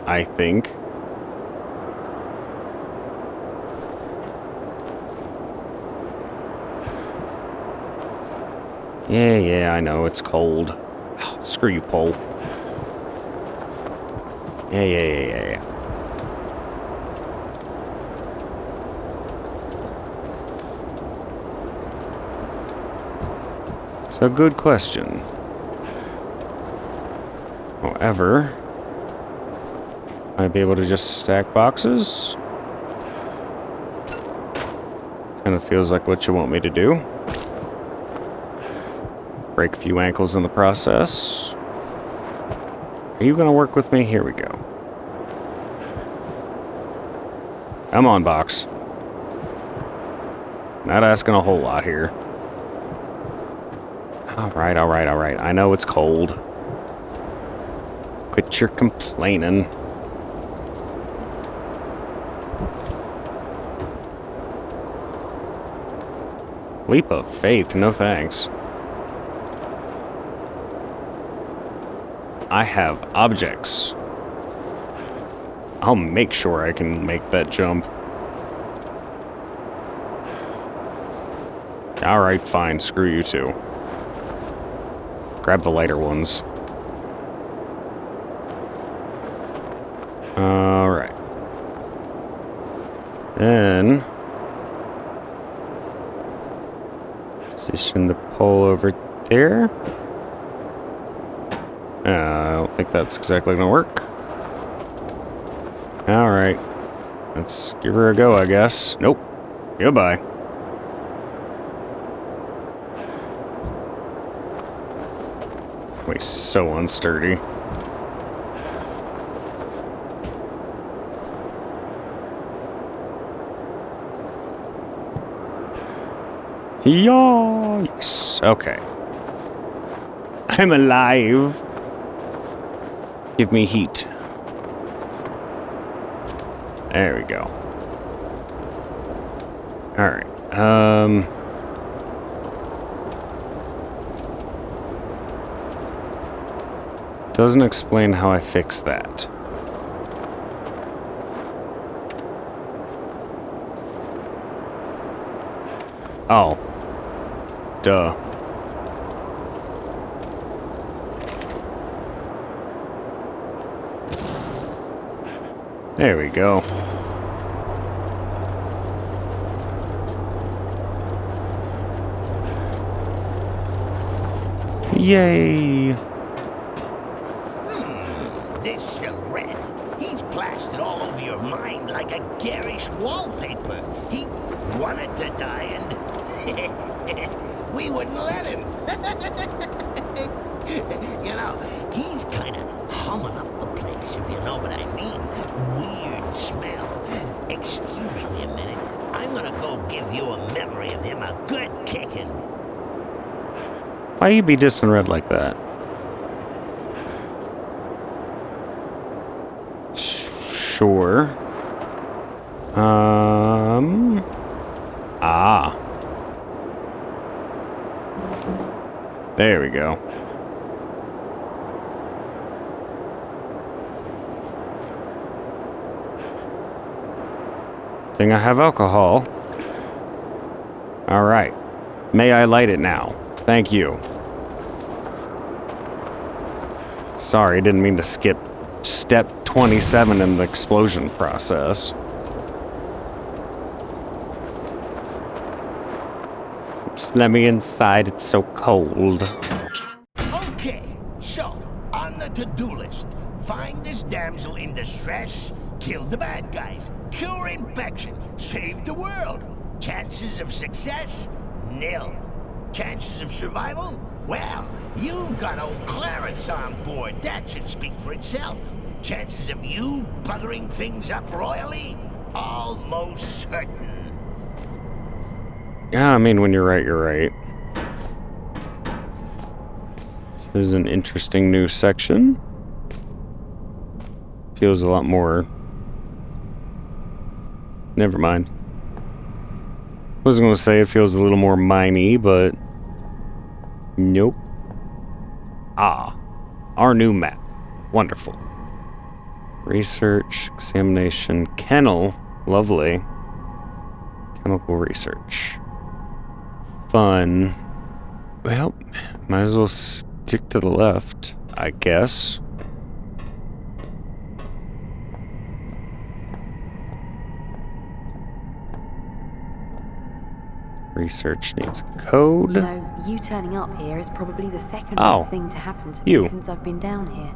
I think. Yeah, I know, it's cold. Oh, screw you, pole. Yeah. So, good question. However, might be able to just stack boxes. Kind of feels like what you want me to do. Break a few ankles in the process. Are you gonna work with me? Here we go. Come on, box. Not asking a whole lot here. Alright. I know it's cold. Quit your complaining. Leap of faith, no thanks. I have objects. I'll make sure I can make that jump. Alright, fine. Screw you too. Grab the lighter ones. Alright. Then... position the pole over there. I don't think that's exactly gonna work. Alright. Let's give her a go, I guess. Nope. Goodbye. Wait, so unsturdy. Yes. Okay. I'm alive. Give me heat. There we go. Alright. Doesn't explain how I fix that. Oh. Duh. There we go. Yay! This Red, he's plastered all over your mind like a garish wallpaper. He wanted to die and we wouldn't let him. You know, he's kind of humming up the place, if you know what I mean. Weird smell. Excuse me a minute. I'm gonna go give you a memory of him a good kicking. Why you be dissing Red like that? Sure. There we go. Think I have alcohol. All right. May I light it now? Thank you. Sorry, didn't mean to skip step 27 in the explosion process. Just let me inside, it's so cold. Okay, so, on the to-do list, find this damsel in distress, kill the bad guys, cure infection, save the world. Chances of success? Nil. Chances of survival? Well, you've got old Clarence on board. That should speak for itself. Chances of you buggering things up royally? Almost certain. Yeah, I mean, when you're right, you're right. This is an interesting new section. Feels a lot more... Never mind. Wasn't going to say it feels a little more miney, but... Nope. Ah. Our new map. Wonderful. Research, examination, kennel. Lovely. Chemical research. Fun. Well, might as well stick to the left, I guess. Research needs a code. You know, you turning up here is probably the second Oh, best thing to happen to you. me since I've been down here.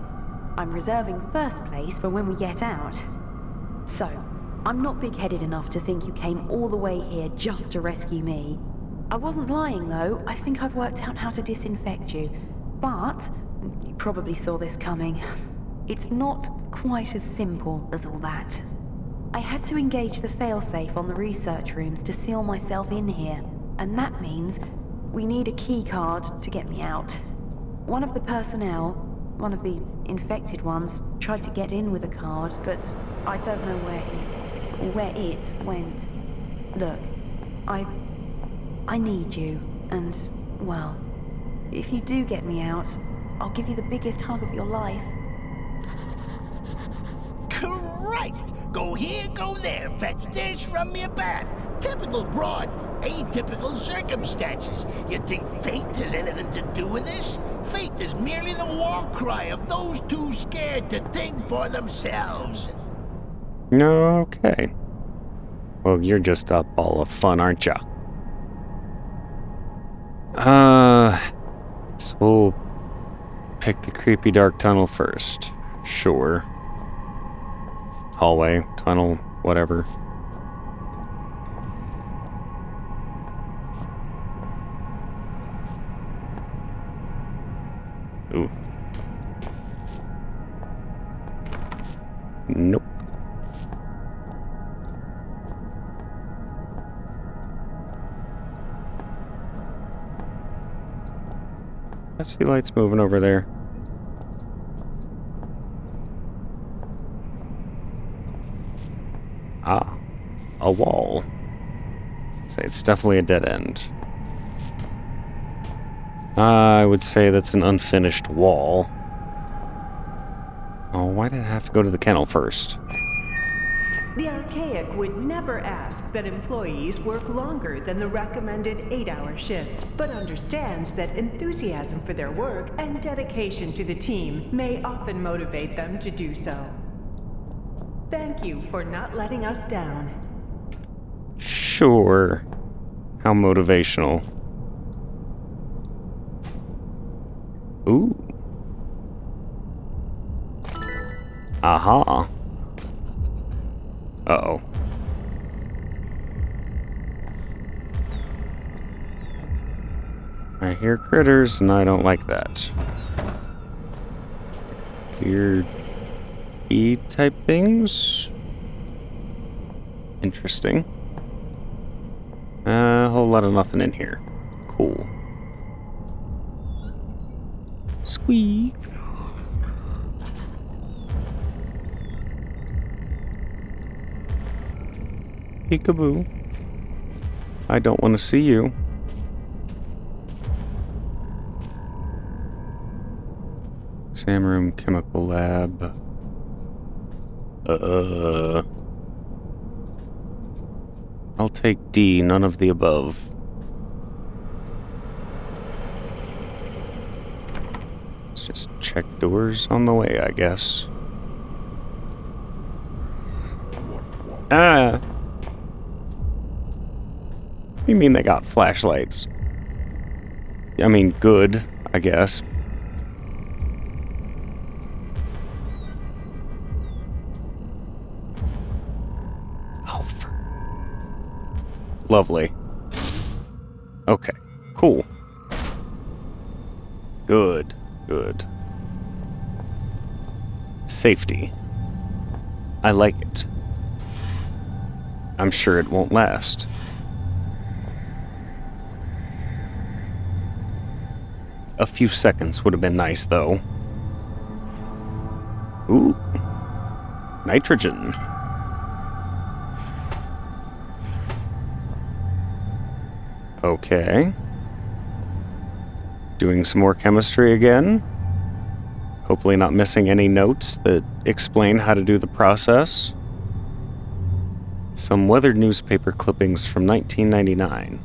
I'm reserving first place for when we get out. So, I'm not big-headed enough to think you came all the way here just to rescue me. I wasn't lying, though. I think I've worked out how to disinfect you. But, you probably saw this coming. It's not quite as simple as all that. I had to engage the failsafe on the research rooms to seal myself in here. And that means we need a key card to get me out. One of the personnel, one of the infected ones, tried to get in with a card, but I don't know where it went. Look, I need you, and, well, if you do get me out, I'll give you the biggest hug of your life. Christ! Go here, go there, fetch this, run me a bath. Typical broad, atypical circumstances. You think fate has anything to do with this? Fate is merely the war cry of those too scared to think for themselves. Okay. Well, you're just a ball of fun, aren't ya? So we'll pick the creepy dark tunnel first. Sure. Hallway, tunnel, whatever. Ooh. Nope. I see lights moving over there. Ah, a wall. Say it's definitely a dead end. I would say that's an unfinished wall. Oh, why did I have to go to the kennel first? The Archaic would never ask that employees work longer than the recommended 8-hour shift, but understands that enthusiasm for their work and dedication to the team may often motivate them to do so. Thank you for not letting us down. Sure. How motivational. Ooh. Aha. Uh-oh. I hear critters, and I don't like that. Weird E-type things? Interesting. A whole lot of nothing in here. Cool. Squeak. Peekaboo. I don't want to see you. Exam room, chemical lab. I'll take D, none of the above. Let's just check doors on the way, I guess. Ah! What do you mean they got flashlights? I mean, good, I guess. Oh, lovely. Okay, cool. Good, good. Safety. I like it. I'm sure it won't last. A few seconds would have been nice, though. Ooh. Nitrogen. Okay. Doing some more chemistry again. Hopefully not missing any notes that explain how to do the process. Some weathered newspaper clippings from 1999.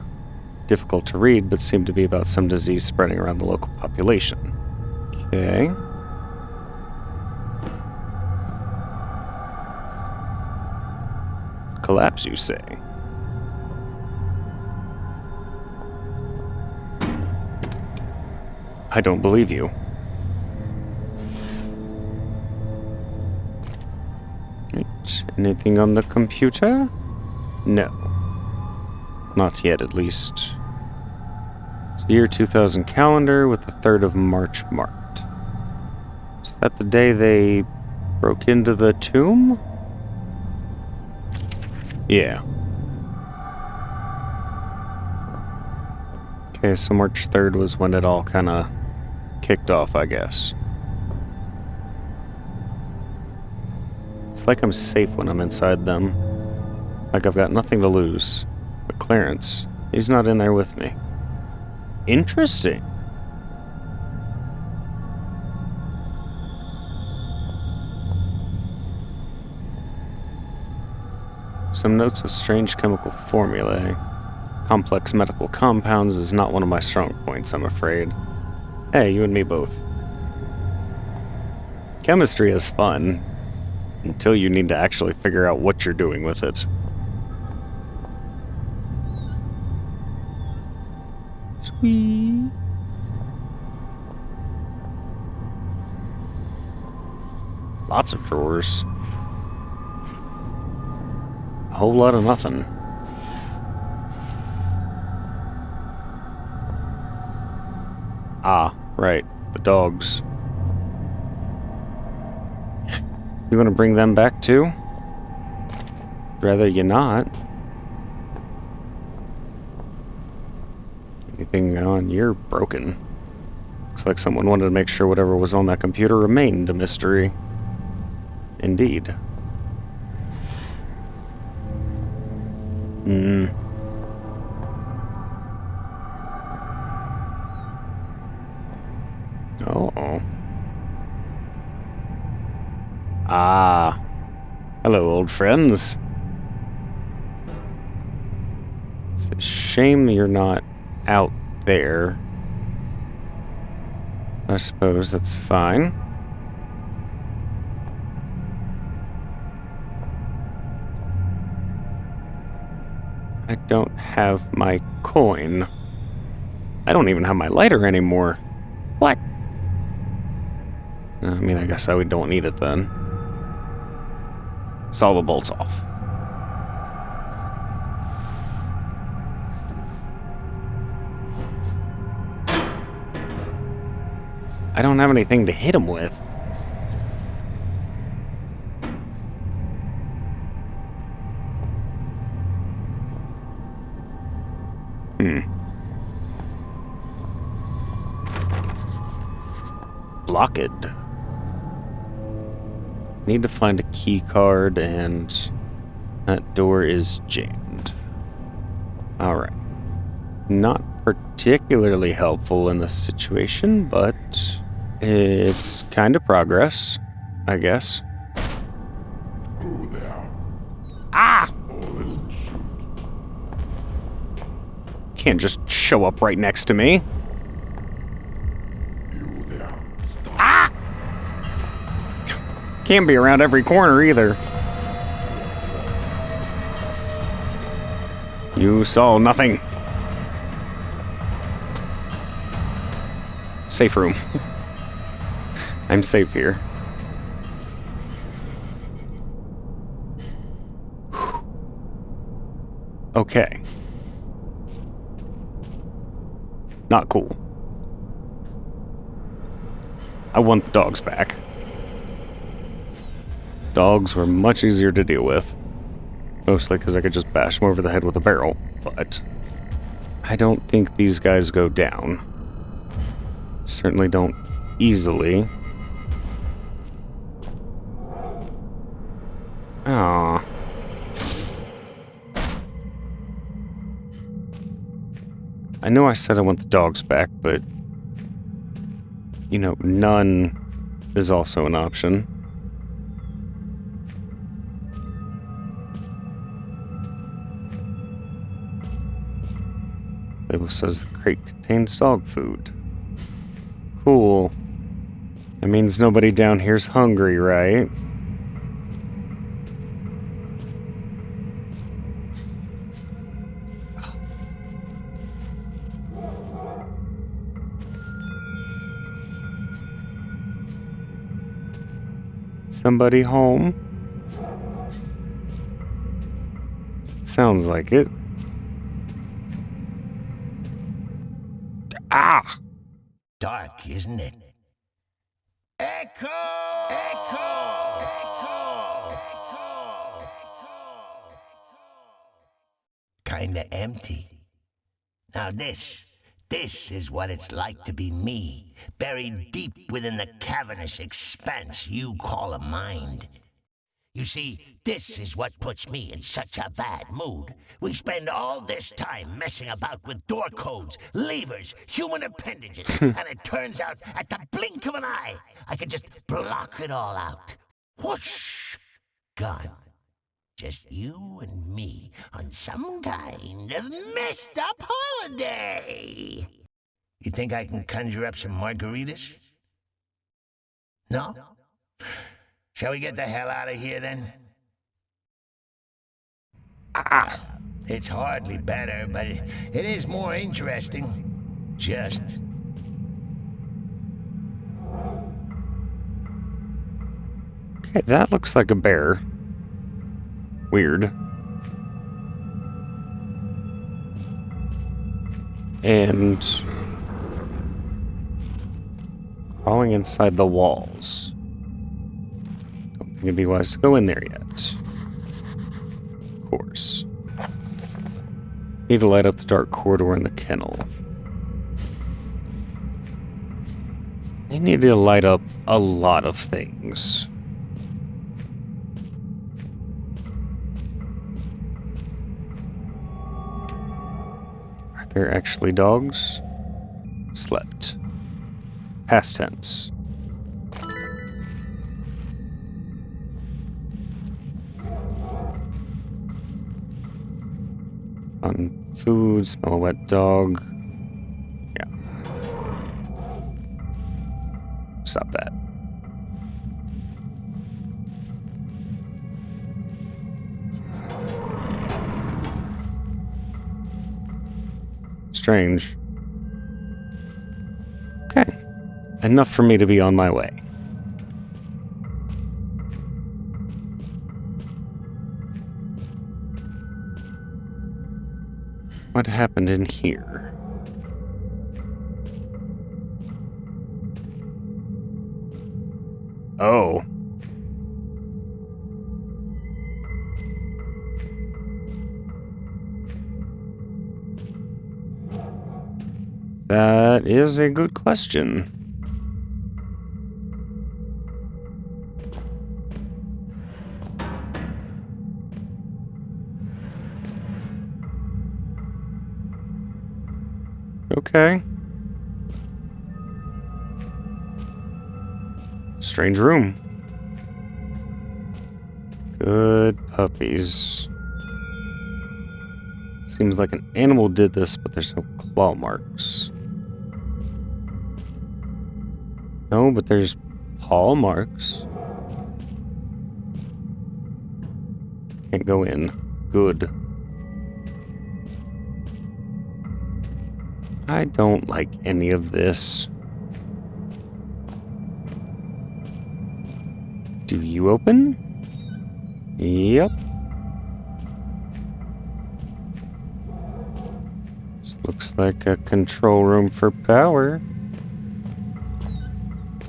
Difficult to read, but seem to be about some disease spreading around the local population. Okay. Collapse, you say? I don't believe you. Right. Anything on the computer? No. Not yet, at least. It's the year 2000 calendar with the 3rd of March marked. Is that the day they broke into the tomb? Yeah. Okay, so March 3rd was when it all kind of kicked off, I guess. It's like I'm safe when I'm inside them. Like I've got nothing to lose. But Clarence, he's not in there with me. Interesting. Some notes with strange chemical formulae. Complex medical compounds is not one of my strong points, I'm afraid. Hey, you and me both. Chemistry is fun, until you need to actually figure out what you're doing with it. Sweet. Lots of drawers. A whole lot of nothing. Ah, right. The dogs. You want to bring them back too? Rather you not. Anything on? You're broken. Looks like someone wanted to make sure whatever was on that computer remained a mystery. Indeed. Uh-oh. Ah. Hello, old friends. It's a shame you're not out there. I suppose that's fine. I don't have my coin. I don't even have my lighter anymore. What? I mean, I guess I don't need it then. Saw the bolts off. I don't have anything to hit him with. Blocked. Need to find a key card, and that door is jammed. Alright. Not particularly helpful in this situation, but it's kind of progress, I guess. Go there. Ah! Or listen, shoot. Can't just show up right next to me. You there. Stop. Ah! Can't be around every corner either. You saw nothing. Safe room. I'm safe here. Okay. Not cool. I want the dogs back. Dogs were much easier to deal with. Mostly because I could just bash them over the head with a barrel. But I don't think these guys go down. Certainly don't easily. Aw. I know I said I want the dogs back, but... You know, none is also an option. Label says the crate contains dog food. Cool. That means nobody down here's hungry, right? Somebody home? Sounds like it. Ah! Dark, isn't it? Echo! Echo! Echo! Echo! Kinda empty. Now this is what it's like to be me, buried deep within the cavernous expanse you call a mind. You see, this is what puts me in such a bad mood. We spend all this time messing about with door codes, levers, human appendages, and it turns out at the blink of an eye, I can just block it all out. Whoosh! Gone. Just you and me on some kind of messed up holiday. You think I can conjure up some margaritas? No? Shall we get the hell out of here, then? It's hardly better, but it is more interesting. Just. Okay, that looks like a bear. Weird. And... crawling inside the walls. It'd be wise to go in there yet. Of course. Need to light up the dark corridor in the kennel. I need to light up a lot of things. Are there actually dogs? Slept. Past tense. On food, smell a wet dog. Yeah. Stop that. Strange. Okay. Enough for me to be on my way. What happened in here? Oh. That is a good question. Okay. Strange room. Good puppies. Seems like an animal did this, but there's no claw marks. No, but there's paw marks. Can't go in. Good. I don't like any of this. Do you open? Yep. This looks like a control room for power.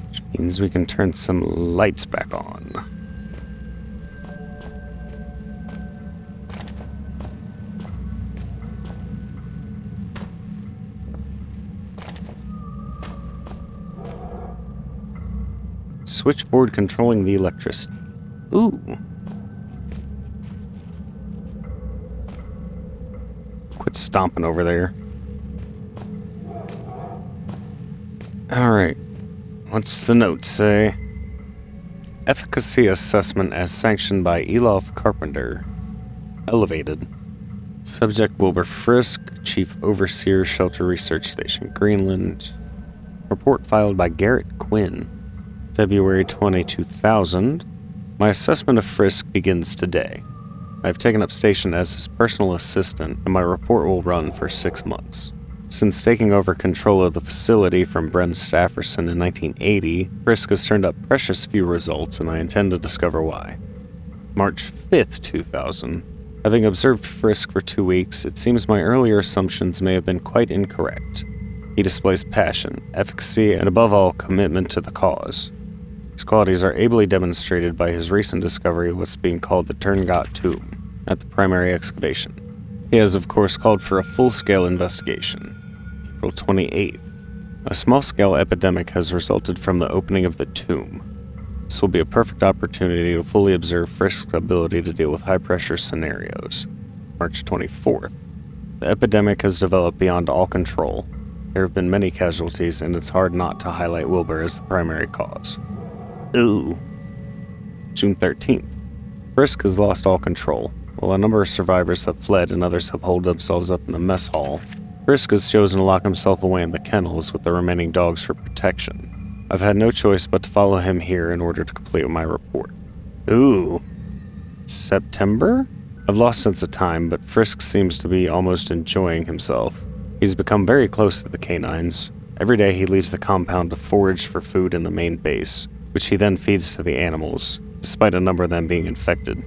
Which means we can turn some lights back on. Switchboard controlling the electricity. Ooh. stomping over there. Alright. What's the note say? Efficacy assessment as sanctioned by Elof Carpenter. Elevated. Subject Wilbur Frisk, Chief Overseer, Shelter Research Station, Greenland. Report filed by Garrett Quinn. February 20, 2000. My assessment of Frisk begins today. I have taken up station as his personal assistant, and my report will run for 6 months. Since taking over control of the facility from Bren Stafferson in 1980, Frisk has turned up precious few results, and I intend to discover why. March 5th, 2000. Having observed Frisk for 2 weeks, it seems my earlier assumptions may have been quite incorrect. He displays passion, efficacy, and above all, commitment to the cause. These qualities are ably demonstrated by his recent discovery of what's being called the Turngat tomb at the primary excavation. He has, of course, called for a full-scale investigation. April 28th. A small-scale epidemic has resulted from the opening of the tomb. This will be a perfect opportunity to fully observe Frisk's ability to deal with high-pressure scenarios. March 24th. The epidemic has developed beyond all control. There have been many casualties, and it's hard not to highlight Wilbur as the primary cause. Ooh. June 13th. Frisk has lost all control. While a number of survivors have fled and others have holed themselves up in the mess hall, Frisk has chosen to lock himself away in the kennels with the remaining dogs for protection. I've had no choice but to follow him here in order to complete my report. Ooh. September? I've lost sense of time, but Frisk seems to be almost enjoying himself. He's become very close to the canines. Every day he leaves the compound to forage for food in the main base, which he then feeds to the animals, despite a number of them being infected.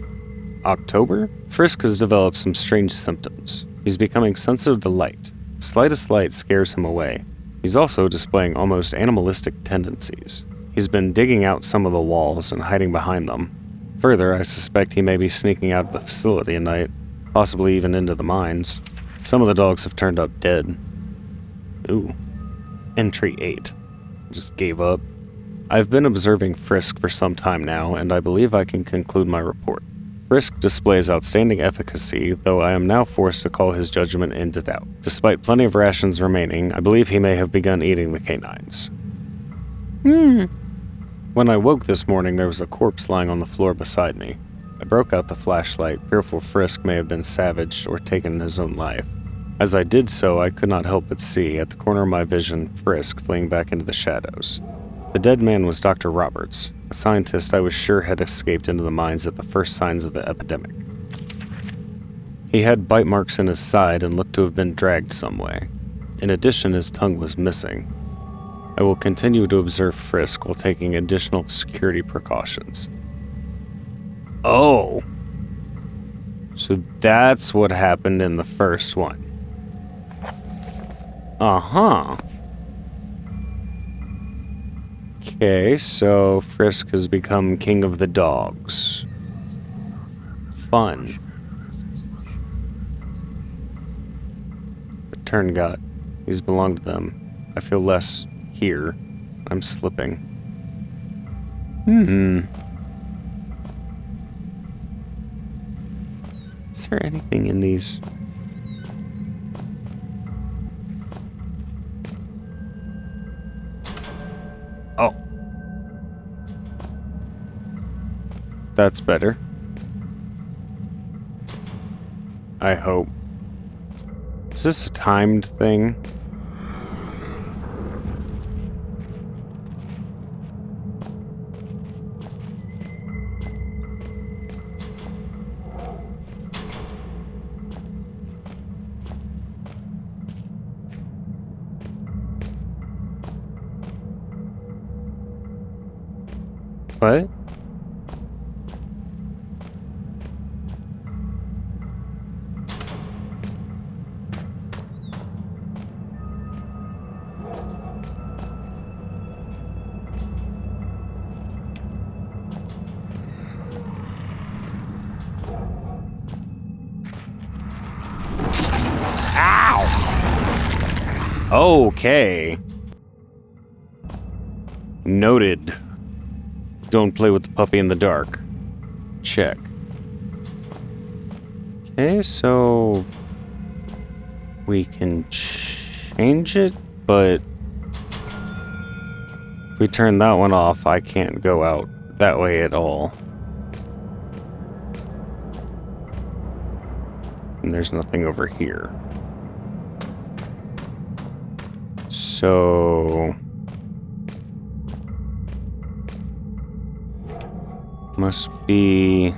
October? Frisk has developed some strange symptoms. He's becoming sensitive to light. The slightest light scares him away. He's also displaying almost animalistic tendencies. He's been digging out some of the walls and hiding behind them. Further, I suspect he may be sneaking out of the facility at night, possibly even into the mines. Some of the dogs have turned up dead. Ooh. Entry 8. Just gave up. I've been observing Frisk for some time now, and I believe I can conclude my report. Frisk displays outstanding efficacy, though I am now forced to call his judgment into doubt. Despite plenty of rations remaining, I believe he may have begun eating the canines. When I woke this morning, there was a corpse lying on the floor beside me. I broke out the flashlight, fearful Frisk may have been savaged or taken his own life. As I did so, I could not help but see, at the corner of my vision, Frisk fleeing back into the shadows. The dead man was Dr. Roberts, a scientist I was sure had escaped into the mines at the first signs of the epidemic. He had bite marks in his side and looked to have been dragged some way. In addition, his tongue was missing. I will continue to observe Frisk while taking additional security precautions. Oh! So that's what happened in the first one. Uh-huh. Okay, so Frisk has become king of the dogs. Fun. The Turngat. These belong to them. I feel less here. I'm slipping. Is there anything in these? Oh. That's better. I hope. Is this a timed thing? What? Ow! Okay. Noted. Don't play with the puppy in the dark. Check. Okay, so... We can change it, but if we turn that one off, I can't go out that way at all. And there's nothing over here. So... must be...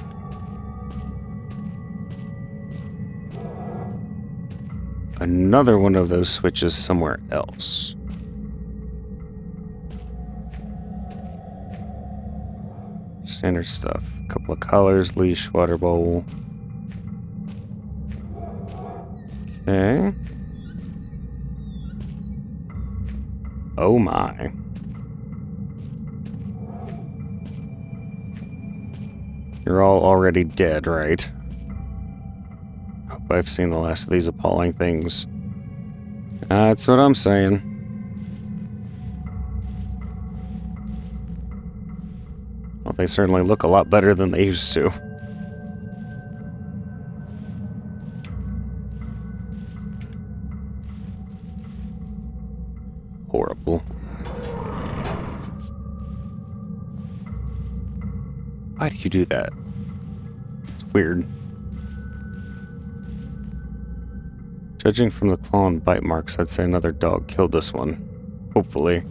another one of those switches somewhere else. Standard stuff. Couple of collars, leash, water bowl. Okay. Oh my. You're all already dead, right? Hope I've seen the last of these appalling things. That's what I'm saying. Well, they certainly look a lot better than they used to. Horrible. Why do you do that? It's weird. Judging from the claw and bite marks, I'd say another dog killed this one. Hopefully.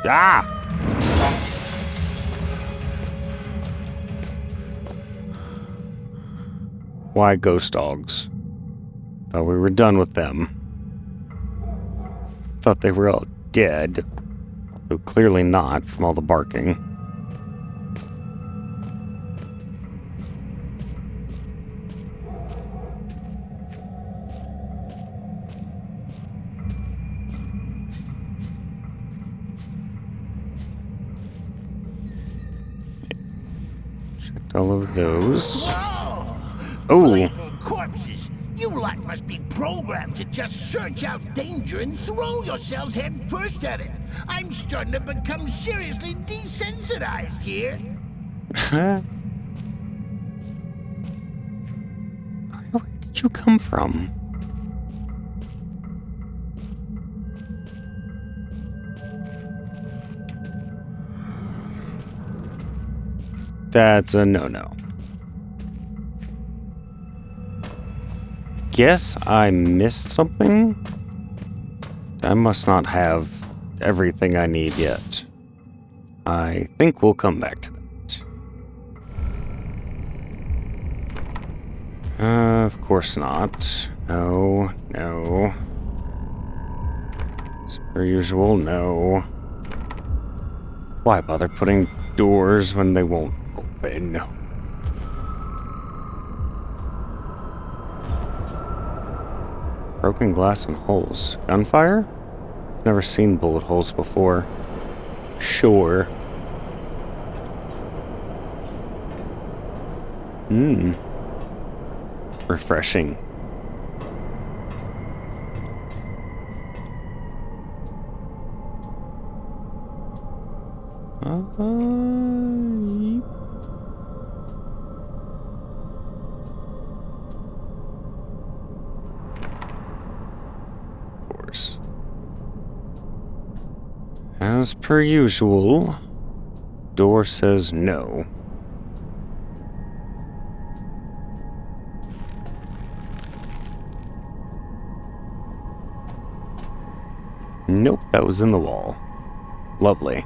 Ah! Why ghost dogs? Thought we were done with them. Thought they were all dead. Though clearly not, from all the barking. Checked all of those. Oh! Blatant corpses! You lot must be programmed to just search out danger and throw yourselves head first at it. I'm starting to become seriously desensitized here. Where did you come from? That's a no-no. Guess I missed something? I must not have everything I need yet. I think we'll come back to that. Of course not. No, no. As per usual, no. Why bother putting doors when they won't open? Broken glass and holes. Gunfire? Never seen bullet holes before. Sure. Refreshing. Of course. As per usual, door says no. Nope, that was in the wall. Lovely.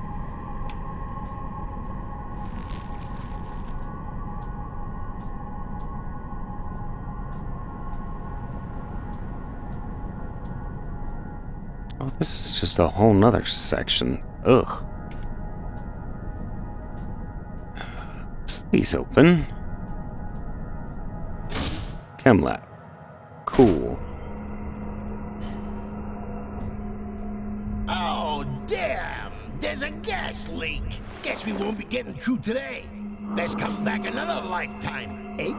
Oh, this is just a whole nother section. Ugh. Please open. Chem lab. Cool. Oh, damn! There's a gas leak. Guess we won't be getting through today. Let's come back another lifetime, eh?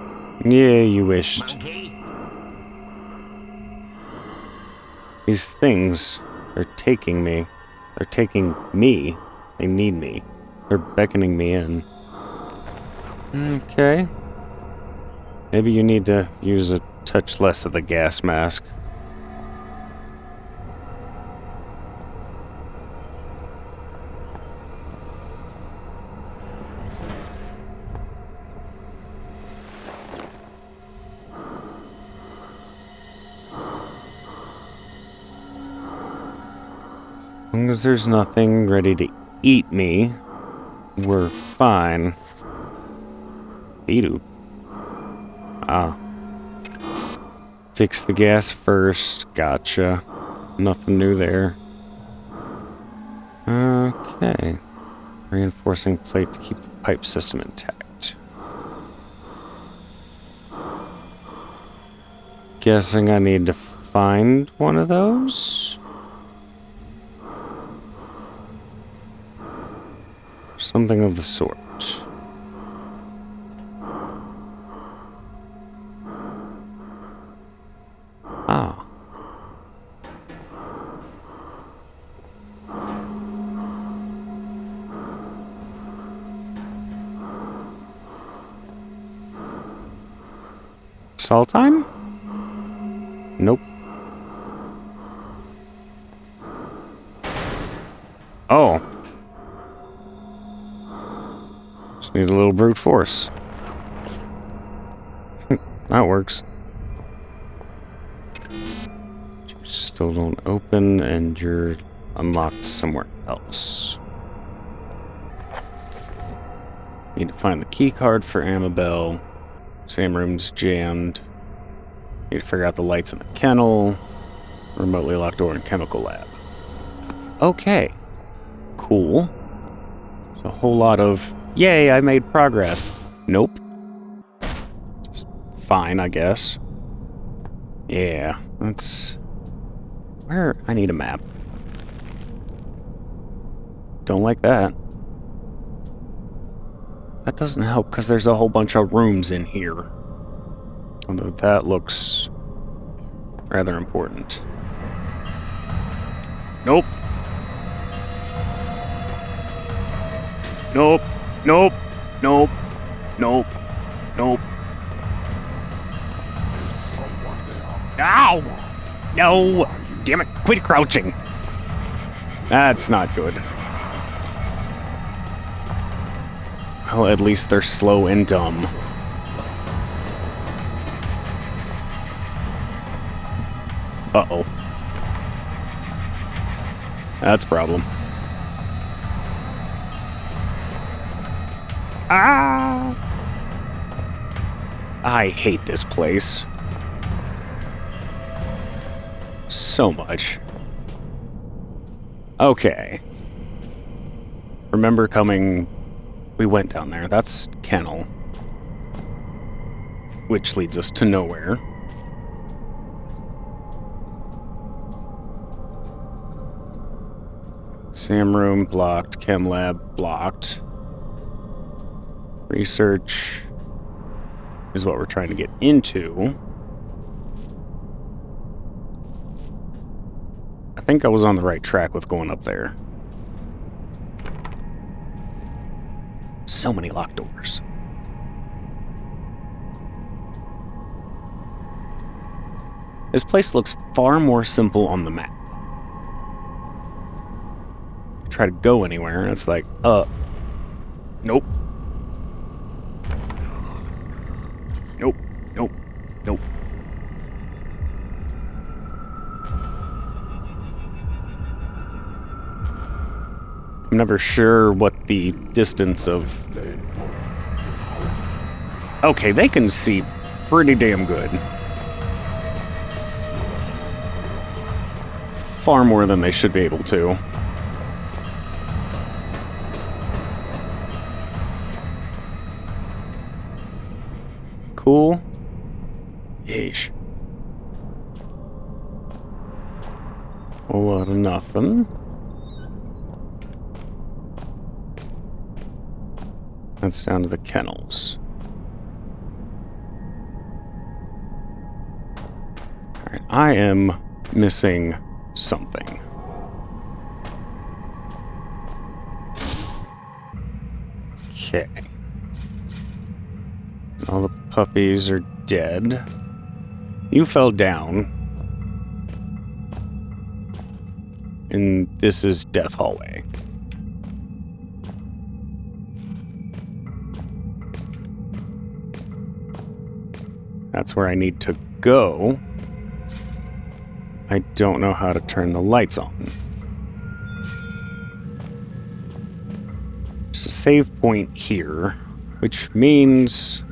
Yeah, you wished. Monkey? These things are taking me. They're taking me. They need me. They're beckoning me in. Okay. Maybe you need to use a touch less of the gas mask. As long as there's nothing ready to eat me, we're fine. Edu. Ah. Fix the gas first. Gotcha. Nothing new there. Okay. Reinforcing plate to keep the pipe system intact. Guessing I need to find one of those? Something of the sort. Ah. Salt time? Nope. Oh. Just need a little brute force. That works. You still don't open, and you're unlocked somewhere else. Need to find the key card for Amabel. Same room's jammed. Need to figure out the lights in the kennel. Remotely locked door in chemical lab. Okay. Cool. It's a whole lot of, yay, I made progress. Nope. Just fine, I guess. Yeah, that's... Where? I need a map. Don't like that. That doesn't help because there's a whole bunch of rooms in here. Although that looks rather important. Nope. Nope. Nope. Nope. Nope. Nope. Ow! No! Damn it, quit crouching! That's not good. Well, at least they're slow and dumb. Uh-oh. That's a problem. Ah! I hate this place. So much. Okay. Remember coming... We went down there. That's kennel. Which leads us to nowhere. Sam room blocked. Chem lab blocked. Research is what we're trying to get into. I think I was on the right track with going up there. So many locked doors. This place looks far more simple on the map. Try to go anywhere, and it's like, nope. Nope, nope, nope. I'm never sure what the distance of... Okay, they can see pretty damn good. Far more than they should be able to. Cool. Yeesh. A lot of nothing. That's down to the kennels. Alright, I am missing something. Okay. All the puppies are dead. You fell down. And this is Death Hallway. That's where I need to go. I don't know how to turn the lights on. There's a save point here, which means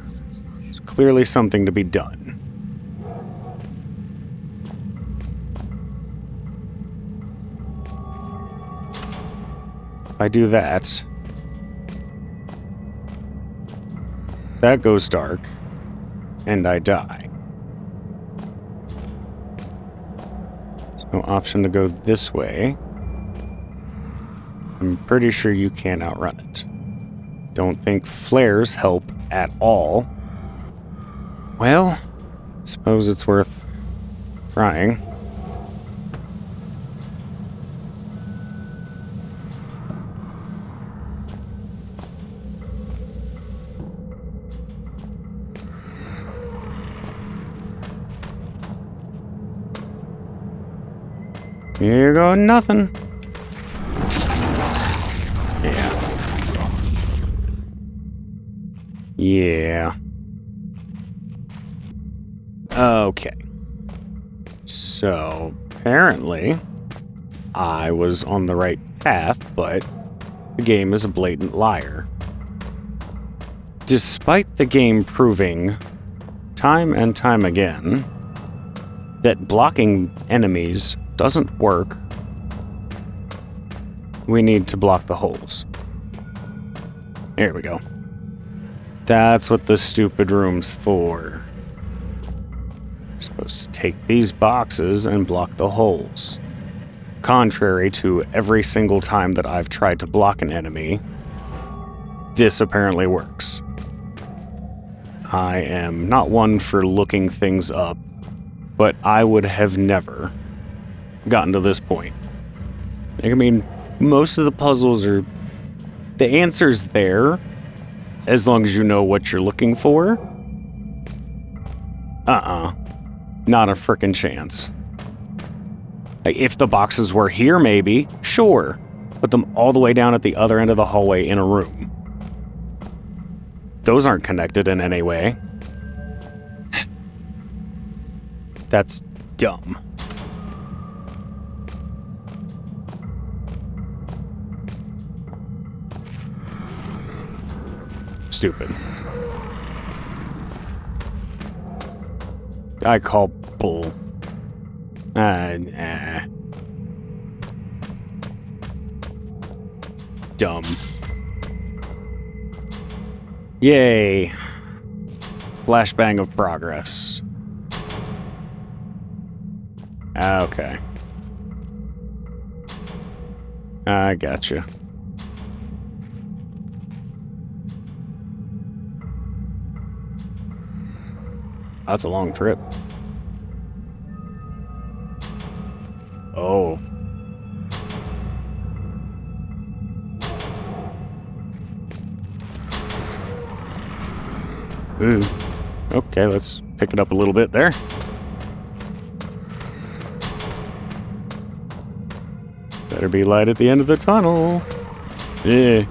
there's clearly something to be done. If I do that, that goes dark, and I die. There's no option to go this way. I'm pretty sure you can't outrun it. Don't think flares help at all. Well, I suppose it's worth trying. Here go nothing. Yeah. Okay. So, apparently, I was on the right path, but the game is a blatant liar. Despite the game proving time and time again that blocking enemies doesn't work, we need to block the holes. There we go. That's what the stupid room's for. We're supposed to take these boxes and block the holes. Contrary to every single time that I've tried to block an enemy, this apparently works. I am not one for looking things up, but I would have never gotten to this point. I mean, most of the puzzles are... the answer's there, as long as you know what you're looking for. Not a frickin' chance. If the boxes were here, maybe. Sure. Put them all the way down at the other end of the hallway in a room. Those aren't connected in any way. That's dumb. Stupid. I call bull. Dumb. Yay. Flashbang of progress. Okay. I gotcha. That's a long trip. Oh. Ooh. Okay, let's pick it up a little bit there. Better be light at the end of the tunnel. Yeah.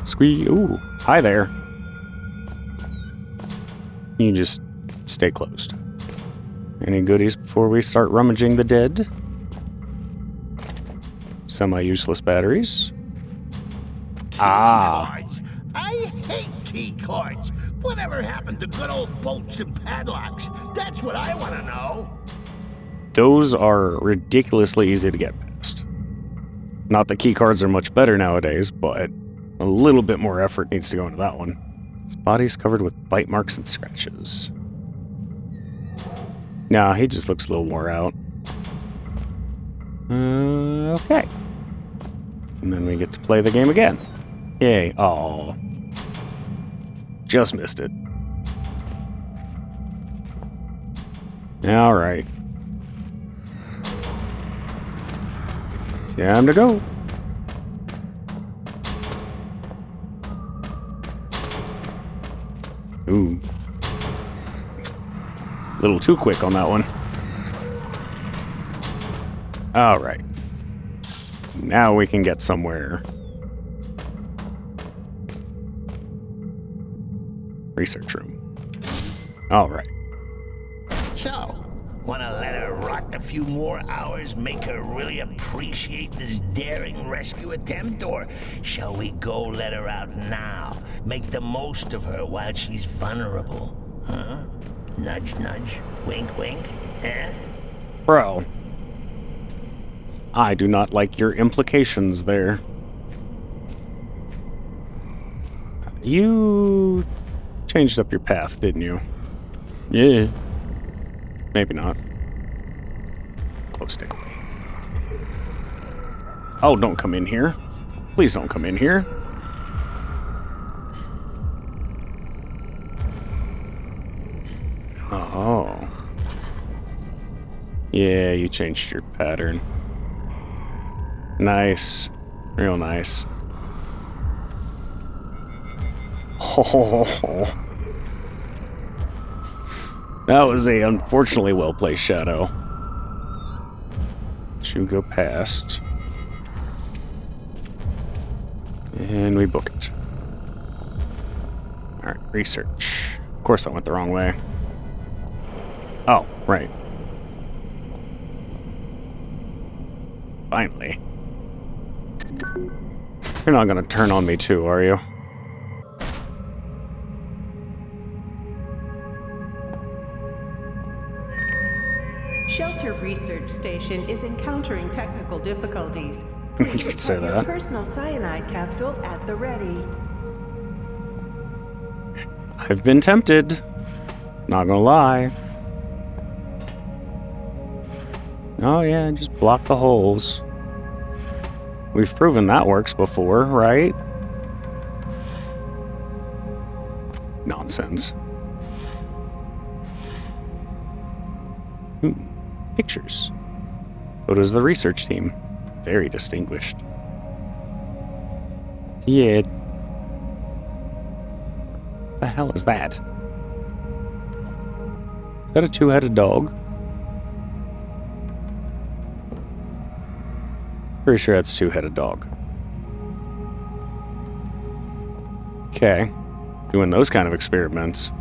Squee. Ooh. Hi there. You just stay closed. Any goodies before we start rummaging the dead? Semi-useless batteries. Cards. I hate key cards. Whatever happened to good old bolts and padlocks? That's what I want to know. Those are ridiculously easy to get past. Not that key cards are much better nowadays, but a little bit more effort needs to go into that one. His body's covered with bite marks and scratches. Nah, he just looks a little wore out. Okay. And then we get to play the game again. Yay. Aw. Just missed it. Alright. Time to go. Ooh. A little too quick on that one. Alright. Now we can get somewhere. Research room. Alright. So, wanna let her rot a few more hours, make her really appreciate this daring rescue attempt? Or shall we go let her out now? Make the most of her while she's vulnerable? Huh? Nudge, nudge. Wink, wink. Eh? Bro. I do not like your implications there. You changed up your path, didn't you? Yeah. Maybe not. Close stick away. Oh, don't come in here. Please don't come in here. Oh. Yeah, you changed your pattern. Nice. Real nice. Oh. That was a unfortunately well-placed shadow. Should go past. And we book it. Alright, research. Of course I went the wrong way. Oh, right. Finally. You're not gonna turn on me too, are you? Shelter Research Station is encountering technical difficulties. You Please could say have your that. personal cyanide capsule at the ready. I've been tempted. Not gonna lie. Oh yeah, just block the holes. We've proven that works before, right? Nonsense. Pictures. Photos of the research team. Very distinguished. Yeah. The hell is that? Is that a two-headed dog? Pretty sure that's a two-headed dog. Okay. Doing those kind of experiments.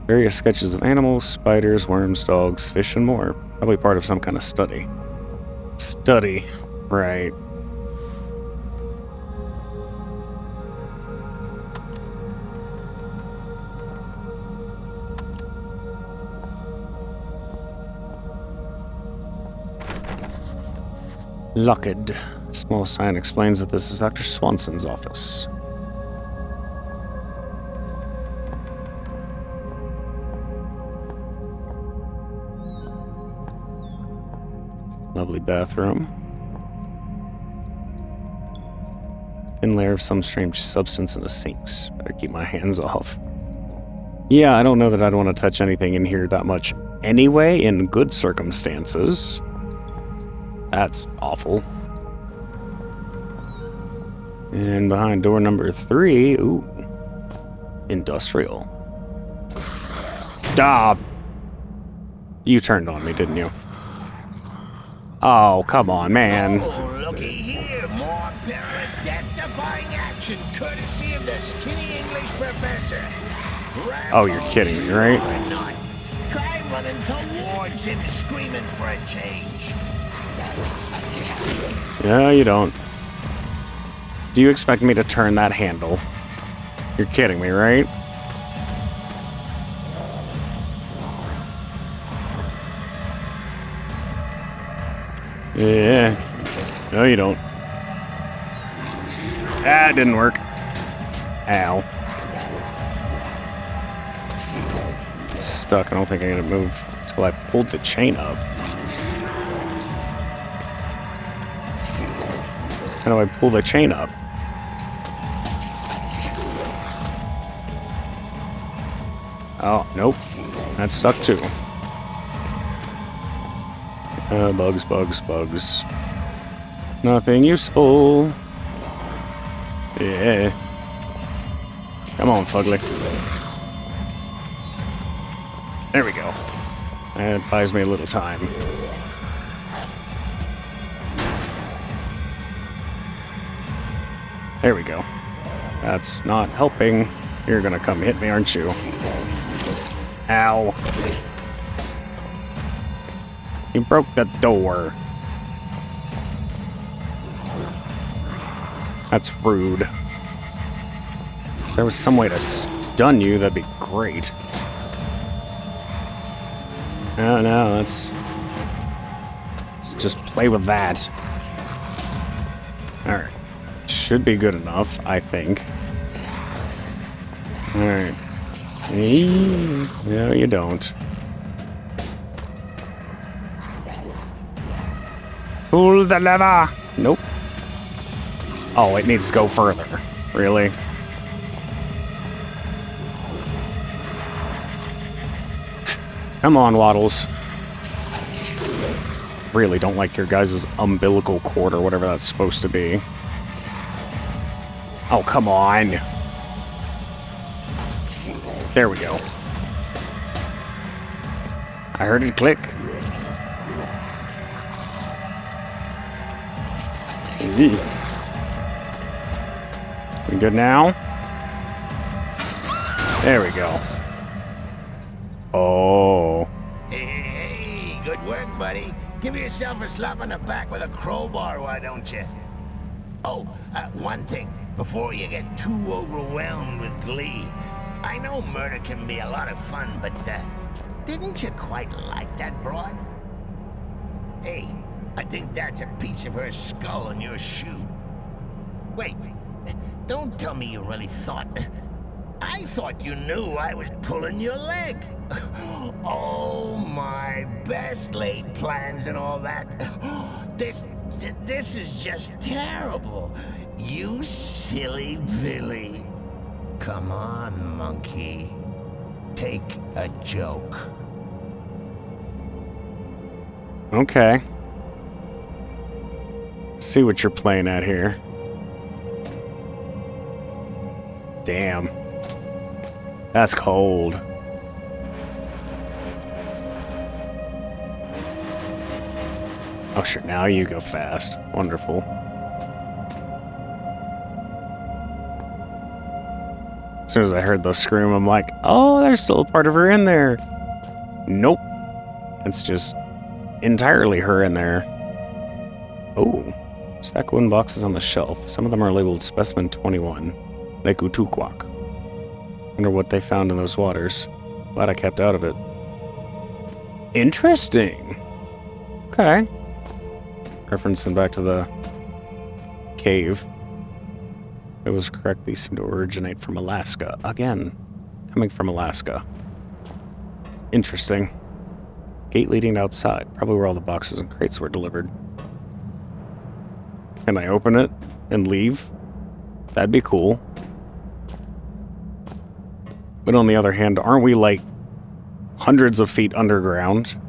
Various sketches of animals, spiders, worms, dogs, fish, and more. Probably part of some kind of study. Study. Right. Locked. Small sign explains that this is Dr. Swanson's office. Lovely bathroom. Thin layer of some strange substance in the sinks. Better keep my hands off. Yeah, I don't know that I'd want to touch anything in here that much anyway, in good circumstances. That's awful. And behind door number 3, ooh. Industrial. Ah! You turned on me, didn't you? Oh, come on, man. Oh, looky here. More perilous death-defying action courtesy of the skinny English professor. Oh, you're kidding me, right? Or not. Try running towards him screaming for a change. Yeah, you don't. Do you expect me to turn that handle? You're kidding me, right? Yeah. No, you don't. Ah, it didn't work. Ow. It's stuck. I don't think I'm gonna move until I pulled the chain up. How do I pull the chain up? Oh, nope. That's stuck too. Bugs, bugs, bugs. Nothing useful. Yeah. Come on, fugly. There we go. That buys me a little time. There we go. That's not helping. You're gonna come hit me, aren't you? Ow. You broke the door. That's rude. If there was some way to stun you, that'd be great. Oh no, let's just play with that. Alright. Should be good enough, I think. Alright. No, you don't. Pull the lever! Nope. Oh, it needs to go further. Really? Come on, Waddles. Really don't like your guys' umbilical cord or whatever that's supposed to be. Oh, come on. There we go. I heard it click. Eee. We good now? There we go. Oh. Hey, good work, buddy. Give yourself a slap on the back with a crowbar, why don't you? Oh, one thing, before you get too overwhelmed with glee. I know murder can be a lot of fun, but, didn't you quite like that broad? Hey, I think that's a piece of her skull in your shoe. Wait, don't tell me you really thought... I thought you knew I was pulling your leg. Oh, my best laid plans and all that. This is just terrible. You silly Billy. Come on, monkey. Take a joke. Okay. See what you're playing at here. Damn. That's cold. Oh, sure. Now you go fast. Wonderful. As soon as I heard the scream, I'm like, oh, there's still a part of her in there. Nope. It's just entirely her in there. Oh. Stack wooden boxes on the shelf. Some of them are labeled Specimen 21. Lekutukwak. Wonder what they found in those waters. Glad I kept out of it. Interesting. Okay. Referencing back to the cave. It was correct. These seem to originate from Alaska. Again, coming from Alaska. Interesting. Gate leading outside. Probably where all the boxes and crates were delivered. Can I open it and leave? That'd be cool. But on the other hand, aren't we like hundreds of feet underground?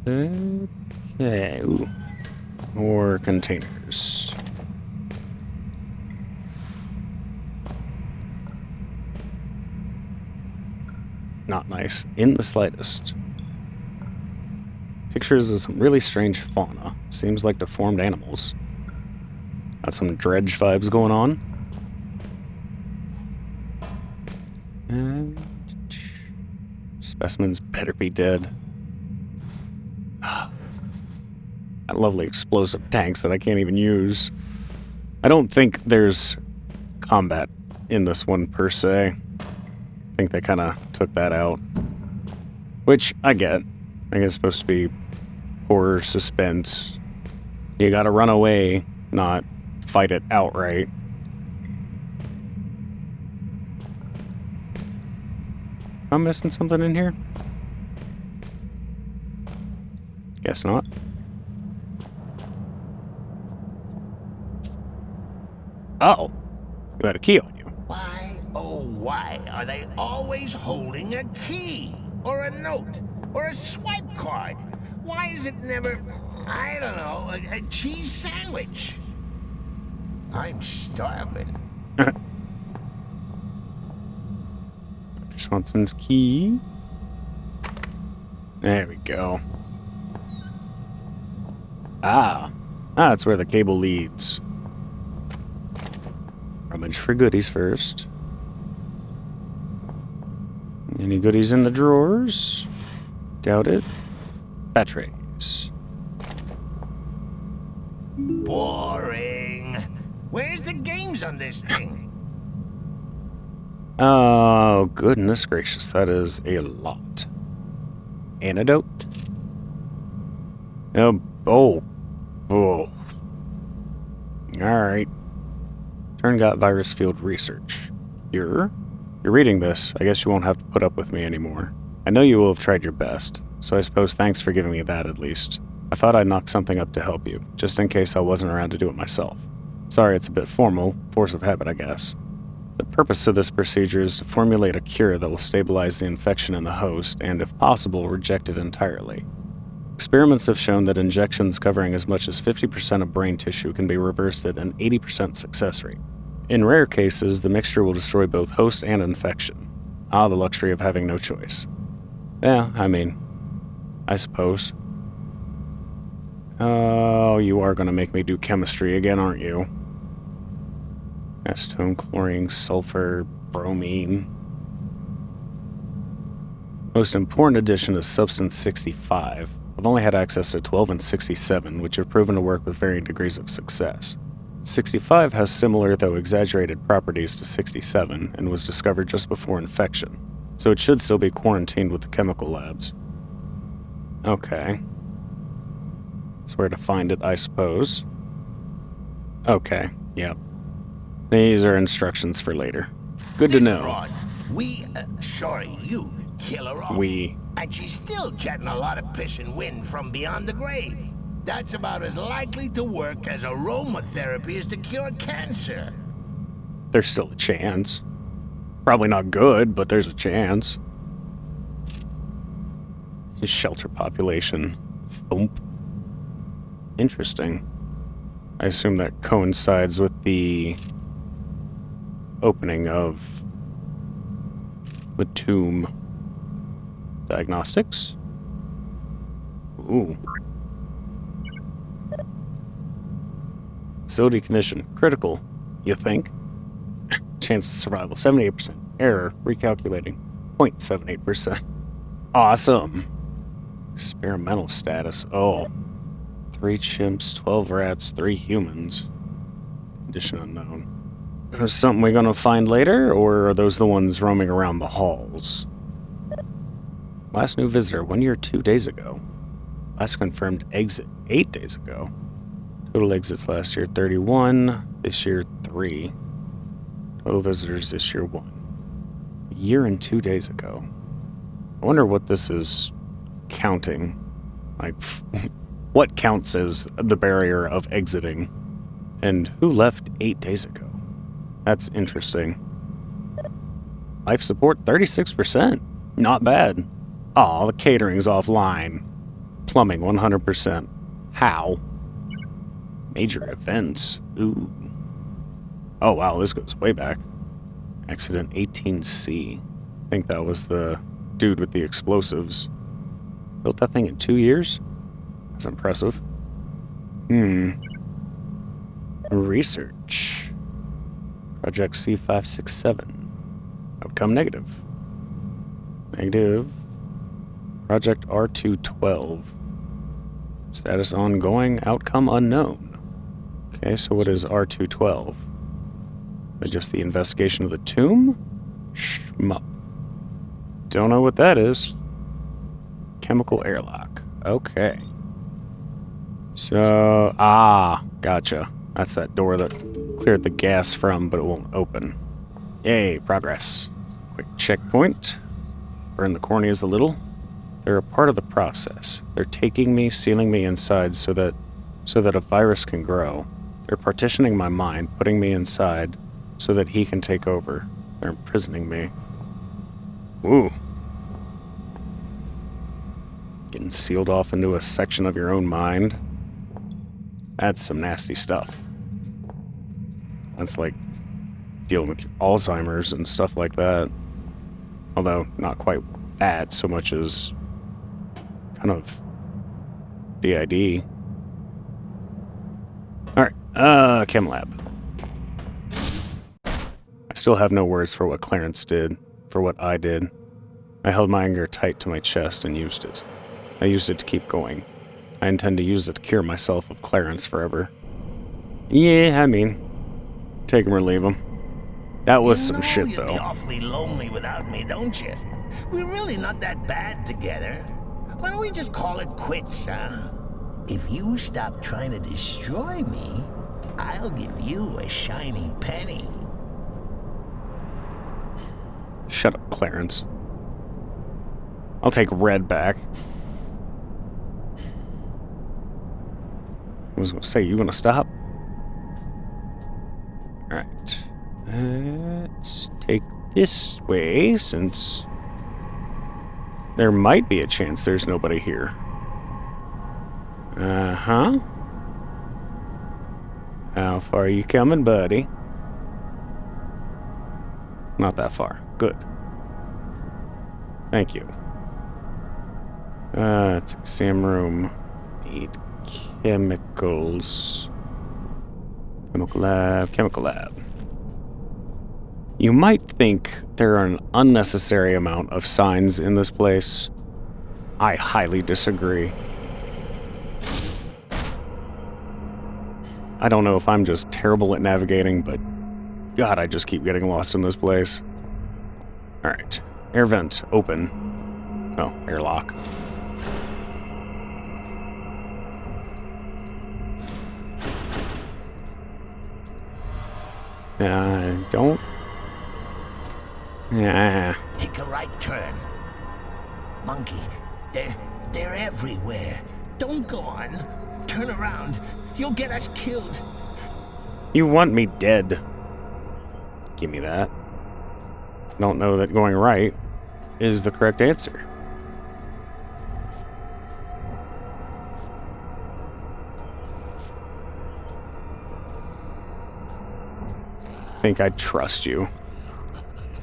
Okay. Ooh. More containers. Not nice in the slightest. Pictures of some really strange fauna. Seems like deformed animals. Got some dredge vibes going on. And specimens better be dead. That lovely explosive tanks that I can't even use. I don't think there's combat in this one per se. I think they kind of took that out. Which I get. I guess it's supposed to be horror, suspense. You gotta run away, not fight it outright. I'm missing something in here? Guess not. Oh, you had a key on you. Why, oh why, are they always holding a key? Or a note? Or a swipe card? Why is it never, I don't know, a cheese sandwich? I'm starving. Dr. Swanson's key. There we go. That's where the cable leads. Rummage for goodies first. Any goodies in the drawers? Doubt it. Batteries. Boring. Where's the games on this thing? Oh, goodness gracious, that is a lot. Antidote? Oh. Alright. Turn got virus field research. You're reading this. I guess you won't have to put up with me anymore. I know you will have tried your best, so I suppose thanks for giving me that at least. I thought I'd knock something up to help you, just in case I wasn't around to do it myself. Sorry it's a bit formal, force of habit I guess. The purpose of this procedure is to formulate a cure that will stabilize the infection in the host and, if possible, reject it entirely. Experiments have shown that injections covering as much as 50% of brain tissue can be reversed at an 80% success rate. In rare cases, the mixture will destroy both host and infection. The luxury of having no choice. Yeah, I suppose. Oh, you are going to make me do chemistry again, aren't you? Acetone, chlorine, sulfur, bromine. Most important addition is substance 65. I've only had access to 12 and 67, which have proven to work with varying degrees of success. 65 has similar, though exaggerated, properties to 67 and was discovered just before infection, so it should still be quarantined with the chemical labs. Okay. That's where to find it, I suppose. Okay, yep. These are instructions for later. Good to know. Broad, you kill her off. And she's still jetting a lot of piss and wind from beyond the grave. That's about as likely to work as aromatherapy is to cure cancer. There's still a chance. Probably not good, but there's a chance. His shelter population. Thump. Interesting. I assume that coincides with the opening of the tomb. Diagnostics? Ooh. Facility condition. Critical, you think? Chance of survival, 78%. Error, recalculating, 0.78%. Awesome. Experimental status. Oh. 3 chimps, 12 rats, 3 humans. Condition unknown. Is something we're gonna find later, or are those the ones roaming around the halls? Last new visitor, 1 year, 2 days ago. Last confirmed exit, 8 days ago. Total exits last year, 31. This year, 3. Total visitors this year, 1. A year and 2 days ago. I wonder what this is counting. Like, what counts as the barrier of exiting? And who left 8 days ago? That's interesting. Life support, 36%. Not bad. Aw, the catering's offline. Plumbing, 100%. How? Major events. Ooh. Oh, wow, this goes way back. Accident 18C. I think that was the dude with the explosives. Built that thing in 2 years? That's impressive. Research. Project C567. Outcome negative. Negative. Project R212. Status ongoing. Outcome unknown. Okay, so what is R212? Just the investigation of the tomb? Shmup. Don't know what that is. Chemical airlock. Okay. So, gotcha. That's that door that cleared the gas from, but it won't open. Yay, progress. Quick checkpoint. Burn the corneas a little. They're a part of the process. They're taking me, sealing me inside so that a virus can grow. They're partitioning my mind, putting me inside so that he can take over. They're imprisoning me. Ooh. Getting sealed off into a section of your own mind. That's some nasty stuff. That's like dealing with Alzheimer's and stuff like that. Although, not quite that so much as kind of DID. Alright, Chem Lab. I still have no words for what Clarence did, for what I did. I held my anger tight to my chest and used it. I used it to keep going. I intend to use it to cure myself of Clarence forever. Yeah, I mean, take him or leave him. That was some shit, You'd though. be awfully lonely without me, don't you? We're really not that bad together. Why don't we just call it quits, huh? If you stop trying to destroy me, I'll give you a shiny penny. Shut up, Clarence. I'll take Red back. I was gonna say, you gonna stop? Alright. Let's take this way, since there might be a chance there's nobody here. Uh-huh. How far are you coming, buddy? Not that far. Good. Thank you. It's exam room. Need chemicals. Chemical lab. Chemical lab. You might think there are an unnecessary amount of signs in this place. I highly disagree. I don't know if I'm just terrible at navigating, but God, I just keep getting lost in this place. Alright. Air vent, open. Oh, airlock. Don't. Yeah. Take a right turn. Monkey, they're everywhere. Don't go on. Turn around. You'll get us killed. You want me dead. Give me that. Don't know that going right is the correct answer. Think I'd trust you.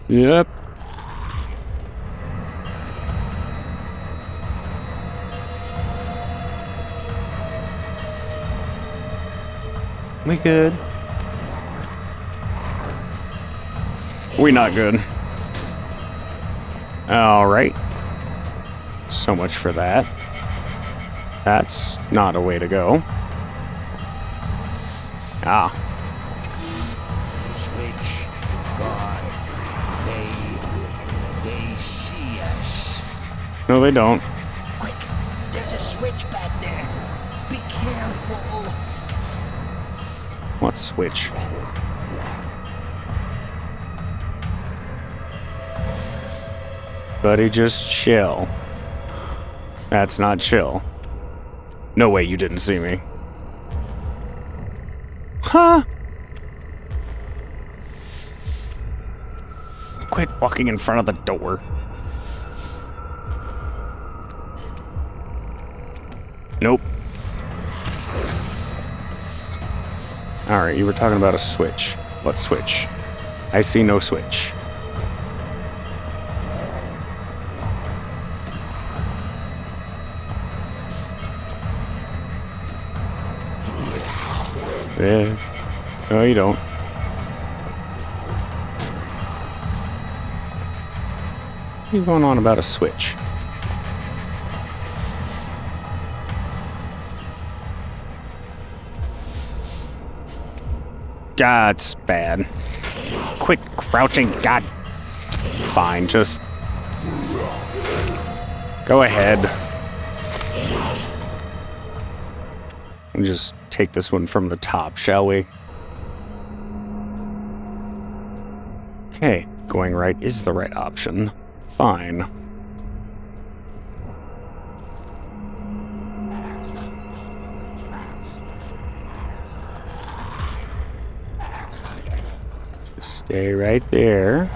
Yep. We good? We not good. Alright. So much for that. That's not a way to go. Ah. Switch. Guard. They see us. No, they don't. Quick, there's a switch back there. Be careful. What switch? Buddy, just chill. That's not chill. No way you didn't see me. Huh? Quit walking in front of the door. Nope. Alright, you were talking about a switch. What switch? I see no switch. Yeah. No, you don't. What are you going on about a switch? That's bad. Quit crouching, God. Fine, just go ahead. We'll just take this one from the top, shall we? Okay, going right is the right option. Fine. Just stay right there.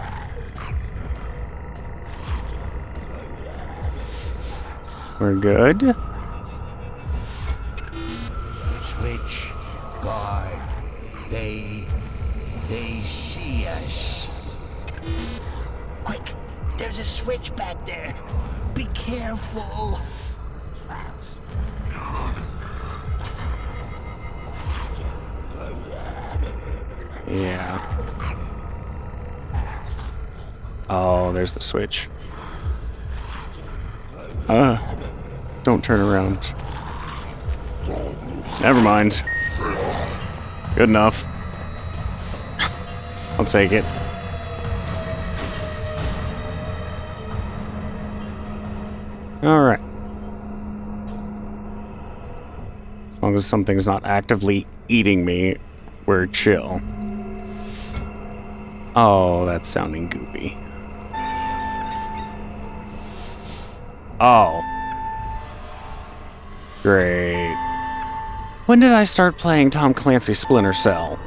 We're good. Switch. Guard. They There's a switch back there. Be careful. Yeah. Oh, there's the switch. Don't turn around. Never mind. Good enough. I'll take it. Alright. As long as something's not actively eating me, we're chill. Oh, that's sounding goopy. Oh. Great. When did I start playing Tom Clancy's Splinter Cell?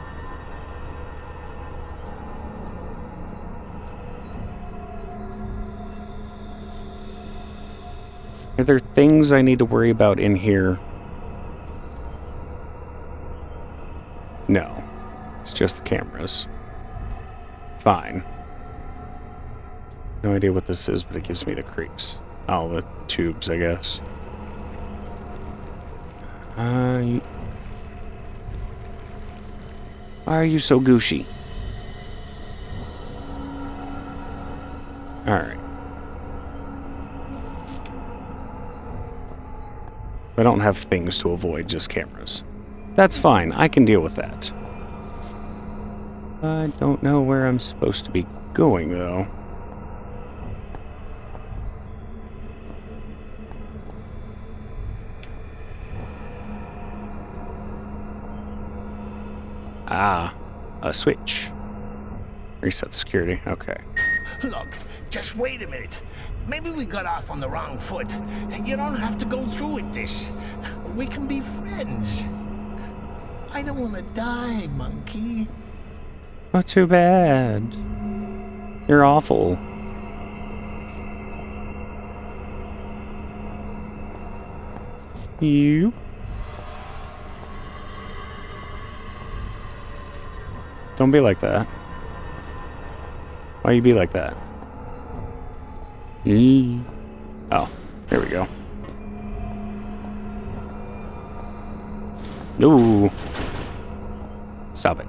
Are there things I need to worry about in here? No. It's just the cameras. Fine. No idea what this is, but it gives me the creeps. Oh, the tubes, I guess. Why are you so gushy? Alright. I don't have things to avoid, just cameras. That's fine, I can deal with that. I don't know where I'm supposed to be going, though. Ah, a switch. Reset security, okay. Look, just wait a minute. Maybe we got off on the wrong foot. You don't have to go through with this. We can be friends. I don't want to die, monkey. Not too bad. You're awful. You? Don't be like that. Why you be like that? Oh, there we go. Ooh. Stop it.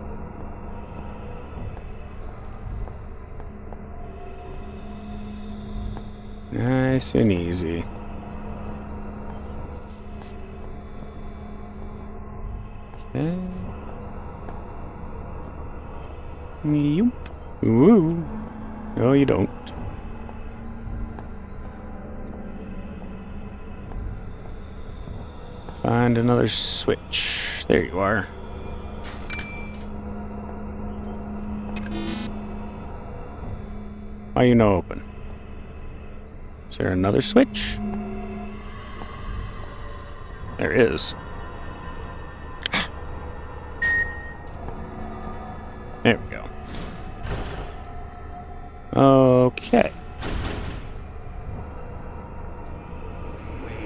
Nice and easy. Okay. Yoop. Ooh. No, you don't. Find another switch. There you are. Why you no open? Is there another switch? There is. There we go. Okay.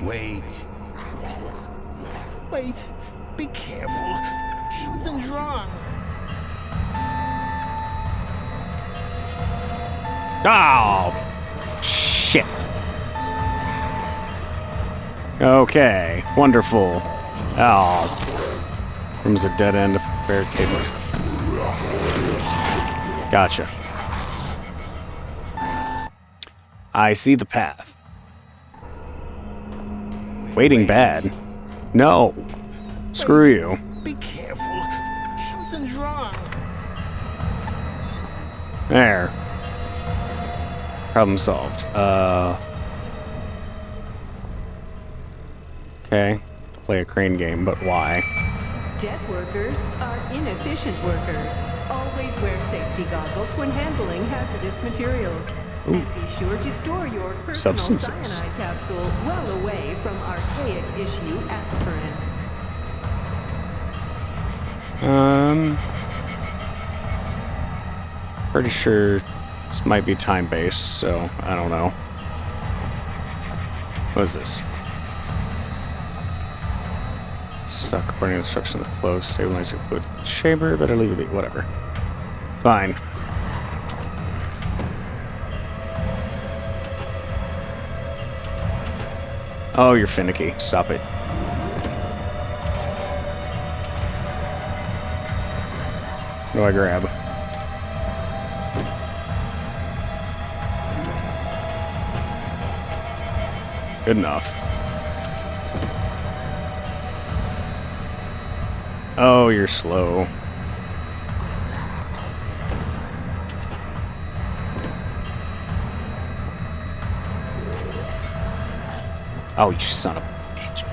Wait. Wait. Be careful. Something's wrong. Oh, shit. Okay, wonderful. Oh, room's a dead end barricade. Gotcha. I see the path. Waiting bad. No. Screw you. Be careful. Something's wrong. There. Problem solved. Okay. Play a crane game, but why? Dead workers are inefficient workers. Always wear safety goggles when handling hazardous materials. Ooh. And be sure to store your personal Substances. cyanide capsule well away from archaic issue aspirin. Pretty sure this might be time-based, so I don't know. What is this? Stuck according to instruction of the flow, stabilizing fluids in the chamber, better leave it be, whatever. Fine. Oh, you're finicky. Stop it. What do I grab? Good enough. Oh, you're slow. Oh, you son of a bitch.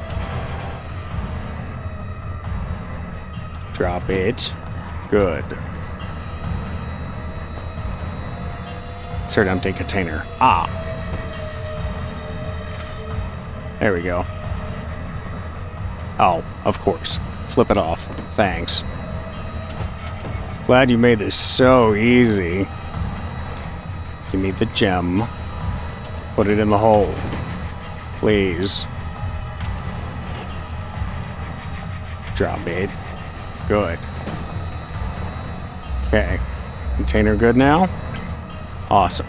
Drop it. Good. Insert empty container. Ah. There we go. Oh, of course. Flip it off. Thanks. Glad you made this so easy. Give me the gem. Put it in the hole. Please. Drop it. Good. Okay. Container good now? Awesome.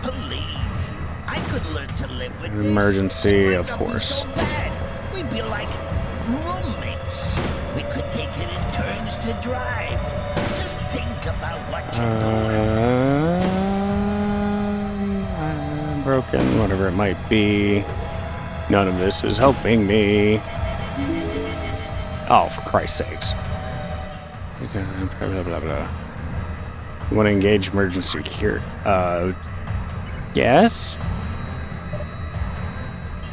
Please. I could learn to live with this. Emergency, It of wouldn't be course. so bad. We'd be like roommates. We could take it in turns to drive. Just think about what you're doing. Broken, whatever it might be. None of this is helping me. Oh, for Christ's sakes. Blah, blah, blah, blah. You want to engage emergency here? Yes?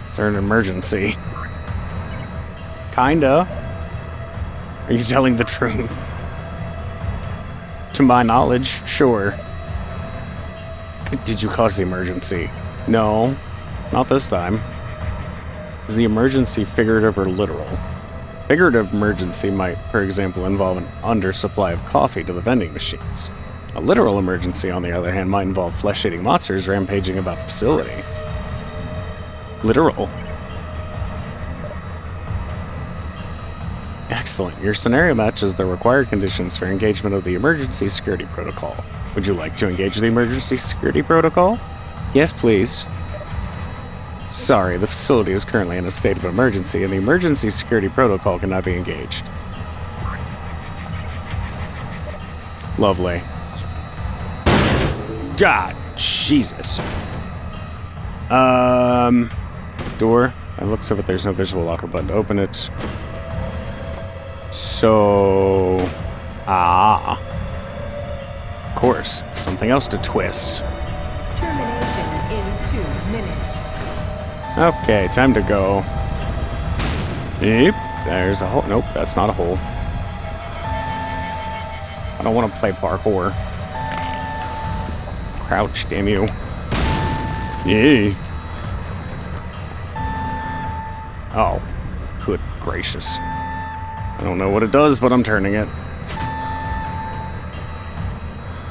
Is there an emergency? Kinda. Are you telling the truth? To my knowledge, sure. Did you cause the emergency? No, not this time. Is the emergency figurative or literal? Figurative emergency might, for example, involve an undersupply of coffee to the vending machines. A literal emergency, on the other hand, might involve flesh-eating monsters rampaging about the facility. Literal. Excellent. Your scenario matches the required conditions for engagement of the emergency security protocol. Would you like to engage the emergency security protocol? Yes, please. Sorry, the facility is currently in a state of emergency, and the emergency security protocol cannot be engaged. Lovely. God, Jesus. Door. It looks as if there's no visual locker button to open it. So... Of course, something else to twist. Termination in 2 minutes. Okay, time to go. Yep, there's a hole. Nope, that's not a hole. I don't want to play parkour. Crouch, damn you. Yay. Oh, good gracious. I don't know what it does, but I'm turning it.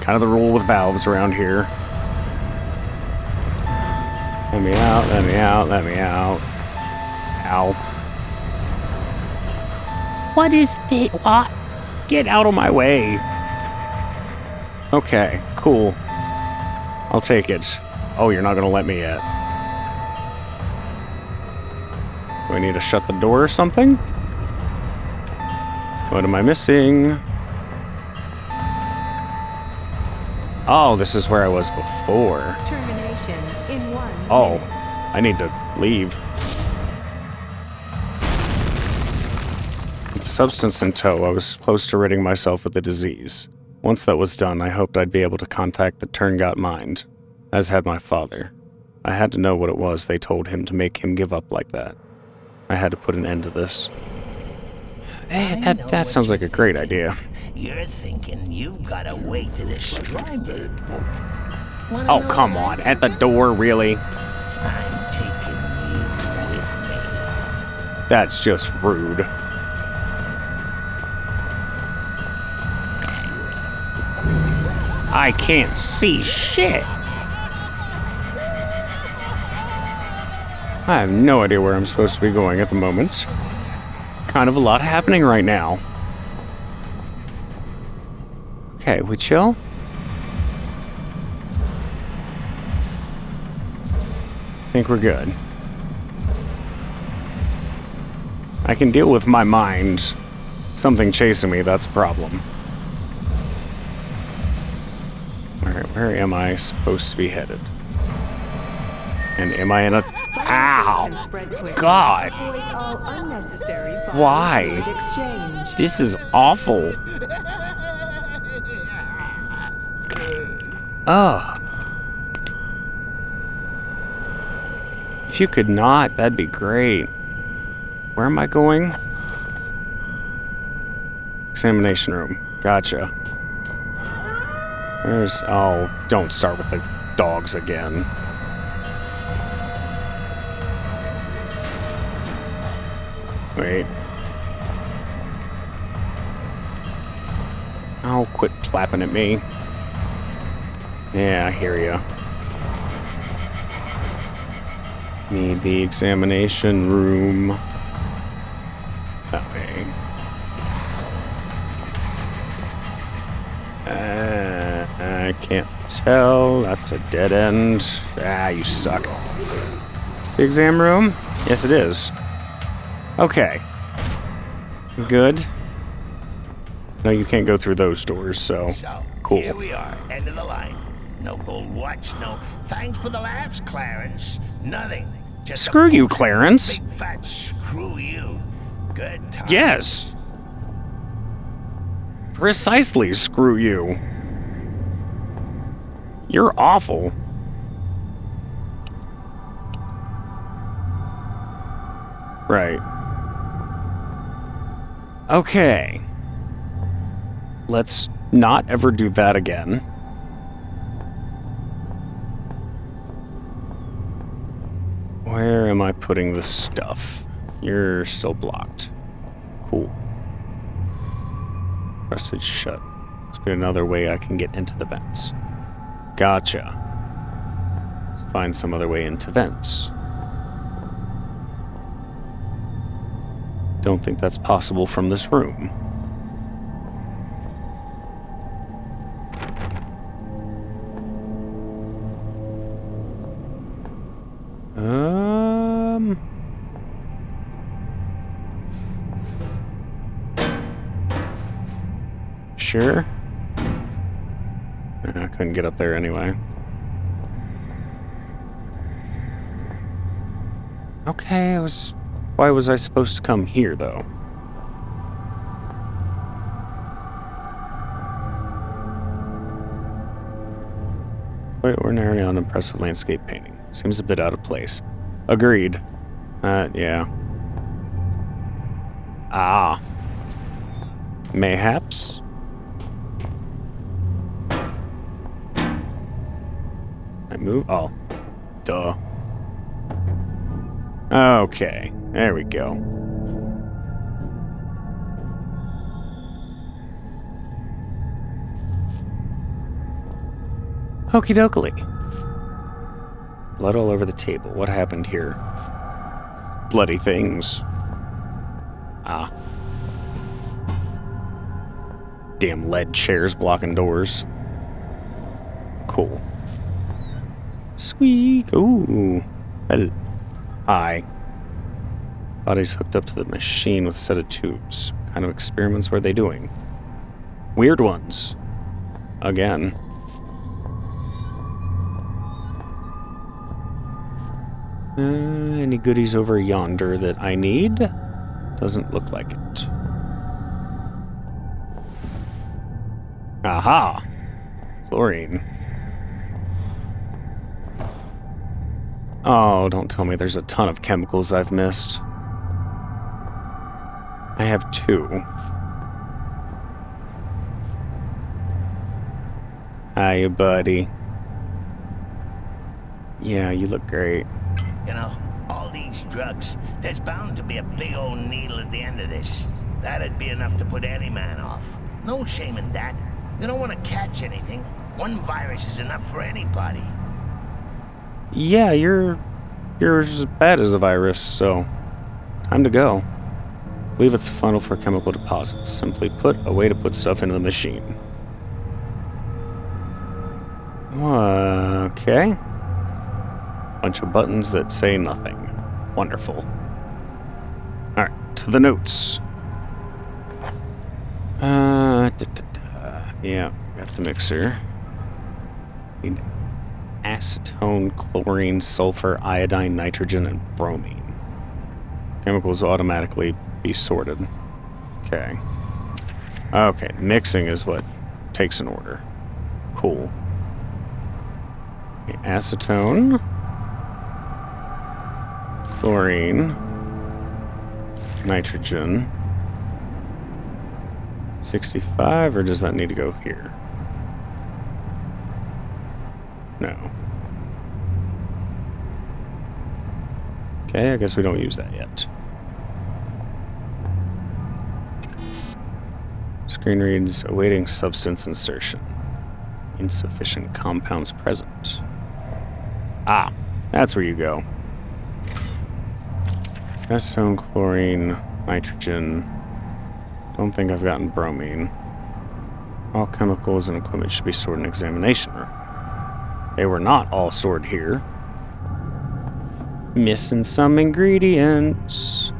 Kind of the rule with valves around here. Let me out, let me out, let me out. Ow. What is this? What? Get out of my way. Okay, cool. I'll take it. Oh, you're not gonna let me yet. Do I need to shut the door or something? What am I missing? Oh, this is where I was before. Termination in 1 Oh, minute. I need to leave. With the substance in tow, I was close to ridding myself of the disease. Once that was done, I hoped I'd be able to contact the Turngot mind, as had my father. I had to know what it was they told him to make him give up like that. I had to put an end to this. That sounds like a great idea. You're thinking you've got a way to destroy me. Wanna Oh, know come what on. I At the think? door, really? I'm taking you with me. That's just rude. I can't see shit. I have no idea where I'm supposed to be going at the moment. Kind of a lot happening right now. Okay, we chill? Think we're good. I can deal with my mind. Something chasing me, that's a problem. Alright, where am I supposed to be headed? And am I in a... Viruses Ow! can spread quickly. God! Avoid all unnecessary Why? fluid exchange. This is awful. Ugh. If you could not, that'd be great. Where am I going? Examination room. Gotcha. Where's... Oh, don't start with the dogs again. Wait. Oh, quit flapping at me. Yeah, I hear ya. Need the examination room. That way. I can't tell. That's a dead end. Ah, you suck. It's the exam room? Yes, it is. Okay. Good. No, you can't go through those doors, so... So, Cool. here we are, end of the line. No gold watch, no thanks for the laughs, Clarence. Nothing. Just Screw a you, Clarence. big fat screw you. Good time. Yes. Precisely, screw you. You're awful. Right. Okay. Let's not ever do that again. Where am I putting the stuff? You're still blocked. Cool. Rusted shut. Must be another way I can get into the vents. Gotcha. Let's find some other way into vents. Don't think that's possible from this room. Sure. I couldn't get up there anyway. Okay, why was I supposed to come here, though? Quite ordinarily unimpressive landscape painting. Seems a bit out of place. Agreed. Yeah. Ah. Mayhaps? I move? Oh. Duh. Okay. There we go. Okie dokie. Blood all over the table. What happened here? Bloody things. Ah. Damn lead chairs blocking doors. Cool. Squeak. Ooh. Hi. Body's hooked up to the machine with a set of tubes. What kind of experiments were they doing? Weird ones. Again. Any goodies over yonder that I need? Doesn't look like it. Aha! Chlorine. Oh, don't tell me there's a ton of chemicals I've missed. I have 2. Hiya, buddy. Yeah, you look great. You know, all these drugs, there's bound to be a big old needle at the end of this. That'd be enough to put any man off. No shame in that. You don't want to catch anything. One virus is enough for anybody. Yeah, you're as bad as a virus, so time to go. I believe it's a funnel for chemical deposits. Simply put, a way to put stuff into the machine. Okay. Bunch of buttons that say nothing. Wonderful. Alright. to the notes. Yeah, got the mixer. Need acetone, chlorine, sulfur, iodine, nitrogen, and bromine. Chemicals will automatically be sorted. Okay. Okay, mixing is what takes an order. Cool. Okay, acetone, chlorine, nitrogen. 65, or does that need to go here? No. Okay, I guess we don't use that yet. Screen reads, awaiting substance insertion. Insufficient compounds present. Ah, that's where you go. Acetone, chlorine, nitrogen. Don't think I've gotten bromine. All chemicals and equipment should be stored in examination room. They were not all stored here. Missing some ingredients.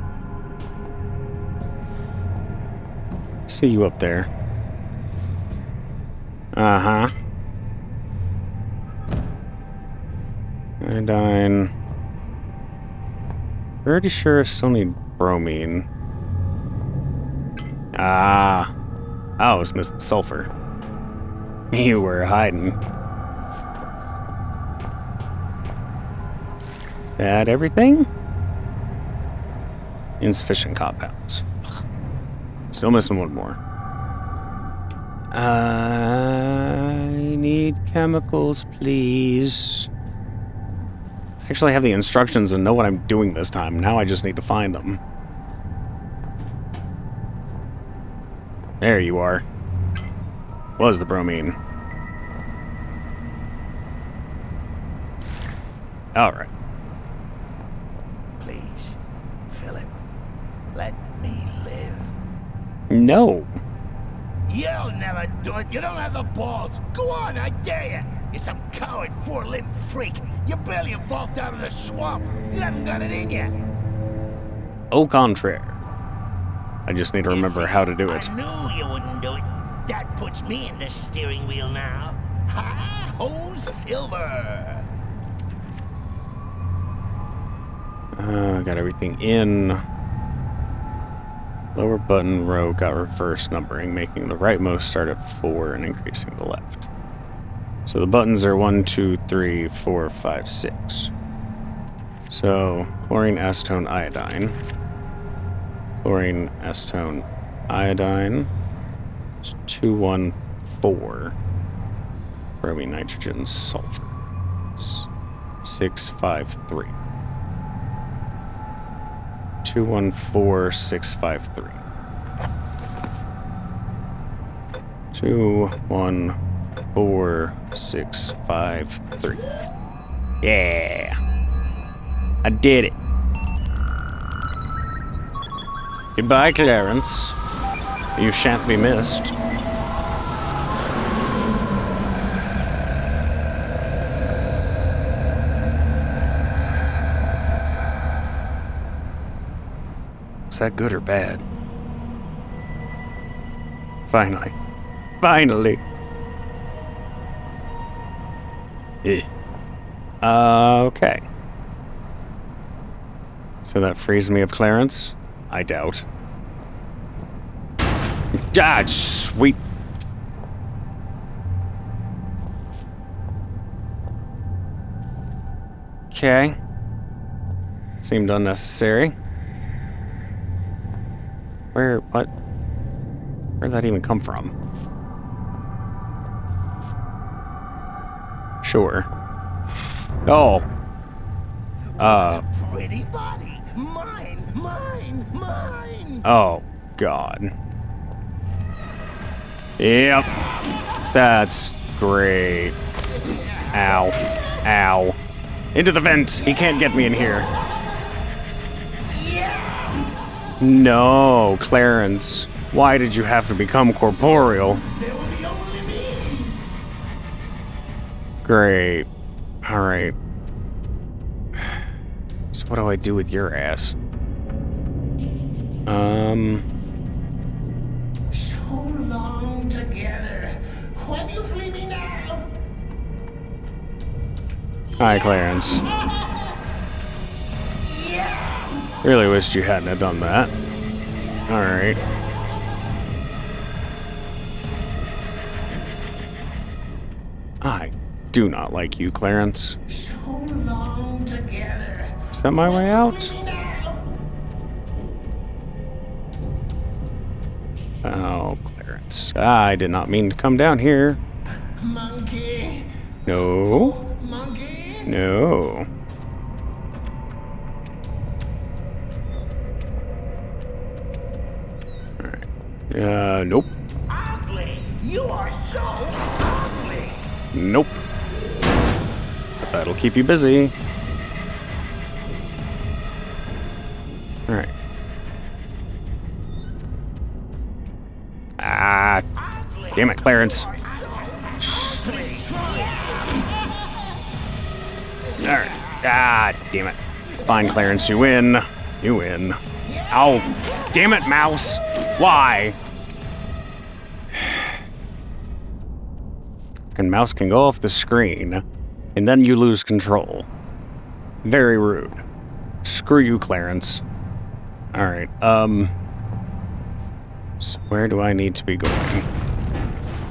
See you up there. Uh-huh. Iodine. Pretty sure I still need bromine. Ah. I was missing sulfur. You were hiding. That everything? Insufficient compounds. Still missing one more. I need chemicals, please. I actually have the instructions and know what I'm doing this time. Now I just need to find them. There you are. Was the bromine. Alright. Please, Philip, let me live. No. You'll never do it. You don't have the balls. Go on, I dare you. You're some coward, four-limbed freak. You barely evolved out of the swamp. You haven't got it in you. Au contraire. I just need to remember how to do it. I knew you wouldn't do it. That puts me in the steering wheel now. Ha-ho, Silver. Got everything in. Lower button row got reverse numbering, making the rightmost start at 4 and increasing the left. So the buttons are 1, 2, 3, 4, 5, 6. So chlorine, acetone, iodine. Chlorine, acetone, iodine. It's 214. Bromine, nitrogen, sulfur. It's 653. 214653. 214653. Yeah. I did it. Goodbye, Clarence. You shan't be missed. Was that good or bad? Finally. Finally. Okay. So that frees me of Clarence? I doubt. God, sweet. Okay. Seemed unnecessary. What? Where'd that even come from? Sure. Oh. Pretty body. Mine, mine, mine. Oh, God. Yep. That's great. Ow. Ow. Into the vent. He can't get me in here. No, Clarence. Why did you have to become corporeal? Great. Alright. So what do I do with your ass? So long together. Why do you flee me now? Hi, Clarence. Really wished you hadn't have done that. Alright. I do not like you, Clarence. So long together. Is that my way out? Oh, Clarence. I did not mean to come down here. Monkey. No. Monkey. No. Alright. Nope. Ugly. You are so ugly. Nope. That'll keep you busy. Alright. Ah, damn it, Clarence. Alright. Ah, damn it. Fine, Clarence, you win. You win. Ow. Damn it, mouse. Why? And mouse can go off the screen, and then you lose control. Very rude. Screw you, Clarence. Alright, so where do I need to be going?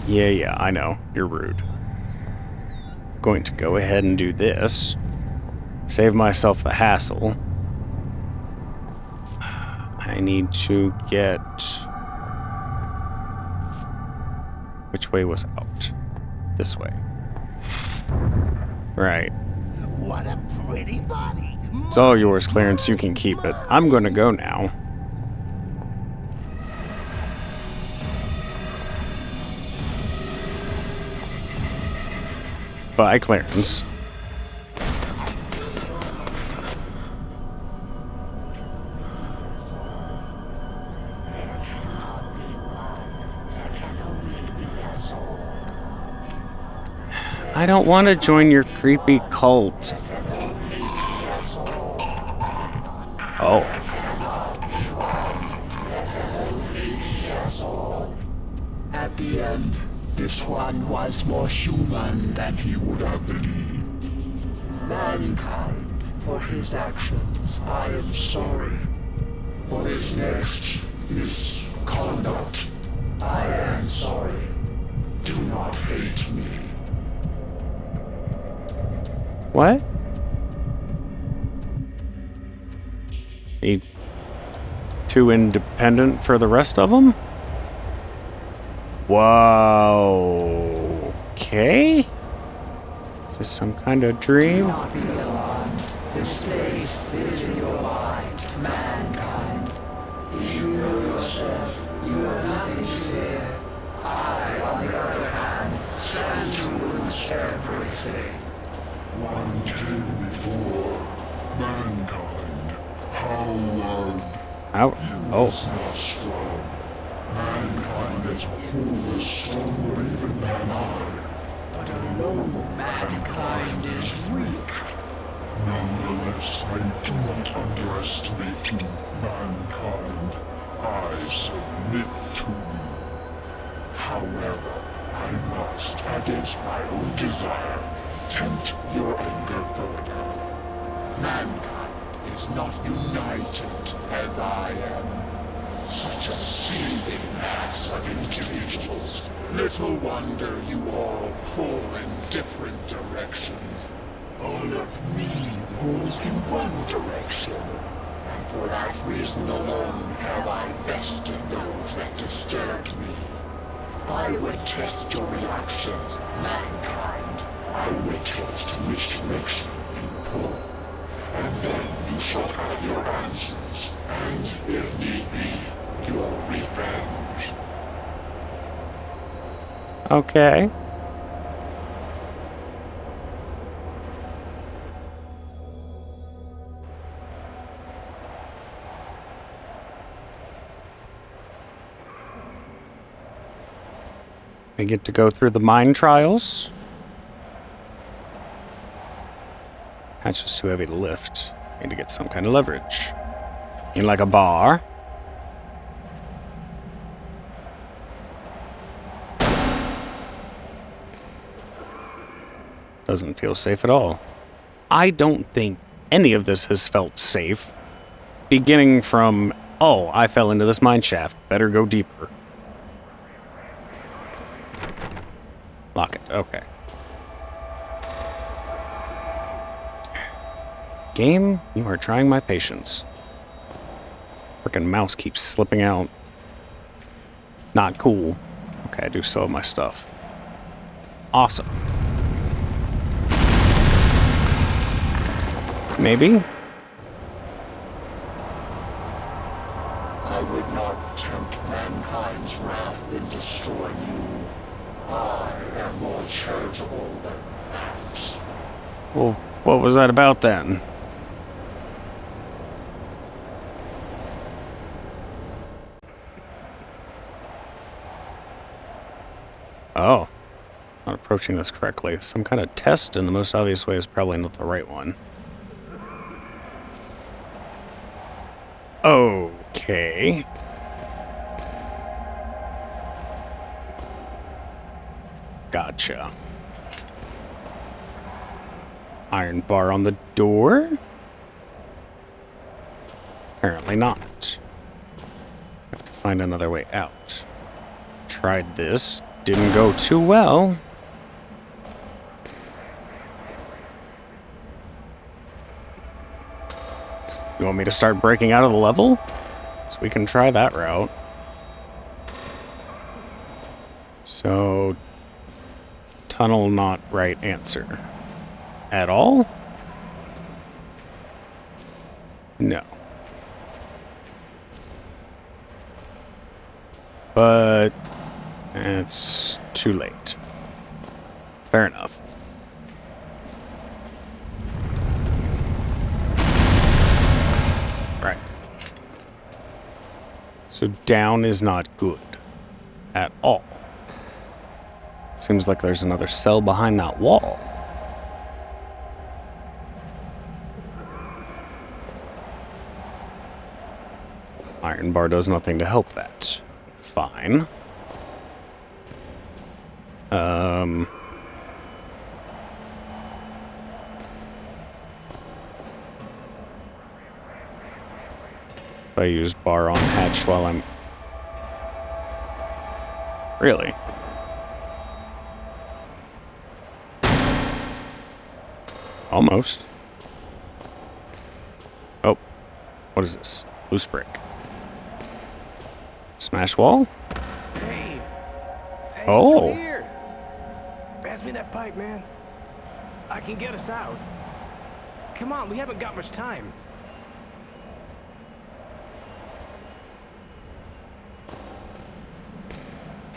Yeah, I know. You're rude. Going to go ahead and do this. Save myself the hassle. I need to get... Which way was out? This way. Right. What a pretty body. It's all yours, Clarence. You can keep it. I'm gonna go now. Bye, Clarence. I don't want to join your creepy cult. Oh. At the end, this one was more human than he would have believed. Mankind, for his actions, I am sorry. For this next misconduct, I am sorry. Do not hate me. What? Too independent for the rest of them? Whoa. Okay. Is this some kind of dream? Not be alarmed. The space is in your mind, mankind. If you know yourself, you have nothing to fear. I, on the other hand, stand to lose everything. One came before. Mankind. Howard. Out. Oh. Is not strong. Mankind as a whole is stronger even than I. But alone, Mankind is weak. nonetheless, I do not underestimate you, mankind. I submit to you. However, I must, against my own desire, tempt your anger further. Mankind is not united as I am. Such a seething mass of individuals. Little wonder you all pull in different directions. All of me pulls in one direction. And for that reason alone have I bested those that disturbed me. I would test your reactions, mankind. I would test which direction you pull. And then you shall have your answers. And, if need be, your revenge. Okay. I get to go through the mine trials. That's just too heavy to lift. Need to get some kind of leverage. In like a bar. Doesn't feel safe at all. I don't think any of this has felt safe. Beginning from, oh, I fell into this mine shaft. Better go deeper. Lock it. Okay. Game, you are trying my patience. Frickin' mouse keeps slipping out. Not cool. Okay, I do still have my stuff. Awesome. Maybe? I would not tempt mankind's wrath in destroying you. I am more charitable than that. Well, what was that about then? Oh. Not approaching this correctly. Some kind of test in the most obvious way is probably not the right one. Okay. Gotcha. Iron bar on the door? Apparently not. Have to find another way out. Tried this. Didn't go too well. You want me to start breaking out of the level? So we can try that route. So, tunnel not right answer. At all? No. But it's too late. Fair enough. Right. So down is not good. At all. Seems like there's another cell behind that wall. Iron bar does nothing to help that. Fine. If I use bar on hatch while I'm... Really? Almost. Oh. What is this? Loose brick. Smash wall? Hey, Oh. come here. Pass me that pipe, man. I can get us out. Come on, we haven't got much time.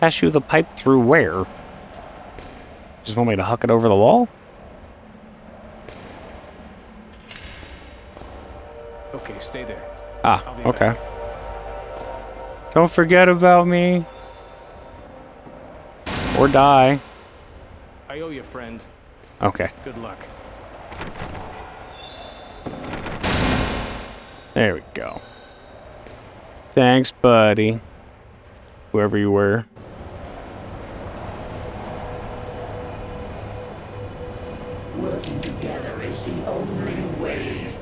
Pass you the pipe through where? Just want me to huck it over the wall? Okay, stay there. Ah, I'll be okay. back. Don't forget about me. Or die. I owe you, friend. Okay, Good luck. there we go. Thanks, buddy. Whoever you were. Working together is the only way.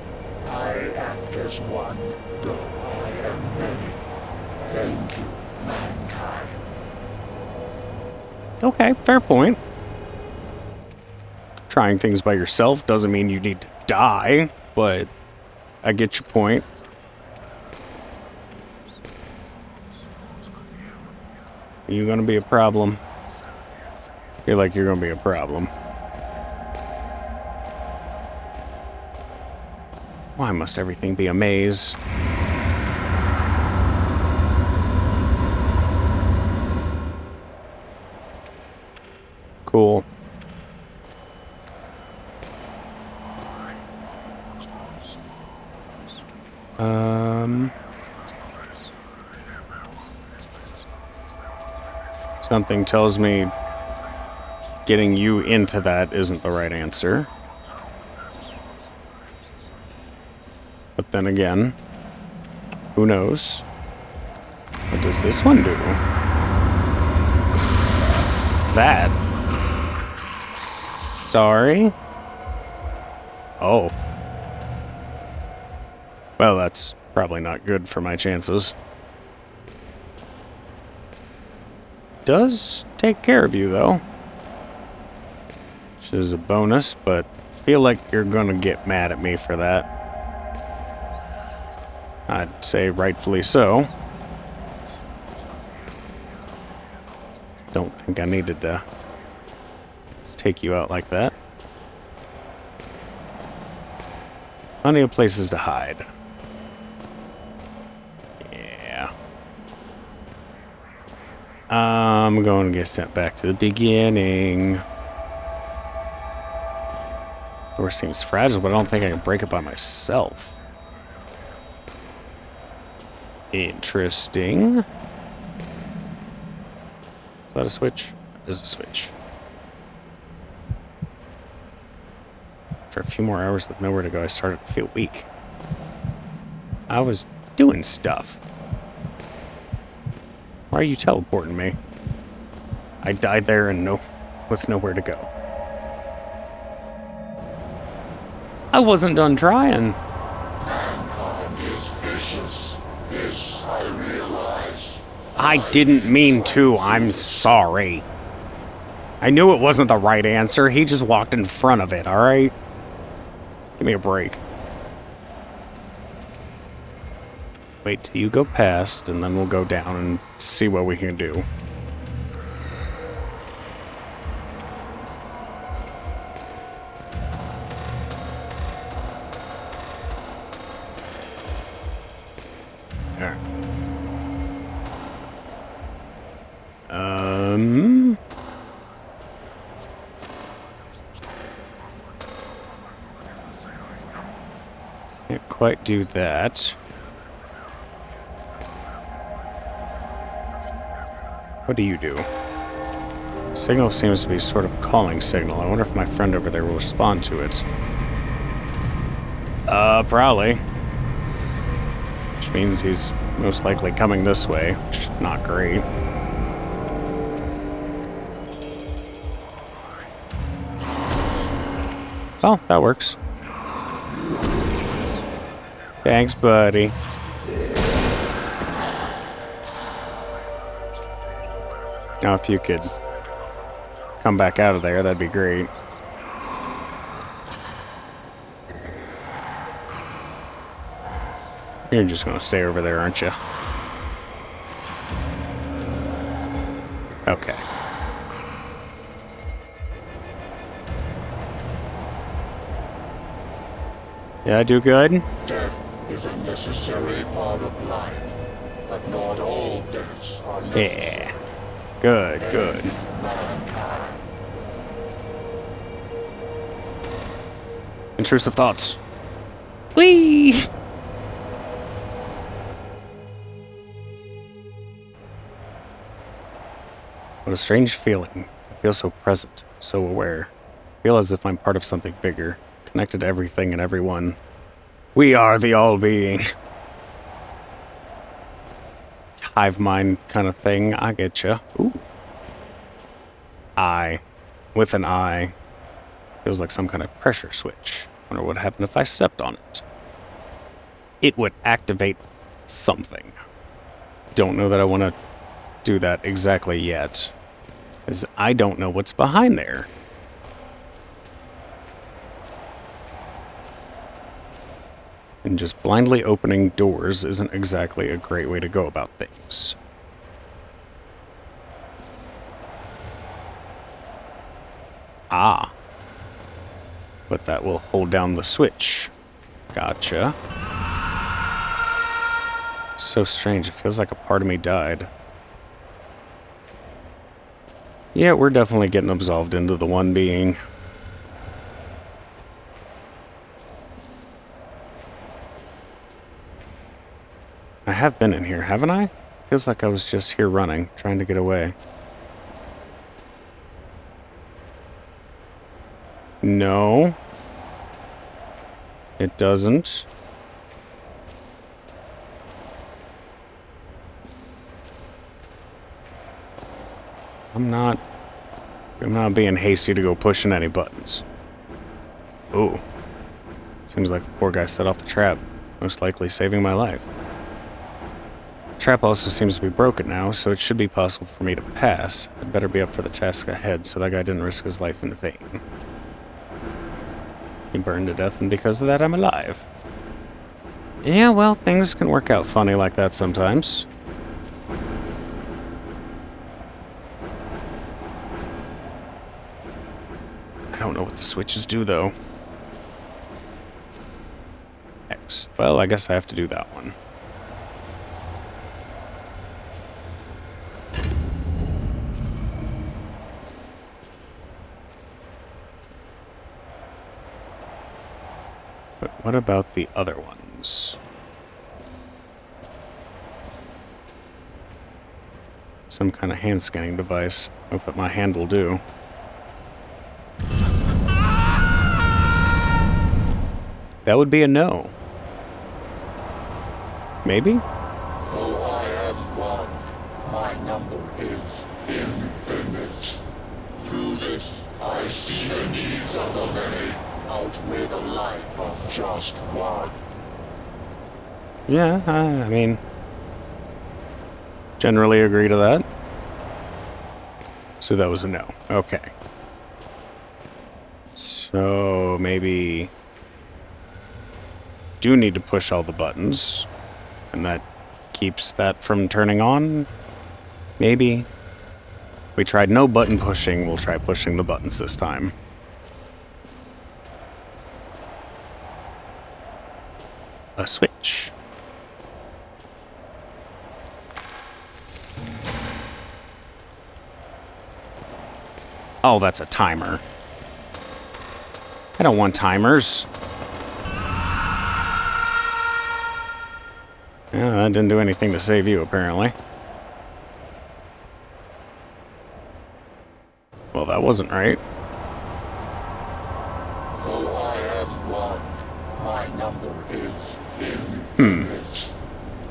I act as one, though I am many. Thank you, mankind. Okay, fair point. Trying things by yourself doesn't mean you need to die, but I get your point. You gonna be a problem? Feel like you're gonna be a problem. Why must everything be a maze? Cool. Something tells me getting you into that isn't the right answer. But then again, who knows? What does this one do? sorry. Oh. Well, that's probably not good for my chances. Does take care of you, though. Which is a bonus, but I feel like you're gonna get mad at me for that. I'd say rightfully so. Don't think I needed to take you out like that. Plenty of places to hide. Yeah. I'm going to get sent back to the beginning. Door seems fragile, but I don't think I can break it by myself. Interesting. Is that a switch? It is a switch. After a few more hours with nowhere to go, I started to feel weak. I was doing stuff. Why are you teleporting me? I died there and with nowhere to go. I wasn't done trying. Mankind is vicious. This I realize. I didn't mean to. I'm sorry. I knew it wasn't the right answer. He just walked in front of it, alright? Give me a break. Wait till you go past, and then we'll go down and see what we can do. There. Can't quite do that. What do you do? Signal seems to be sort of a calling signal. I wonder if my friend over there will respond to it. Probably. Which means he's most likely coming this way, which is not great. Oh, that works. Thanks, buddy. Now, if you could come back out of there, that'd be great. You're just gonna stay over there, aren't you? Okay. Yeah, I do good? Death is a necessary part of life, but not all deaths are necessary. Yeah. Good, good. Mankind. Intrusive thoughts. Whee! What a strange feeling. I feel so present, so aware. I feel as if I'm part of something bigger, connected to everything and everyone. We are the all-being. Hive mind kind of thing. I get you. Ooh. Eye. With an eye. Feels like some kind of pressure switch. Wonder what happened if I stepped on it. It would activate something. Don't know that I want to do that exactly yet, because I don't know what's behind there. And just blindly opening doors isn't exactly a great way to go about things. Ah. But that will hold down the switch. Gotcha. So strange, it feels like a part of me died. Yeah, we're definitely getting absolved into the one being. I have been in here, haven't I? Feels like I was just here running, trying to get away. No. It doesn't. I'm not I'm not being hasty to go pushing any buttons. Ooh. Seems like the poor guy set off the trap, most likely saving my life. The trap also seems to be broken now, so it should be possible for me to pass. I'd better be up for the task ahead so that guy didn't risk his life in vain. He burned to death, and because of that, I'm alive. Yeah, well, things can work out funny like that sometimes. I don't know what the switches do, though. X. Well, I guess I have to do that one. But what about the other ones? Some kind of hand scanning device. Hope that my hand will do. That would be a no. Maybe? Though I am one, my number is infinite. Through this, I see the needs of the many outweigh the life of just one. Yeah, I mean, generally agree to that. So that was a no. Okay. So maybe do need to push all the buttons, and that keeps that from turning on. Maybe. We tried no button pushing. We'll try pushing the buttons this time. A switch. Oh, that's a timer. I don't want timers. Yeah, that didn't do anything to save you, apparently. Well, that wasn't right. Though I am one, my number is infinite.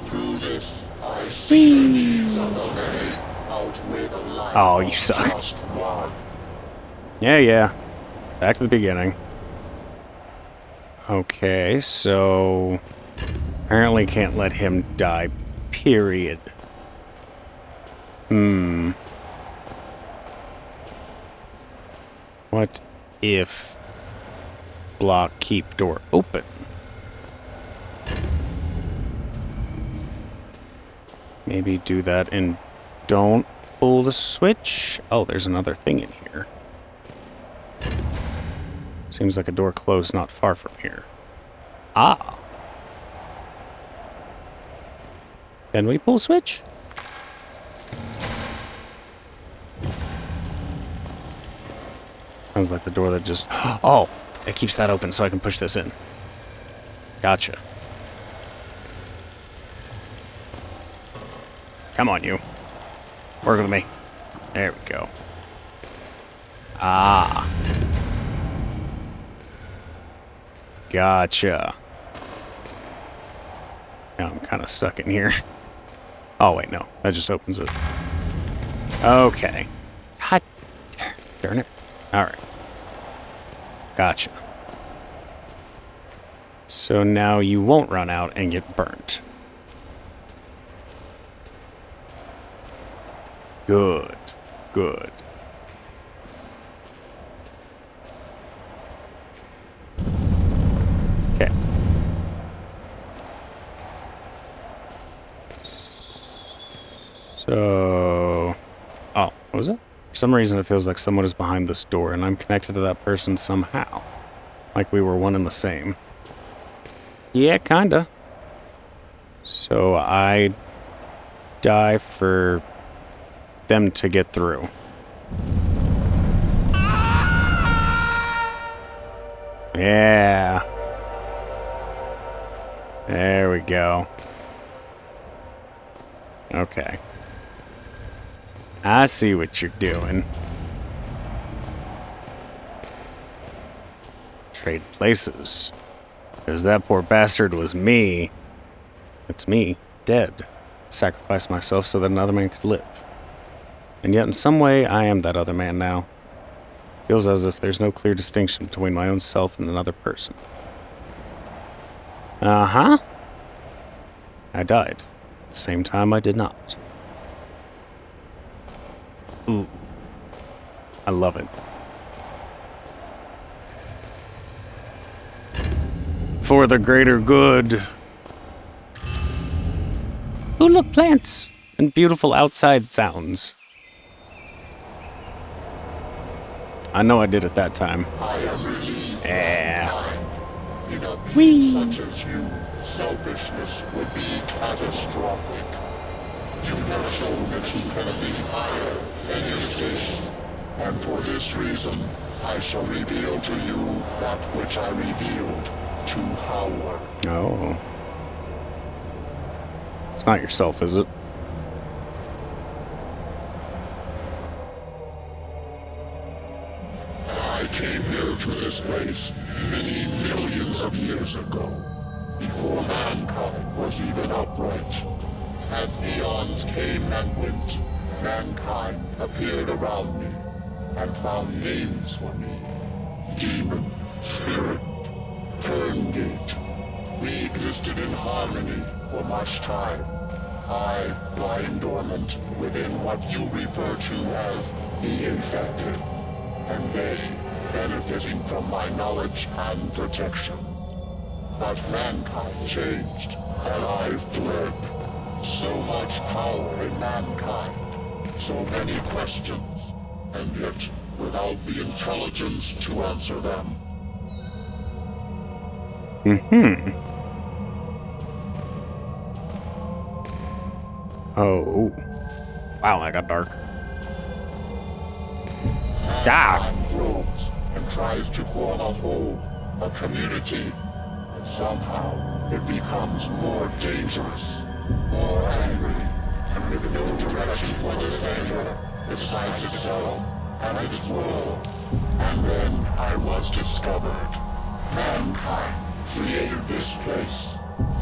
Through this, I see the needs of the many outweigh the life Oh, you of suck. just one. Yeah. Back to the beginning. Okay, so apparently can't let him die, period. What if block keep door open? Maybe do that and don't pull the switch? Oh, there's another thing in here. Seems like a door closed not far from here. Ah. Then we pull switch? Sounds like the door that just... Oh! It keeps that open so I can push this in. Gotcha. Come on, you. Work with me. There we go. Ah. Gotcha. Now I'm kind of stuck in here. Oh, wait, no. That just opens it. Okay. God darn it. Alright. Gotcha. So now you won't run out and get burnt. Good. Good. Okay. So... Oh, what was it? For some reason it feels like someone is behind this door and I'm connected to that person somehow. Like we were one and the same. Yeah, kinda. So I die for them to get through. Yeah. There we go. Okay. I see what you're doing. Trade places. Because that poor bastard was me. It's me, dead. Sacrificed myself so that another man could live. And yet in some way, I am that other man now. Feels as if there's no clear distinction between my own self and another person. Uh-huh. I died. At the same time, I did not. Ooh. I love it. For the greater good. Ooh, look, plants and beautiful outside sounds. I know I did it that time. I am relieved. Yeah. In a Whee! being such as you, selfishness would be catastrophic. You have shown that you can be higher than your station. And for this reason, I shall reveal to you that which I revealed to Howard. Oh. It's not yourself, is it? I came here to this place many millions of years ago, before mankind was even upright. As eons came and went, mankind appeared around me and found names for me. Demon, spirit, Turngate. We existed in harmony for much time. I lying dormant within what you refer to as the infected, and they benefiting from my knowledge and protection. But mankind changed, and I fled. So much power in mankind, so many questions, and yet without the intelligence to answer them. Oh. Wow, that got dark. Ah! Mankind grows and tries to form a whole, a community, and somehow it becomes more dangerous, more angry, and with no direction for this anger, besides itself and its world. And then I was discovered. Mankind created this place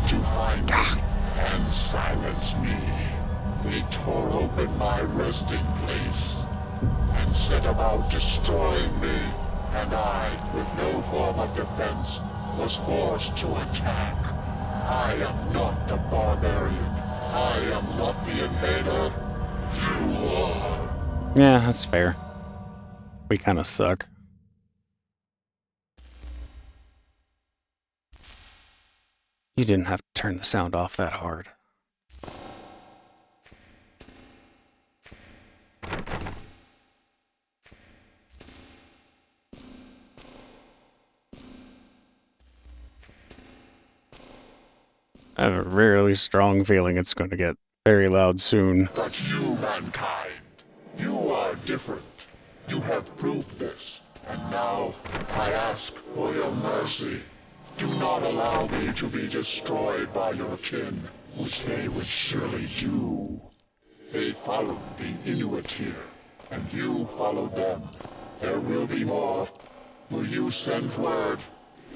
to find me and silence me. They tore open my resting place and set about destroying me, and I, with no form of defense, was forced to attack. I am not the barbarian. I am not the invader. You are. Yeah, that's fair. We kind of suck. You didn't have to turn the sound off that hard. I have a really strong feeling it's going to get very loud soon. But you, mankind, you are different. You have proved this, and now I ask for your mercy. Do not allow me to be destroyed by your kin, which they would surely do. They followed the Inuit here, and you followed them. There will be more. Will you send word?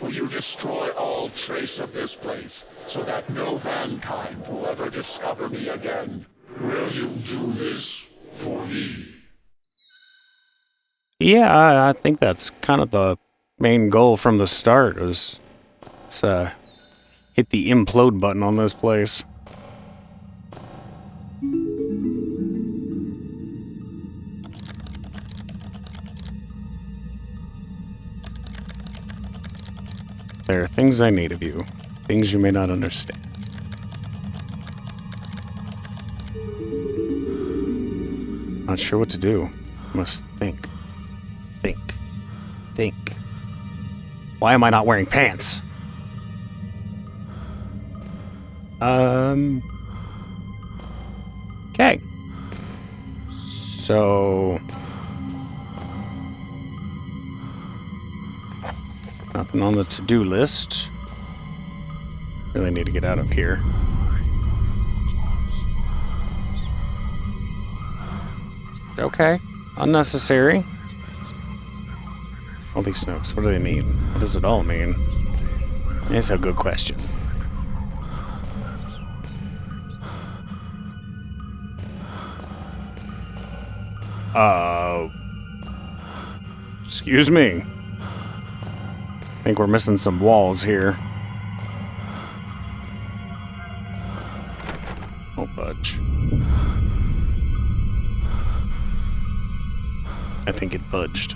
Will you destroy all trace of this place, so that no mankind will ever discover me again? Will you do this for me? Yeah, I think that's kind of the main goal from the start, was let's hit the implode button on this place. There are things I need of you, things you may not understand. Not sure what to do. Must think. Think. Why am I not wearing pants? Okay. So... nothing on the to-do list. Really need to get out of here. Okay. Unnecessary. All these notes, what do they mean? What does it all mean? It's a good question. Excuse me. I think we're missing some walls here. Oh, budge. I think it budged.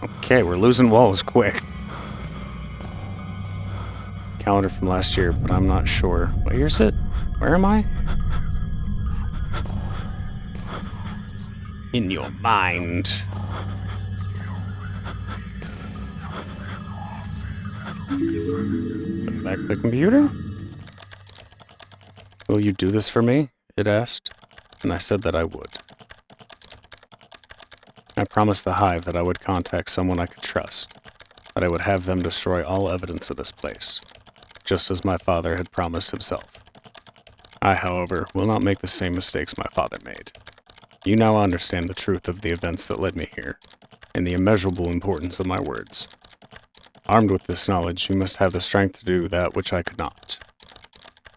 Okay, we're losing walls quick. Calendar from last year, but I'm not sure. Where's it? Where am I? In your mind. Back to the computer? Will you do this for me? It asked, and I said that I would. I promised the Hive that I would contact someone I could trust, that I would have them destroy all evidence of this place, just as my father had promised himself. I, however, will not make the same mistakes my father made. You now understand the truth of the events that led me here, and the immeasurable importance of my words. Armed with this knowledge, you must have the strength to do that which I could not.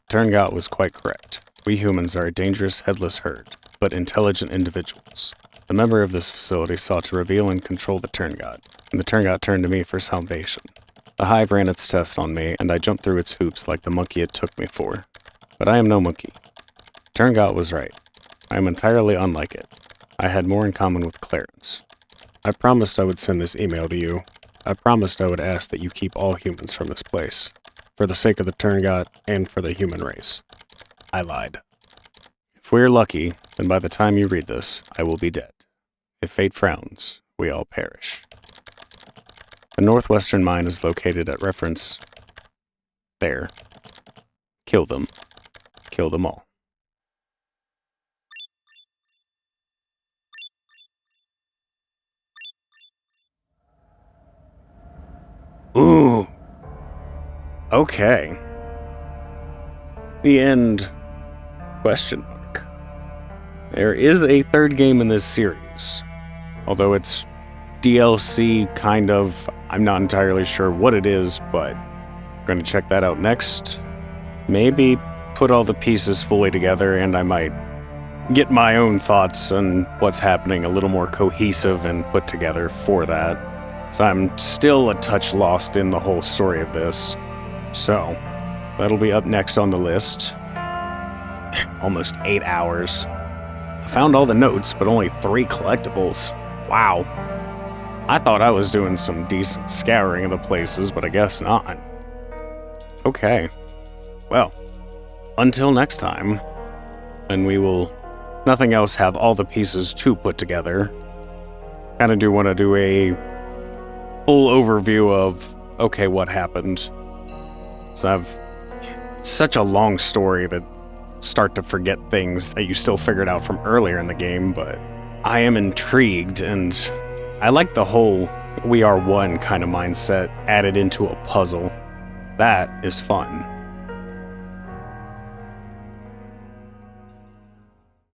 Turngout was quite correct. We humans are a dangerous, headless herd, but intelligent individuals. The member of this facility sought to reveal and control the Turngout, and the Turngout turned to me for salvation. The Hive ran its tests on me, and I jumped through its hoops like the monkey it took me for. But I am no monkey. Turngout was right. I am entirely unlike it. I had more in common with Clarence. I promised I would send this email to you. I promised I would ask that you keep all humans from this place, for the sake of the Turngout and for the human race. I lied. If we are lucky, then by the time you read this, I will be dead. If fate frowns, we all perish. The northwestern mine is located at reference there. Kill them. Kill them all. Ooh. Okay. The end. Question mark. There is a third game in this series. Although it's DLC, kind of. I'm not entirely sure what it is, but I'm going to check that out next. Maybe put all the pieces fully together, and I might get my own thoughts on what's happening a little more cohesive and put together for that. So I'm still a touch lost in the whole story of this. So, that'll be up next on the list. Almost 8 hours. I found all the notes, but only 3 collectibles. Wow. I thought I was doing some decent scouring of the places, but I guess not. Okay. Well, until next time, and we will, nothing else, have all the pieces to put together. Kinda do want to do a full overview of, okay, what happened. So I've such a long story that start to forget things that you still figured out from earlier in the game, but I am intrigued, and I like the whole we are one kind of mindset added into a puzzle. That is fun.